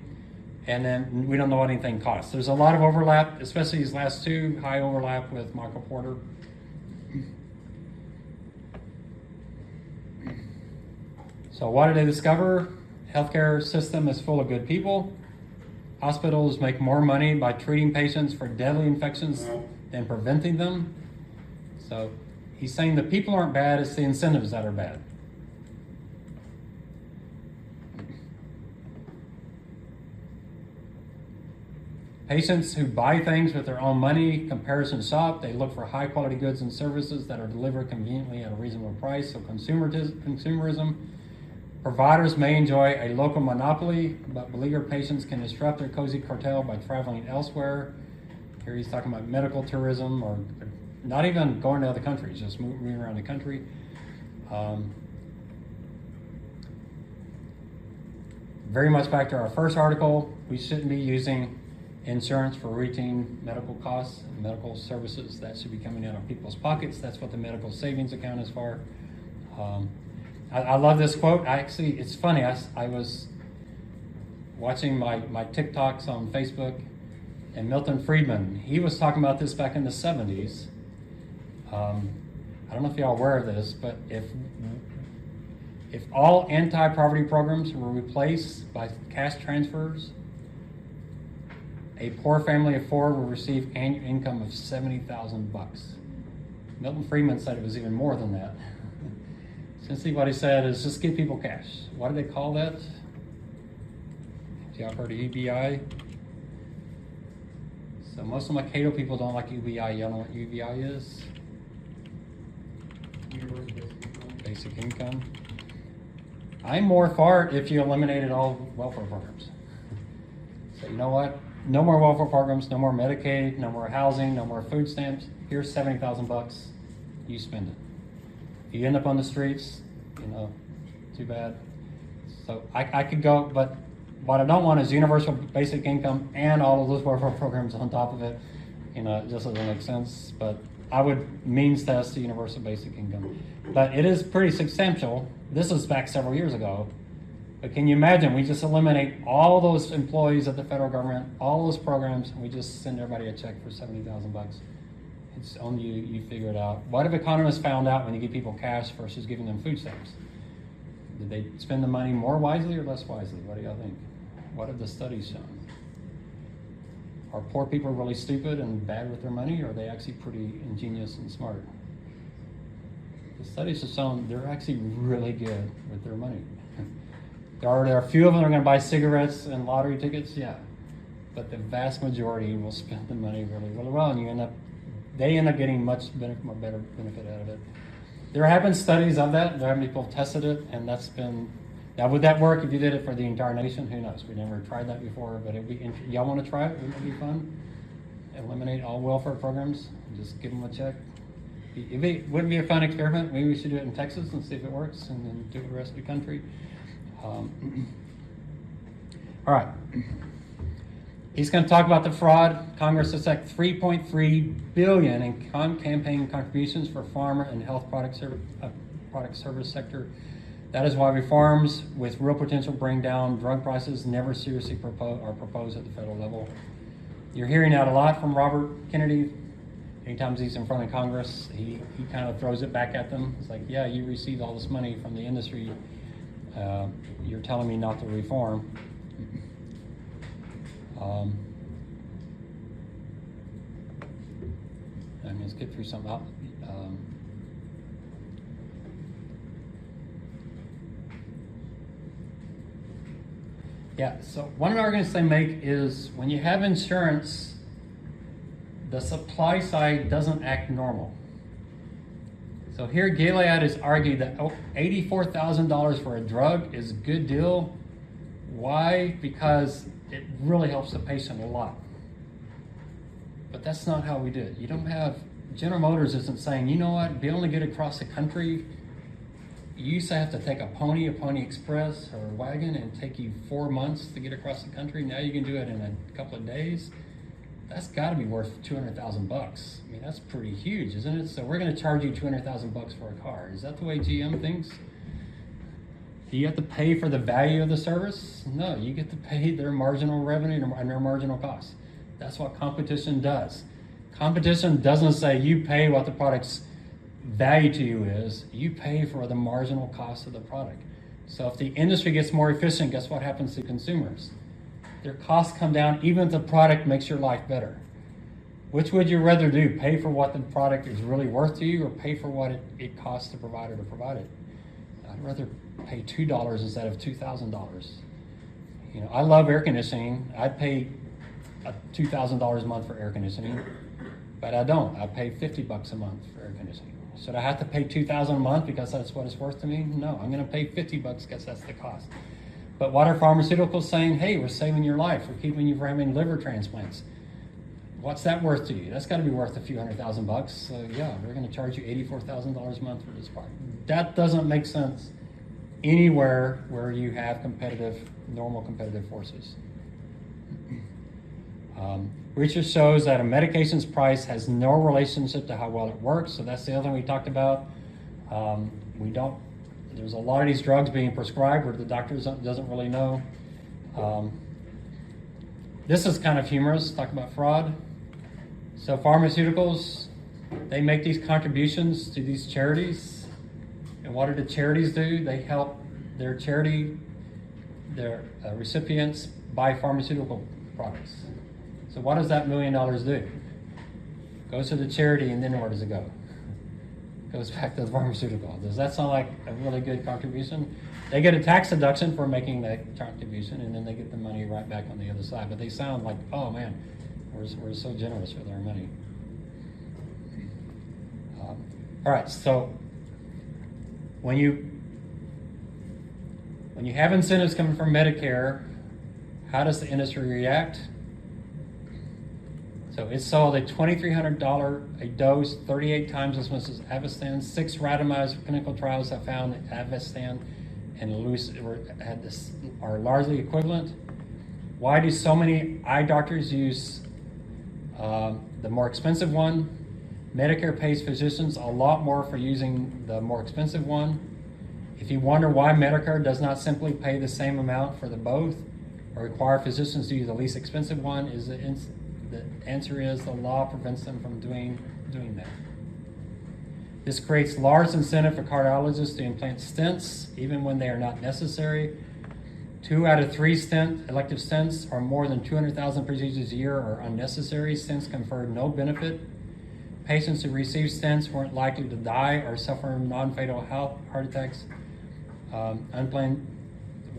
And then we don't know what anything costs. There's a lot of overlap, especially these last two, high overlap with Michael Porter. So what did they discover? Healthcare system is full of good people. Hospitals make more money by treating patients for deadly infections than preventing them. So he's saying the people aren't bad, it's the incentives that are bad. Patients who buy things with their own money, comparison shop, they look for high quality goods and services that are delivered conveniently at a reasonable price. So consumerism. Providers may enjoy a local monopoly, but beleaguered patients can disrupt their cozy cartel by traveling elsewhere. Here he's talking about medical tourism, or not even going to other countries, just moving around the country. Very much back to our first article, we shouldn't be using insurance for routine medical costs, medical services. That should be coming out of people's pockets. That's what the medical savings account is for. I love this quote. It's funny. I was watching my TikToks on Facebook, and Milton Friedman, he was talking about this back in the 70s. I don't know if y'all are aware of this, but if all anti-poverty programs were replaced by cash transfers, a poor family of four will receive annual income of $70,000. Milton Friedman said it was even more than that. Essentially what he said is just give people cash. What do they call that? Y'all heard of UBI? So most of my Cato people don't like UBI. Y'all know what UBI is? Basic income. I'm more for it if you eliminated all welfare programs. So you know what? No more welfare programs, no more Medicaid, no more housing, no more food stamps. Here's $70,000. You spend it. If you end up on the streets, too bad. So I could go, but what I don't want is universal basic income and all of those welfare programs on top of it. You know, it just doesn't make sense, but I would means test the universal basic income. But it is pretty substantial. This was back several years ago. But can you imagine, we just eliminate all those employees of the federal government, all those programs, and we just send everybody a check for 70,000 bucks. It's on you, you figure it out. What have economists found out when you give people cash versus giving them food stamps? Did they spend the money more wisely or less wisely? What do y'all think? What have the studies shown? Are poor people really stupid and bad with their money, or are they actually pretty ingenious and smart? The studies have shown they're actually really good with their money. There are a few of them that are going to buy cigarettes and lottery tickets, yeah. But the vast majority will spend the money really, really well, and they end up getting much more better benefit out of it. There have been studies of that. There have been people tested it, and that's been. Now, would that work if you did it for the entire nation? Who knows? We never tried that before, but y'all want to try it? Wouldn't it be fun? Eliminate all welfare programs, just give them a check. It wouldn't be a fun experiment. Maybe we should do it in Texas and see if it works, and then do it the rest of the country. All right. He's going to talk about the fraud. Congress has set $3.3 billion in campaign contributions for farmer and health product service sector. That is why reforms with real potential bring down drug prices never seriously are proposed at the federal level. You're hearing that a lot from Robert Kennedy. Anytime he's in front of Congress, he kind of throws it back at them. It's like, yeah, you received all this money from the industry. You're telling me not to reform. I'm going to skip through some. Yeah, so one of the arguments they make is when you have insurance, the supply side doesn't act normal. So here Gilead has argued that $84,000 for a drug is a good deal. Why? Because it really helps the patient a lot. But that's not how we do it. You don't have, General Motors isn't saying, you know what, be able to get across the country, you used to have to take a Pony Express or a wagon and take you 4 months to get across the country. Now you can do it in a couple of days. That's got to be worth 200,000 bucks. I mean, that's pretty huge, isn't it? So we're going to charge you 200,000 bucks for a car. Is that the way GM thinks? Do you have to pay for the value of the service? No, you get to pay their marginal revenue and their marginal cost. That's what competition does. Competition doesn't say you pay what the product's value to you is. You pay for the marginal cost of the product. So if the industry gets more efficient, guess what happens to consumers? Their costs come down even if the product makes your life better. Which would you rather do? Pay for what the product is really worth to you, or pay for what it costs the provider to provide it? I'd rather pay $2 instead of $2,000. You know, I love air conditioning. I'd pay $2,000 a month for air conditioning, but I don't. I pay $50 a month for air conditioning. Should I have to pay $2,000 a month because that's what it's worth to me? No, I'm going to pay $50 because that's the cost. But what are pharmaceuticals saying? Hey, we're saving your life. We're keeping you from having liver transplants. What's that worth to you? That's got to be worth a few $100,000. So yeah, we're going to charge you $84,000 a month for this product. That doesn't make sense anywhere where you have normal competitive forces. Research shows that a medication's price has no relationship to how well it works. So that's the other thing we talked about. There's a lot of these drugs being prescribed where the doctor doesn't really know. This is kind of humorous, talk about fraud. So pharmaceuticals, they make these contributions to these charities. And what do the charities do? They help their recipients buy pharmaceutical products. So what does that $1 million do? Goes to the charity, and then where does it go? Goes back to the pharmaceutical. Does that sound like a really good contribution? They get a tax deduction for making that contribution, and then they get the money right back on the other side. But they sound like, oh man, we're so generous with our money. All right, so when you have incentives coming from Medicare, how does the industry react? So it sold a $2,300 a dose, 38 times as much as Avastin. 6 randomized clinical trials have found that Avastin and are largely equivalent. Why do so many eye doctors use the more expensive one. Medicare pays physicians a lot more for using the more expensive one. If you wonder why Medicare does not simply pay the same amount for the both or require physicians to use the least expensive one, the answer is the law prevents them from doing that. This creates large incentive for cardiologists to implant stents even when they are not necessary. 2 out of 3 elective stents or more than 200,000 procedures a year are unnecessary. Stents confer no benefit. Patients who receive stents weren't likely to die or suffer non-fatal heart attacks. Unplanned,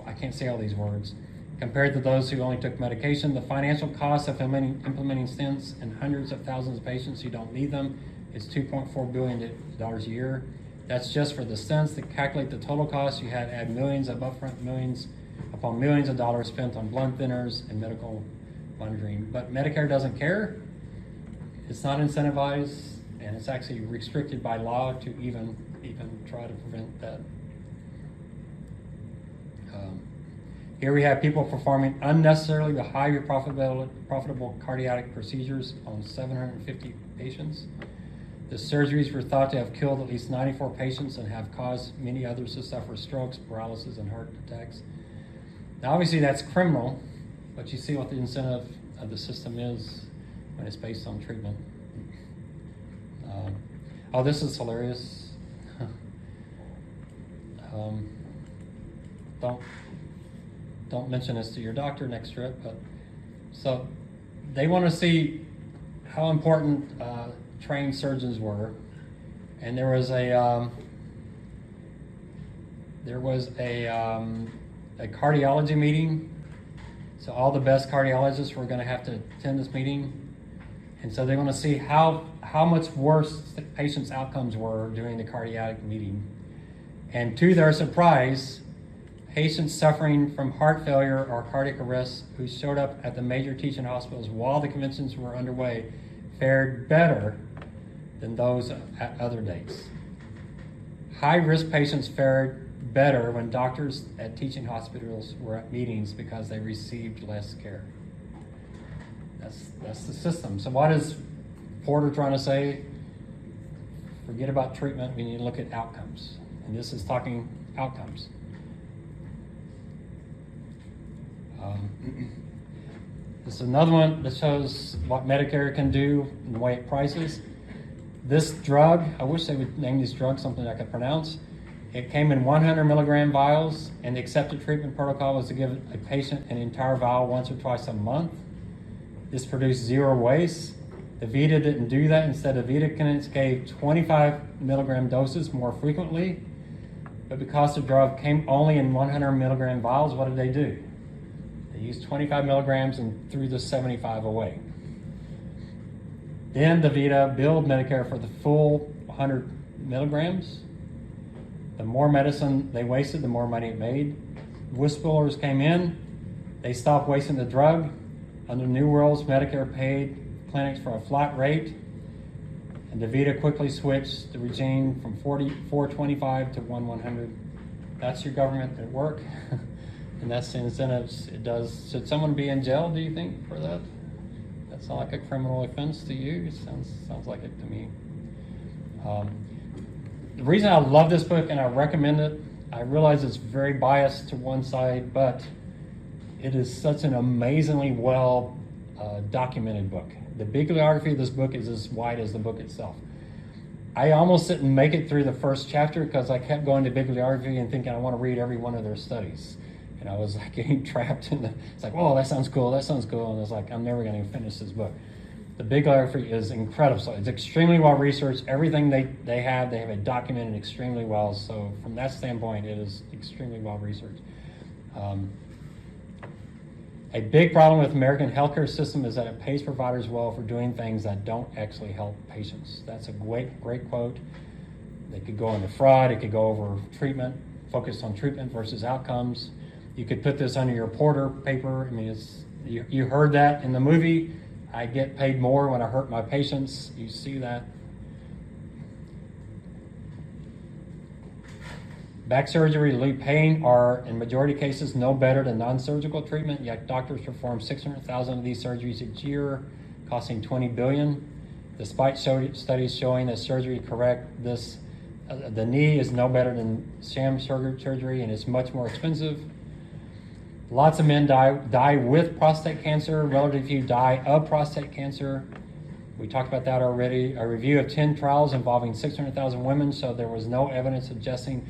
I can't say all these words. Compared to those who only took medication, the financial cost of implementing stents in hundreds of thousands of patients who don't need them is $2.4 billion a year. That's just for the stents. To calculate the total cost, you had to add millions of upfront millions upon millions of dollars spent on blood thinners and medical monitoring. But Medicare doesn't care. It's not incentivized, and it's actually restricted by law to even try to prevent that. Here we have people performing unnecessarily the highly profitable cardiac procedures on 750 patients. The surgeries were thought to have killed at least 94 patients and have caused many others to suffer strokes, paralysis, and heart attacks. Now, obviously, that's criminal, but you see what the incentive of the system is when it's based on treatment. Oh, this is hilarious. Don't mention this to your doctor next trip, but so they want to see how important trained surgeons were, and there was a cardiology meeting. So all the best cardiologists were going to have to attend this meeting, and so they want to see how much worse the patients' outcomes were during the cardiac meeting. And to their surprise, patients suffering from heart failure or cardiac arrest who showed up at the major teaching hospitals while the conventions were underway fared better than those at other dates. High-risk patients fared better when doctors at teaching hospitals were at meetings because they received less care. That's the system. So what is Porter trying to say? Forget about treatment, we need to look at outcomes. And this is talking outcomes. This is another one that shows what Medicare can do and the way it prices. This drug, I wish they would name this drug something I could pronounce. It came in 100 milligram vials, and the accepted treatment protocol was to give a patient an entire vial once or twice a month. This produced 0 waste. The Vita didn't do that. Instead, the Vita clinics gave 25 milligram doses more frequently. But because the drug came only in 100 milligram vials, what did they do? They used 25 milligrams and threw the 75 away. Then the Vita billed Medicare for the full 100 milligrams. The more medicine they wasted, the more money it made. Whistleblowers came in. They stopped wasting the drug. Under New World's Medicare paid clinics for a flat rate. And DaVita quickly switched the regime from 425 to 100. That's your government at work. And that's the incentives it does. Should someone be in jail, do you think, for that? That sound like a criminal offense to you? It sounds like it to me. The reason I love this book and I recommend it, I realize it's very biased to one side, but it is such an amazingly well documented book. The bibliography of this book is as wide as the book itself. I almost didn't make it through the first chapter because I kept going to bibliography and thinking I want to read every one of their studies. And I was like getting trapped in it's like, oh, that sounds cool, that sounds cool. And I was like, I'm never going to finish this book. The bibliography is incredible. So it's extremely well researched. Everything they have it documented extremely well. So from that standpoint, it is extremely well researched. A big problem with American healthcare system is that it pays providers well for doing things that don't actually help patients. That's a great quote. They could go into fraud. It could go over treatment, focus on treatment versus outcomes. You could put this under your Porter paper. I mean, you heard that in the movie. I get paid more when I hurt my patients. You see that. Back surgery, relief pain are, in majority of cases, no better than non-surgical treatment, yet doctors perform 600,000 of these surgeries each year, costing $20 billion, despite studies showing that surgery to correct this, the knee is no better than sham surgery, and it's much more expensive. Lots of men die with prostate cancer. Relatively few die of prostate cancer. We talked about that already. A review of 10 trials involving 600,000 women, so there was no evidence suggesting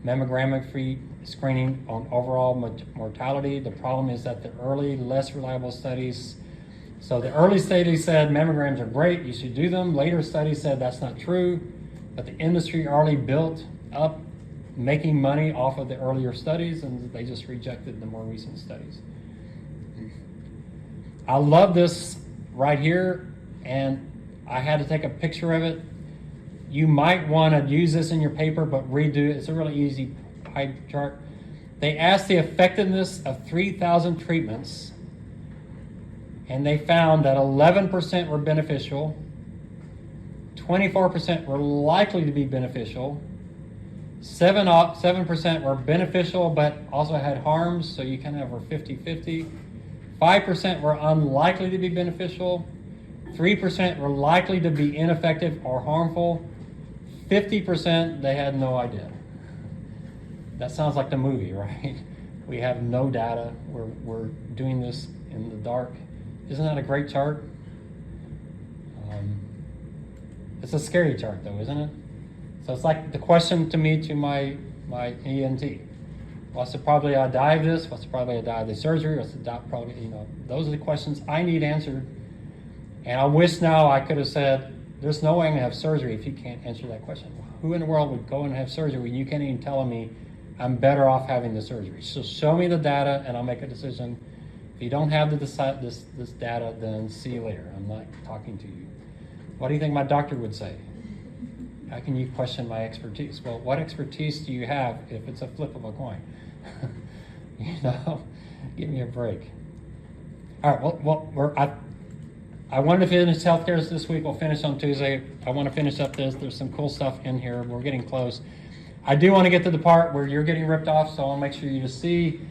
mammogram-free screening on overall mortality. The problem is that the early, less reliable studies, so the early studies said mammograms are great, you should do them. Later studies said that's not true, but the industry already built up making money off of the earlier studies, and they just rejected the more recent studies. I love this right here, and I had to take a picture of it. You might want to use this in your paper, but redo it. It's a really easy pie chart. They asked the effectiveness of 3,000 treatments, and they found that 11% were beneficial, 24% were likely to be beneficial, 7% were beneficial but also had harms, so you kind of were 50-50. 5% were unlikely to be beneficial, 3% were likely to be ineffective or harmful, 50% they had no idea. That sounds like the movie, right? We have no data. We're doing this in the dark. Isn't that a great chart? It's a scary chart though, isn't it? So it's like the question to me, to my ENT. What's the probability I die of this? What's the probability I die of the surgery? What's the probability, those are the questions I need answered. And I wish now I could have said, there's no way I'm gonna have surgery if you can't answer that question. Who in the world would go and have surgery when you can't even tell me I'm better off having the surgery? So show me the data and I'll make a decision. If you don't have this data, then see you later. I'm not talking to you. What do you think my doctor would say? How can you question my expertise? Well, what expertise do you have if it's a flip of a coin? Give me a break. All right, well, I wanted to finish healthcare this week. We'll finish on Tuesday. I want to finish up this. There's some cool stuff in here. We're getting close. I do want to get to the part where you're getting ripped off, so I want to make sure you just see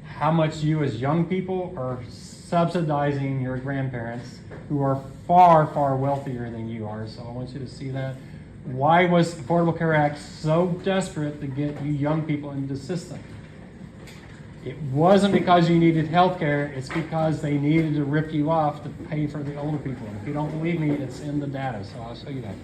how much you as young people are subsidizing your grandparents who are far, far wealthier than you are. So I want you to see that. Why was Affordable Care Act so desperate to get you young people into the system? It wasn't because you needed health care, it's because they needed to rip you off to pay for the older people. If you don't believe me, it's in the data, so I'll show you that.